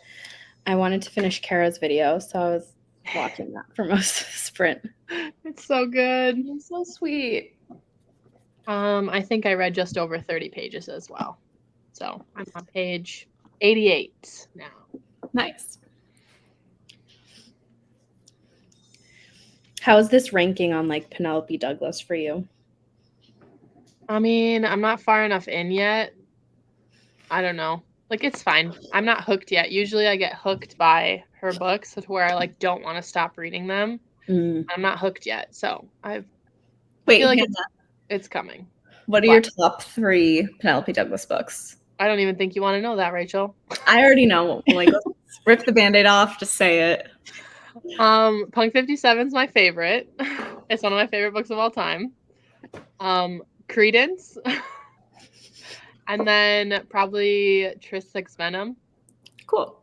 I wanted to finish Kara's video, so I was watching that for most of the sprint.
It's so good.
It's so sweet.
I think I read just over 30 pages as well. So I'm on page 88 now.
Nice.
How is this ranking on like Penelope Douglas for you?
I mean, I'm not far enough in yet. I don't know. Like, it's fine. I'm not hooked yet. Usually I get hooked by her books to where I like don't want to stop reading them. I'm not hooked yet. So I feel like it's coming.
What are your top 3 Penelope Douglas books?
I don't even think you want to know that, Rachel.
I already know. Like, let's rip the Band-Aid off. Just say it.
Punk 57 is my favorite. It's one of my favorite books of all time. Credence. And then probably Tris 6 Venom.
Cool.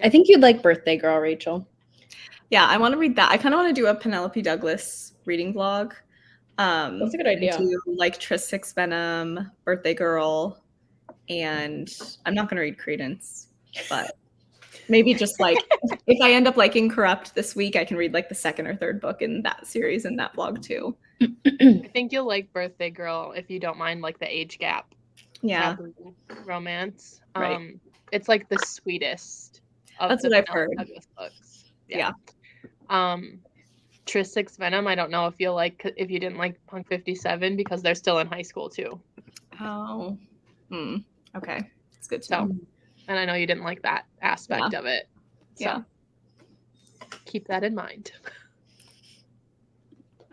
I think you'd like Birthday Girl, Rachel.
Yeah, I want to read that. I kind of want to do a Penelope Douglas reading vlog.
That's a good idea.
Do like Tris 6 Venom, Birthday Girl, and I'm not going to read Credence, but maybe just like if I end up liking Corrupt this week, I can read like the 2nd or 3rd book in that series in that vlog too.
I think you'll like Birthday Girl if you don't mind like the age gap.
Yeah.
Romance.
Right.
It's like the sweetest of
That's
the
what I've heard.
Douglas books.
Yeah.
Tris 6 Venom, I don't know if you'll like if you didn't like Punk 57 because they're still in high school too.
Oh. Okay. It's good to know.
And I know you didn't like that aspect of it. So keep that in mind.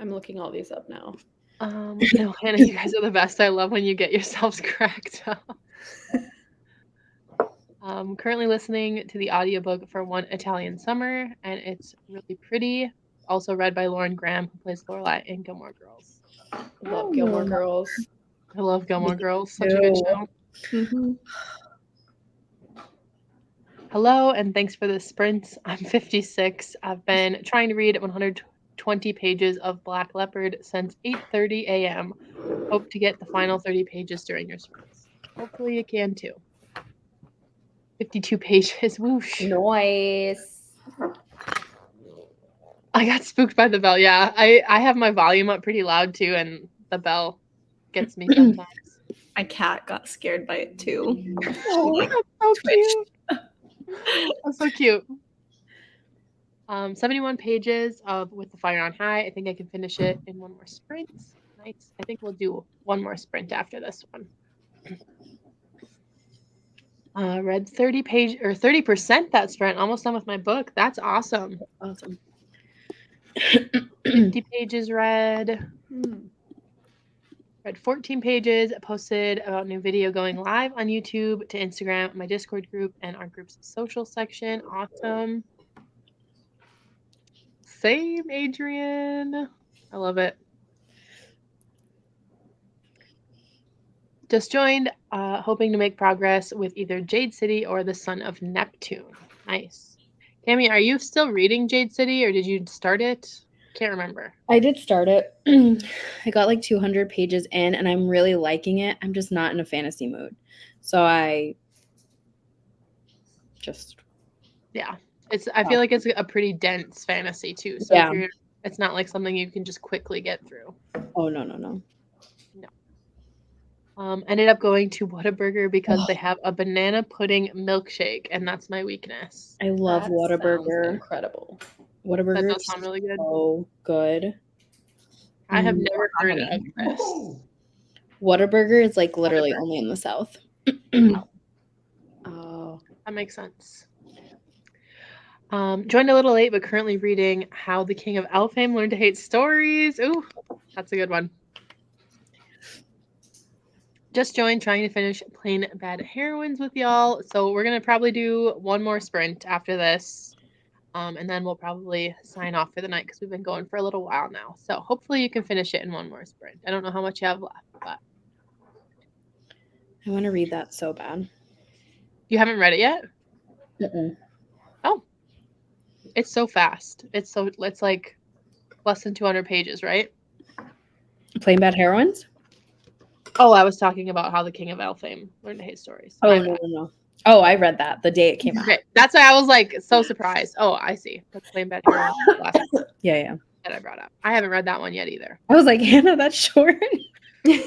I'm
looking all these up now.
No, Hannah, you guys are the best. I love when you get yourselves cracked up. Currently listening to the audiobook for One Italian Summer, and it's really pretty. Also read by Lauren Graham, who plays Lorelai in Gilmore Girls.
I love Gilmore Girls.
I love Gilmore Girls. Such a good show.
Mm-hmm.
Hello, and thanks for the sprint. I'm 56. I've been trying to read 120 pages of Black Leopard since 8:30 a.m. Hope to get the final 30 pages during your sprints. Hopefully you can too. 52 pages. Whoosh.
Nice.
I got spooked by the bell. Yeah, I have my volume up pretty loud too, and the bell gets me sometimes.
My cat got scared by it too.
Oh, that's so cute. That's so cute. 71 pages of With the Fire on High. I think I can finish it in one more sprint. Nice. I think we'll do one more sprint after this one. Read 30% that sprint. Almost done with my book. That's awesome.
Awesome.
50 pages read. Read 14 pages, posted about new video going live on YouTube to Instagram, my Discord group, and our group's social section. Awesome. Same, Adrian. I love it. Just joined, hoping to make progress with either Jade City or The Son of Neptune. Nice. Cammie, are you still reading Jade City, or did you start it? Can't remember.
I did start it. I got like 200 pages in, and I'm really liking it. I'm just not in a fantasy mood. So I just...
Yeah. I feel like it's a pretty dense fantasy, too. So it's not like something you can just quickly get through.
Oh, no.
Ended up going to Whataburger because they have a banana pudding milkshake, and that's my weakness.
I love Whataburger.
Incredible.
Whataburger
That does sound really good.
So good.
I have never heard of this.
Whataburger is like literally only in the South.
Oh.
That makes sense. Joined a little late, but currently reading How the King of Elfhame Learned to Hate Stories. Ooh, that's a good one. Just joined, trying to finish Plain Bad Heroines with y'all. So we're going to probably do one more sprint after this. And then we'll probably sign off for the night because we've been going for a little while now. So hopefully you can finish it in one more sprint. I don't know how much you have left, but
I want to read that so bad.
you haven't read it yet?
Mm-mm.
Oh, it's so fast. It's like less than 200 pages, right?
Plain Bad Heroines?
Oh, I was talking about How the King of Elfhame Learned to Hate Stories.
Oh, no. Oh, I read that the day it came out.
Okay, that's why I was like so surprised. Oh, I see. That's Plain Bad Heroines last one
Yeah.
that I brought up. I haven't read that one yet either.
I was like, Hannah, that's short.
Yeah,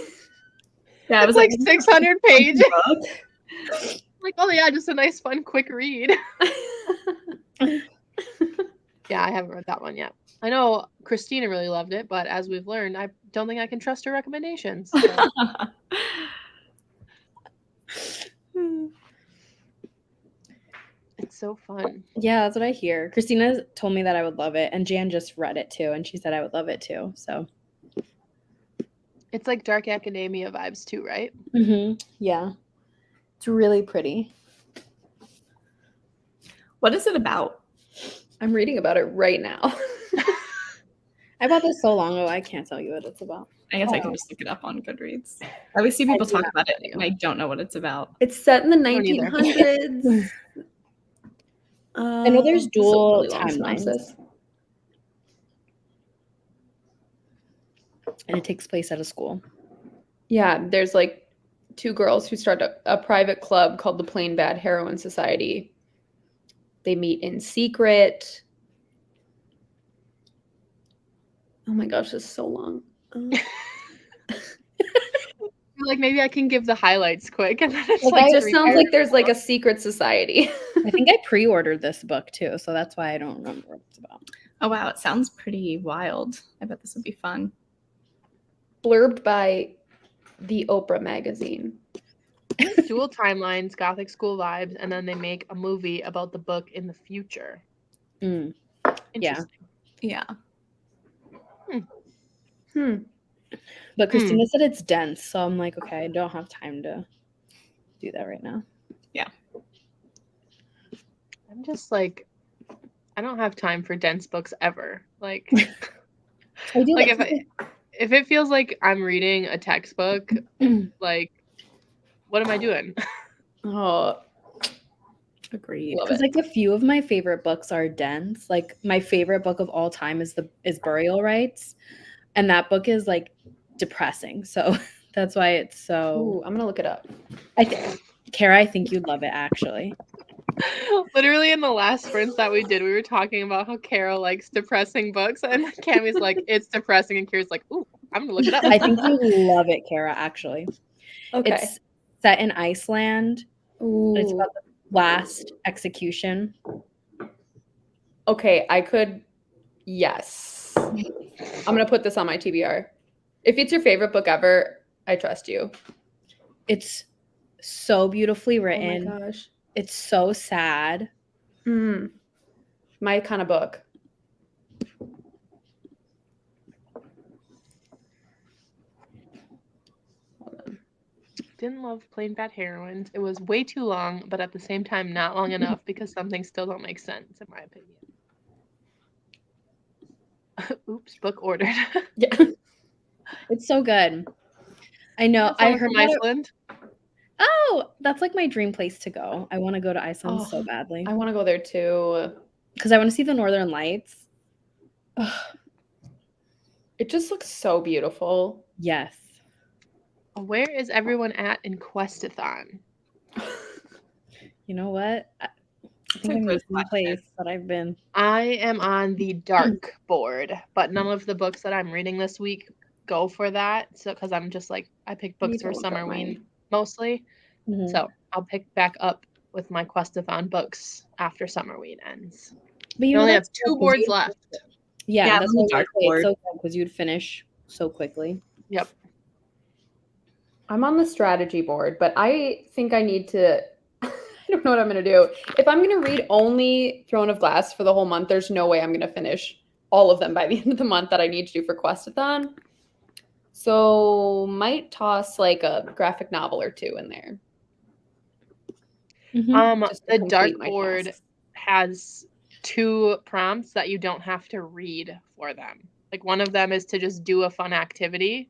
I was
It's like 600 pages. Like, oh yeah, just a nice, fun, quick read. Yeah, I haven't read that one yet. I know Christina really loved it, but as we've learned, I don't think I can trust her recommendations. So. It's so fun.
Yeah, that's what I hear. Christina told me that I would love it, and Jan just read it too, and she said I would love it too. So
It's like dark academia vibes too, right?
Yeah, it's really pretty.
What is it about?
I'm reading about it right now.
I bought this so long ago, I can't tell you what it's about.
I guess I can just look it up on Goodreads. I always see people talk about it, and I don't know what it's about.
It's set in the
don't either.
1900s.
I know there's
This is a
dual
really long
timelines,
synopsis.
and it takes place at a school.
Yeah, there's like two girls who start a private club called the Plain Bad Heroine Society. They meet in secret. Oh my gosh, this is so long.
Like maybe I can give the highlights quick, and then it's
Like,
like
it just
3
sounds like there's
paragraphs
like a
long.
secret society.
I think I pre-ordered this book too, so that's why I don't remember what it's about.
Oh wow, it sounds pretty wild. I bet this would be fun.
Blurbed by the Oprah magazine.
Dual timelines, gothic school vibes, and then they make a movie about the book in the future.
Mm.
Interesting.
Yeah.
But Christina said it's dense, so I'm like, okay, I don't have time to do that right now.
I'm just like, I don't have time for dense books ever. Like,
I do
like if it feels like I'm reading a textbook, like, what am I doing?
Oh,
Agreed.
love
Because
it.
like a few of my favorite books are dense. Like my favorite book of all time is Burial Rites, and that book is like depressing. So that's why it's so.
Ooh, I'm gonna look it up.
Kara, I think you'd love it actually.
Literally in the last sprints that we did, we were talking about how Carol likes depressing books, and Cammy's like, it's depressing, and Kira's like, ooh, I'm gonna look it up.
I think you love it, Kara. Actually,
Okay.
it's set in Iceland.
Ooh.
It's about the last execution.
Okay, I could. Yes. I'm gonna put this on my TBR. If it's your favorite book ever, I trust you.
It's so beautifully written.
Oh my gosh.
It's so sad.
My kind of book.
Didn't love Plain Bad Heroines. It was way too long, but at the same time not long enough because some things still don't make sense in my opinion. Oops, book ordered.
Yeah.
It's so good. I know. I
Someone
heard
from
about it.
Iceland.
Oh, that's like my dream place to go. I want to go to Iceland so
Oh,
badly
I want to go there too.
because I want to see the Northern Lights.
It just looks so beautiful.
Yes.
Where is everyone at in Quest-A-Thon?
You know what? I think
a
I'm
good
missing the place that I've been.
I am on the dark board, but none of the books that I'm reading this week go for that. So, because I'm just like, I pick books
need to
for
look up
Summerween
mine.
mostly.
Mhm.
So I'll pick back up with my Quest-A-Thon books after Summerween ends.
But you
We only have
that's
2
good 'cause
boards
you'd-
left.
Yeah,
Yeah,
that's
I'm on
what
the dark
it's
board.
so good because you'd finish so quickly.
Yep.
I'm on the strategy board, but I think I need to. I don't know what I'm going to do. If I'm going to read only Throne of Glass for the whole month, there's no way I'm going to finish all of them by the end of the month that I need to do for Quest-A-Thon. So might toss like a graphic novel or two in there. Just to
The
complete my
dartboard
tasks.
has 2 prompts that you don't have to read for them. Like one of them is to just do a fun activity.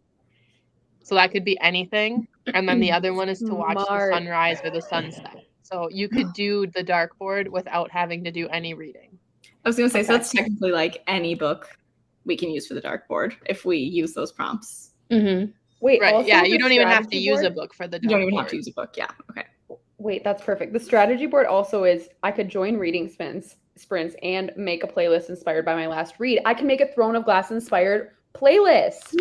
So that could be anything. And then the other one is to watch the
Smart.
sunrise or the sunset. So you could do the dartboard without having to do any reading.
I was going to say, so
Okay.
that's technically like any book we can use for the dartboard if we use those prompts.
Wait,
Right.
also
Yeah,
the
you don't even have to
strategy
use a
board-
book for the dartboard.
You don't even have to use a book. Yeah. Okay.
Wait, that's perfect. The strategy board also is I could join reading sprints and make a playlist inspired by my last read. I can make a Throne of Glass inspired playlist.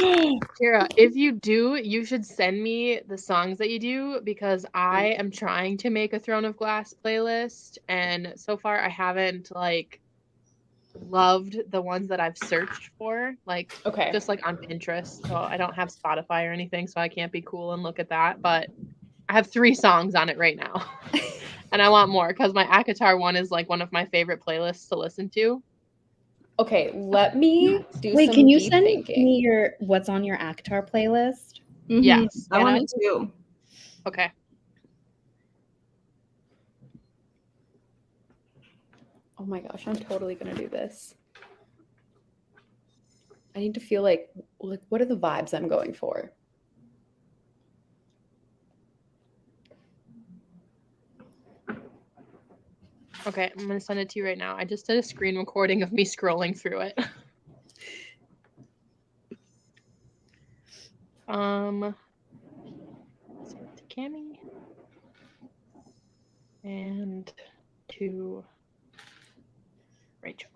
Kira, if you do, you should send me the songs that you do because I am trying to make a Throne of Glass playlist, and so far I haven't like loved the ones that I've searched for, like
Okay.
just like on Pinterest. So I don't have Spotify or anything, so I can't be cool and look at that. But I have 3 songs on it right now, and I want more because my Akatar one is like one of my favorite playlists to listen to.
Okay, let me do
Wait,
some
can you
deep
send
thinking.
me your what's on your Actar playlist?
Mhm.
Yes.
I want it too.
Okay.
Oh my gosh, I'm totally gonna do this. I need to feel like what are the vibes I'm going for?
Okay, I'm gonna send it to you right now. I just did a screen recording of me scrolling through it. Send it to Cami and to Rachel.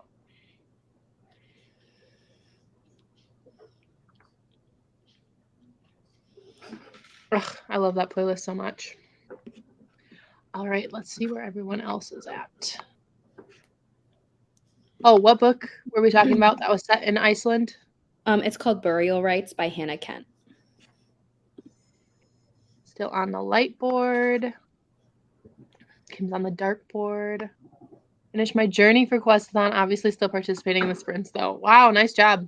Ugh, I love that playlist so much. All right, let's see where everyone else is at. Oh, what book were we talking about that was set in Iceland?
It's called Burial Rites by Hannah Kent.
Still on the light board. Kim's on the dark board. Finished my journey for Quest-A-Thon. Obviously still participating in the sprints though. Wow, nice job.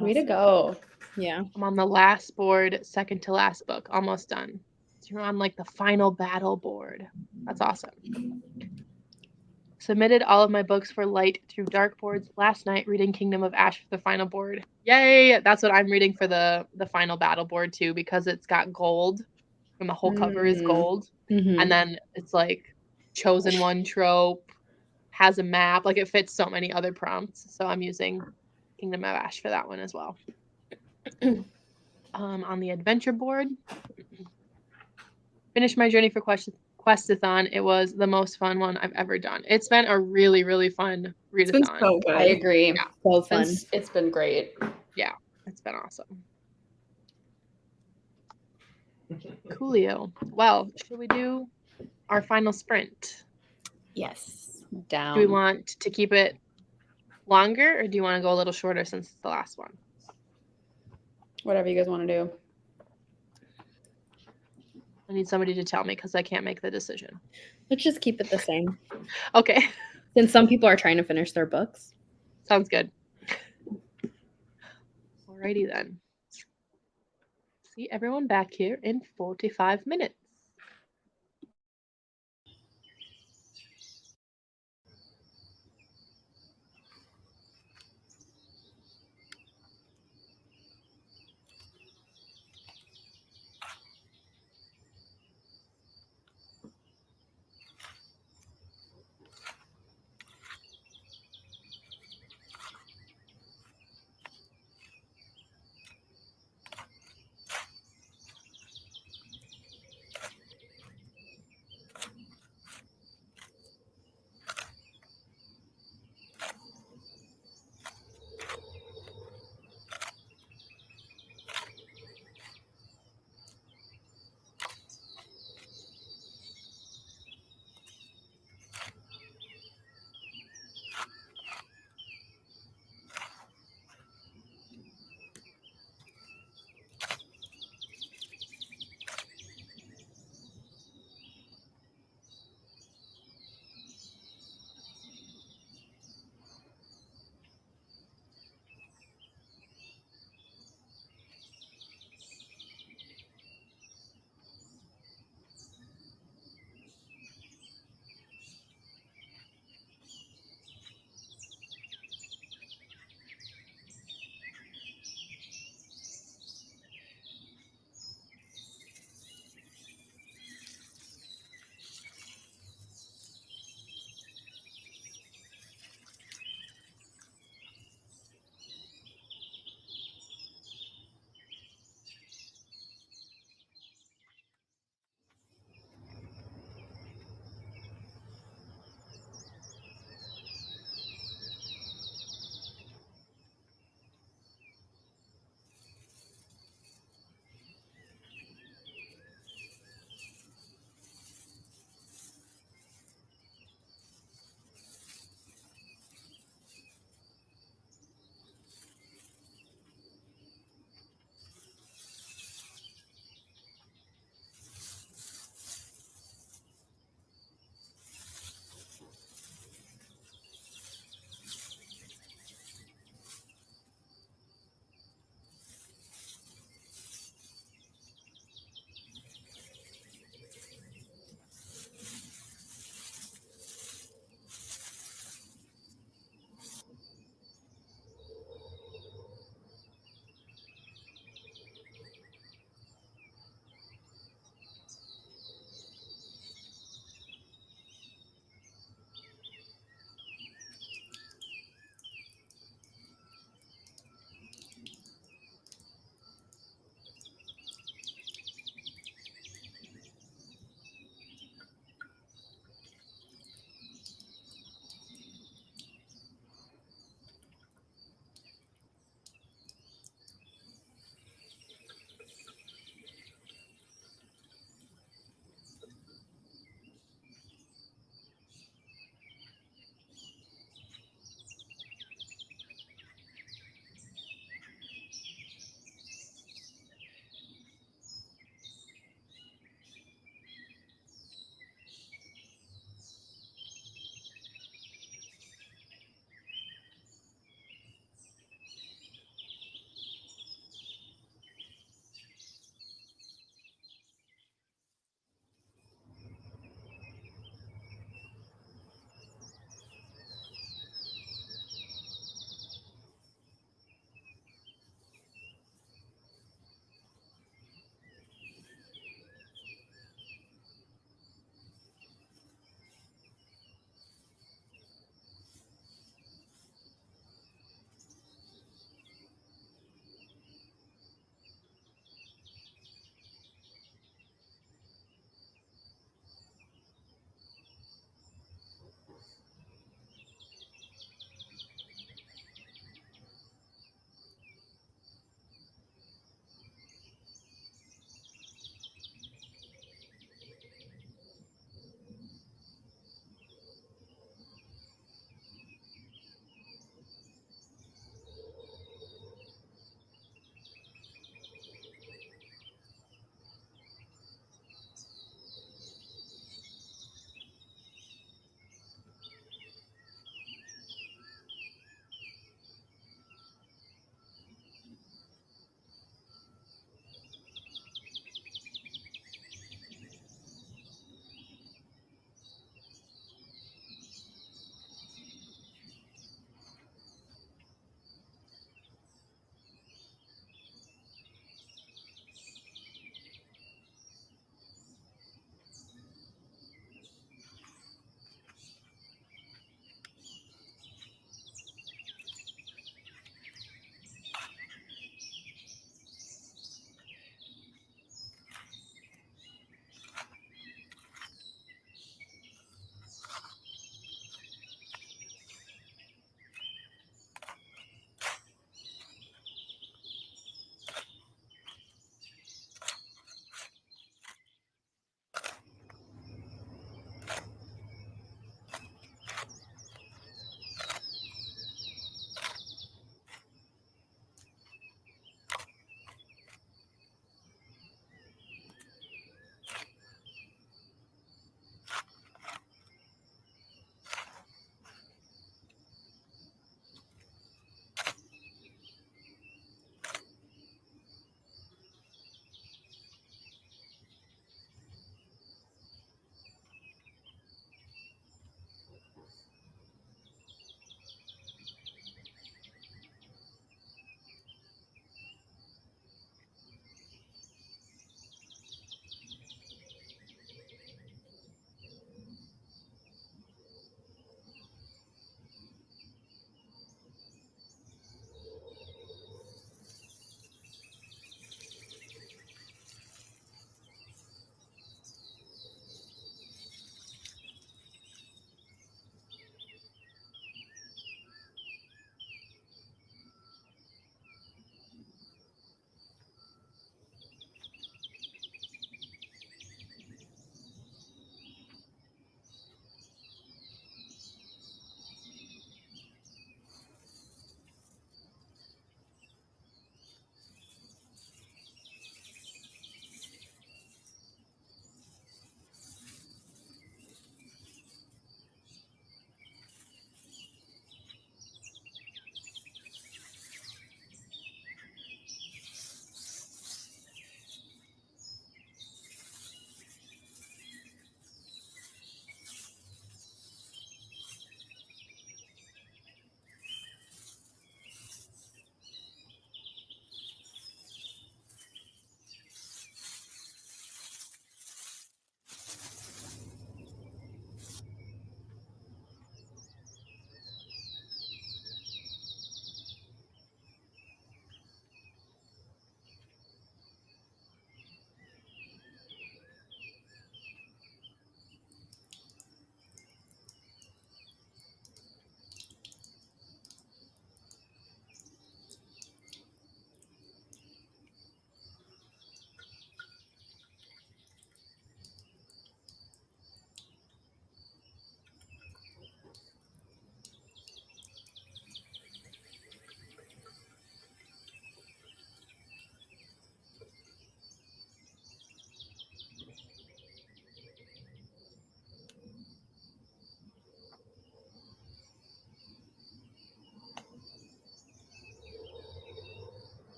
Way to go.
Yeah.
I'm on the last board, second to last book, almost done. So you're on like the final battle board. That's awesome. Submitted all of my books for light through dark boards last night, reading Kingdom of Ash for the final board. Yay! That's what I'm reading for the final battle board too, because it's got gold and the whole cover is gold.
Mm-hmm.
And then it's like chosen one trope, has a map, like it fits so many other prompts. So I'm using Kingdom of Ash for that one as well. On the adventure board, finished my journey for Quest-A-Thon. It was the most fun one I've ever done. It's been a really, really fun
It's been
readathon.
so good.
I agree.
Yeah.
So fun.
It's been great.
Yeah, it's been awesome. Coolio. Well, should we do our final sprint?
Yes.
Down.
Do we want to keep it longer or do you want to go a little shorter since it's the last one?
Whatever you guys want to do.
I need somebody to tell me because I can't make the decision.
Let's just keep it the same.
Okay,
Since some people are trying to finish their books.
sounds good. Alrighty then. See everyone back here in 45 minutes.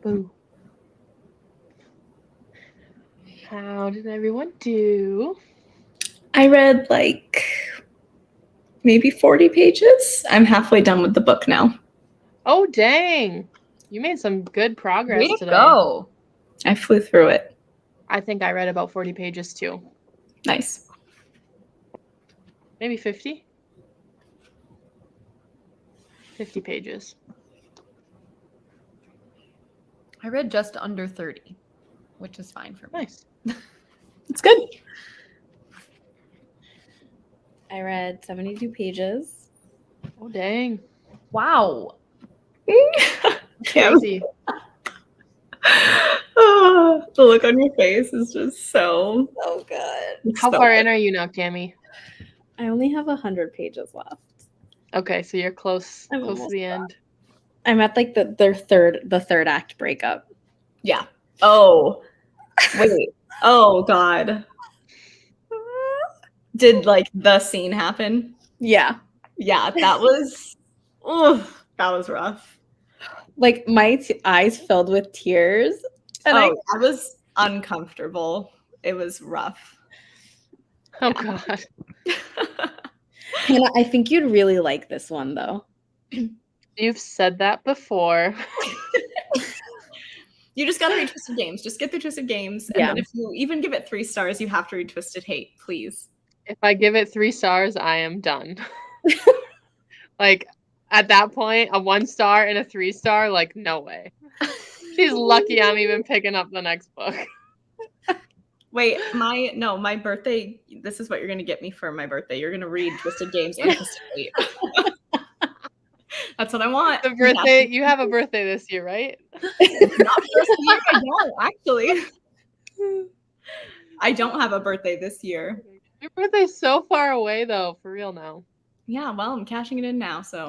Boo. How did everyone do?
I read like maybe 40 pages. I'm halfway done with the book now.
Oh, dang. You made some good progress
Way to
today.
go. I flew through it.
I think I read about 40 pages too.
Nice.
Maybe 50? 50 pages.
I read just under 30, which is fine for me.
Nice.
It's good.
I read 72 pages.
Oh, dang.
Wow.
Kim.
Crazy.
Oh, the look on your face is just so
good.
How far in are you now, Cammie?
I only have 100 pages left.
Okay, so you're close
I'm
to
almost
the
done.
end.
I'm at like the third act breakup.
Yeah. Oh. Wait. Oh God. Did like the scene happen?
Yeah.
Yeah, that was that was rough.
Like my eyes filled with tears. And
That was uncomfortable. It was rough.
Oh, God.
Hannah, I think you'd really like this one though.
You've said that before.
You just gotta read Twisted Games. Just get through Twisted Games. And
Yeah.
then if you even give it 3 stars, you have to read Twisted Hate, please.
If I give it 3 stars, I am done. Like, at that point, a 1 star and a 3 star, like, no way. She's lucky I'm even picking up the next book.
Wait, my birthday, this is what you're gonna get me for my birthday. You're gonna read Twisted Games and Twisted Hate. That's what I want.
The birthday, you have a birthday this year, right?
Not this year, I don't, actually. I don't have a birthday this year.
Your birthday's so far away, though, for real now.
Yeah, well, I'm cashing it in now, so.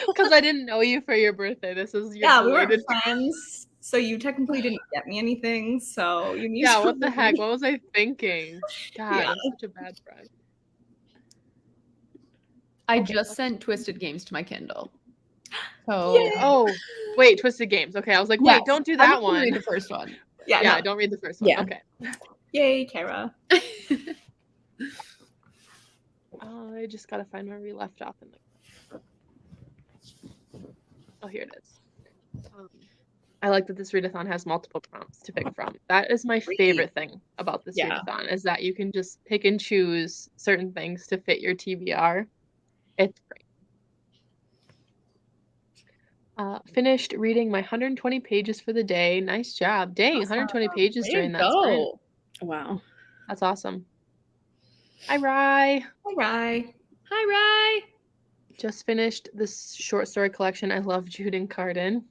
Because I didn't know you for your birthday. This is your
Yeah, we were
belated-
friends, so you technically didn't get me anything, so you need
Yeah,
to
what the heck?
read.
What was I thinking? God,
Yeah.
I'm such a bad friend.
I
Okay,
just
let's-
sent Twisted Games to my Kindle. So
Yay.
Oh, wait, Twisted Games. Okay, I was like, wait,
Yes,
don't do
I'm
that
just gonna read
one.
the first one.
Yeah,
Yeah,
no.
don't read the first one.
Yeah.
Okay.
Yay, Kara.
I just gotta find where we left off in the. Oh, here it is. I like that this readathon has multiple prompts to pick from. That is my favorite thing about this
Yeah.
readathon, is that you can just pick and choose certain things to fit your TBR. It's great. Finished reading my 120 pages for the day. Nice job. Dang, 120 pages
Way
during
to
that sprint.
go.
Wow.
That's awesome. Hi, Rye.
Hi, Rye.
Hi, Rye.
Just finished this short story collection. I love Jude and Carden.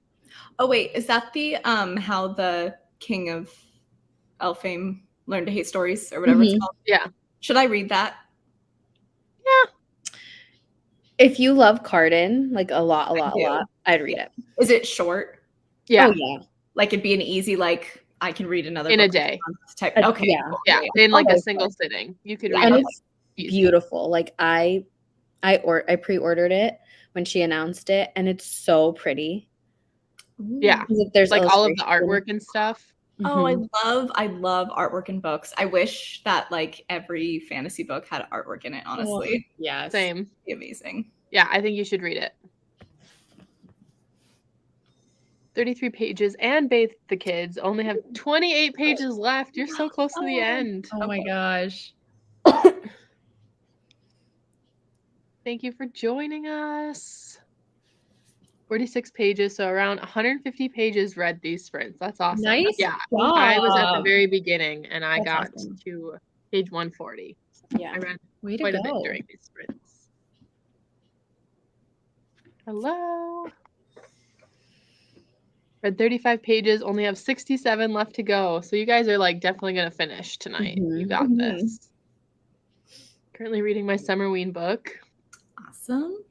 Oh, wait, is that the how the king of Elfame learned to hate stories or whatever it's
Mhm.
called?
Yeah.
Should I read that?
If you love Carden, like a lot,
do.
I'd read it.
Is it short?
Yeah.
Oh yeah.
Like it'd be an easy, like I can read another
In a
book
day.
type.
Yeah.
Okay. cool.
Yeah. In like
Oh,
a single sitting. You could
Yeah,
read
And
it.
it's
Easy.
beautiful. Like I pre-ordered it when she announced it, and it's so pretty.
Yeah.
There's
Like all of the
illustration.
artwork and stuff.
Oh,
Mhm.
I love artwork in books. I wish that like every fantasy book had artwork in it, honestly.
Yes.
Same.
It'd be amazing.
Yeah, I think you should read it. 33 pages and Bathe the Kids. Only have 28 pages left. You're so close to the end.
Oh my gosh.
Thank you for joining us. 46 pages, so around 150 pages read these sprints. That's awesome.
Nice
Yeah,
job.
I was at the very beginning and I
That's
got
awesome.
to page 140.
Yeah.
I read
Way to
quite a
go.
bit during these sprints. Hello. Read 35 pages, only have 67 left to go. So you guys are like definitely going to finish tonight. You
Mhm.
got
Mhm.
this. Currently reading my Summerween book.
Awesome.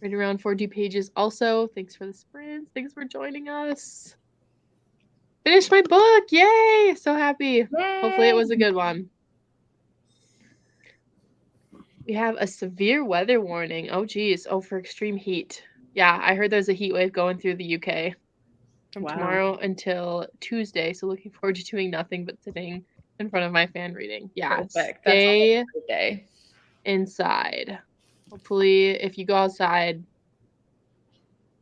Right around 40 pages also. Thanks for the sprints. Thanks for joining us. Finished my book. Yay! So happy. Hopefully it was a good one. We have a severe weather warning. Oh geez. Oh, for extreme heat. Yeah, I heard there's a heat wave going through the UK from
Wow.
tomorrow until Tuesday. So looking forward to doing nothing but sitting in front of my fan reading. Yeah,
Perfect. That sounds like
stay
a great day.
inside. Hopefully, if you go outside,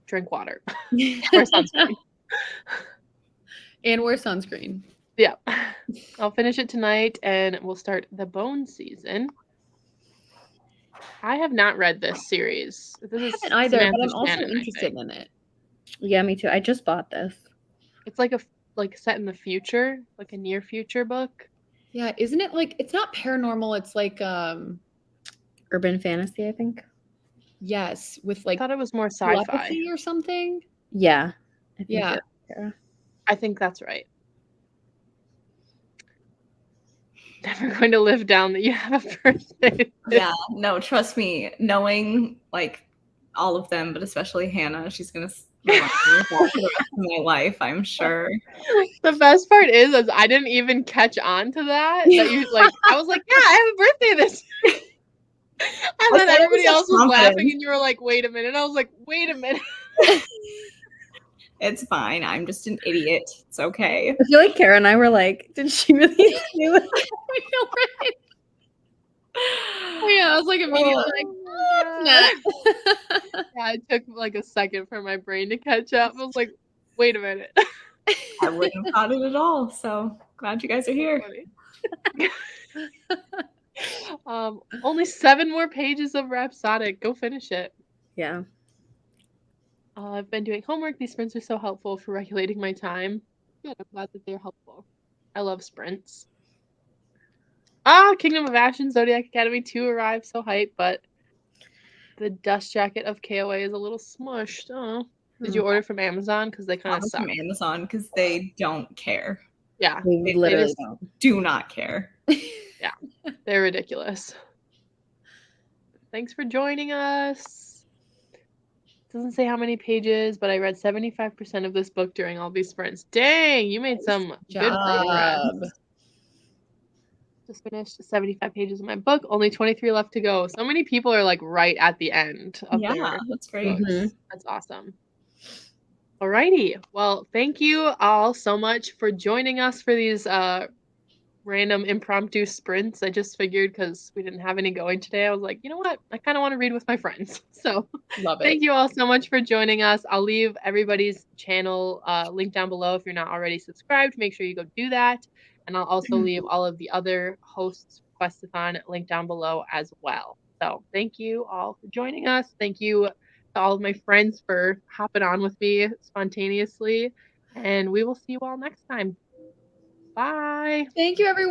drink water. Wear sunscreen.
And wear sunscreen.
Yeah. I'll finish it tonight and we'll start the Bone season. I have not read this series. This
I
is
haven't either, but
Samantha
I'm also
Shannon, I
interested
think.
in it.
Yeah, me too. I just bought this.
It's like set in the future, like a near future book.
Yeah, isn't it like it's not paranormal, it's like
Urban fantasy, I think.
yes, with
I
like
thought it was more sci-fi.
telepathy or something.
Yeah. I think
Yeah.
you're-
I think that's right. Never going to live down that you have a birthday.
Yeah, no, trust me, knowing like all of them, but especially Hannah, she's gonna remind me of that for the rest of my life, I'm sure.
The best part is I didn't even catch on to that. That you like, I was like, yeah, I have a birthday this year. And then
said it
everybody
with
else was
confidence.
laughing, and you were like, wait a minute. I was like, wait a minute.
It's fine. I'm just an idiot. It's okay.
I feel like Kara and I were like, did she really do it?
I know, right? Yeah, I was like immediately like,
not. Yeah, it took like a second for my brain to catch up. I was like, wait a minute.
I wouldn't have thought it at all. So glad you guys are here.
Only 7 more pages of Rhapsodic. Go finish it.
Yeah.
I've been doing homework. These sprints are so helpful for regulating my time. Good. I'm glad that they're helpful. I love sprints. Kingdom of Ashen Zodiac Academy 2 arrived. So hype, but the dust jacket of KOA is a little smushed. Oh. Did you order from Amazon? Because they kind of suck.
From Amazon because they don't care.
Yeah.
They literally
just
don't.
do not care.
Yeah. They're ridiculous. Thanks for joining us. Doesn't say how many pages, but I read 75% of this book during all these sprints. Dang, you made some good progress. Just finished 75 pages of my book. Only 23 left to go. So many people are like right at the end of their
that's great.
books. That's awesome. Alrighty. Well, thank you all so much for joining us for these random impromptu sprints. I just figured because we didn't have any going today, I was like, you know what? I kind of want to read with my friends. So
love it.
Thank you all so much for joining us. I'll leave everybody's channel link down below if you're not already subscribed. Make sure you go do that. And I'll also leave all of the other hosts for Quest-A-Thon linked down below as well. So thank you all for joining us. Thank you to all of my friends for hopping on with me spontaneously. And we will see you all next time. Bye.
Thank you, everyone.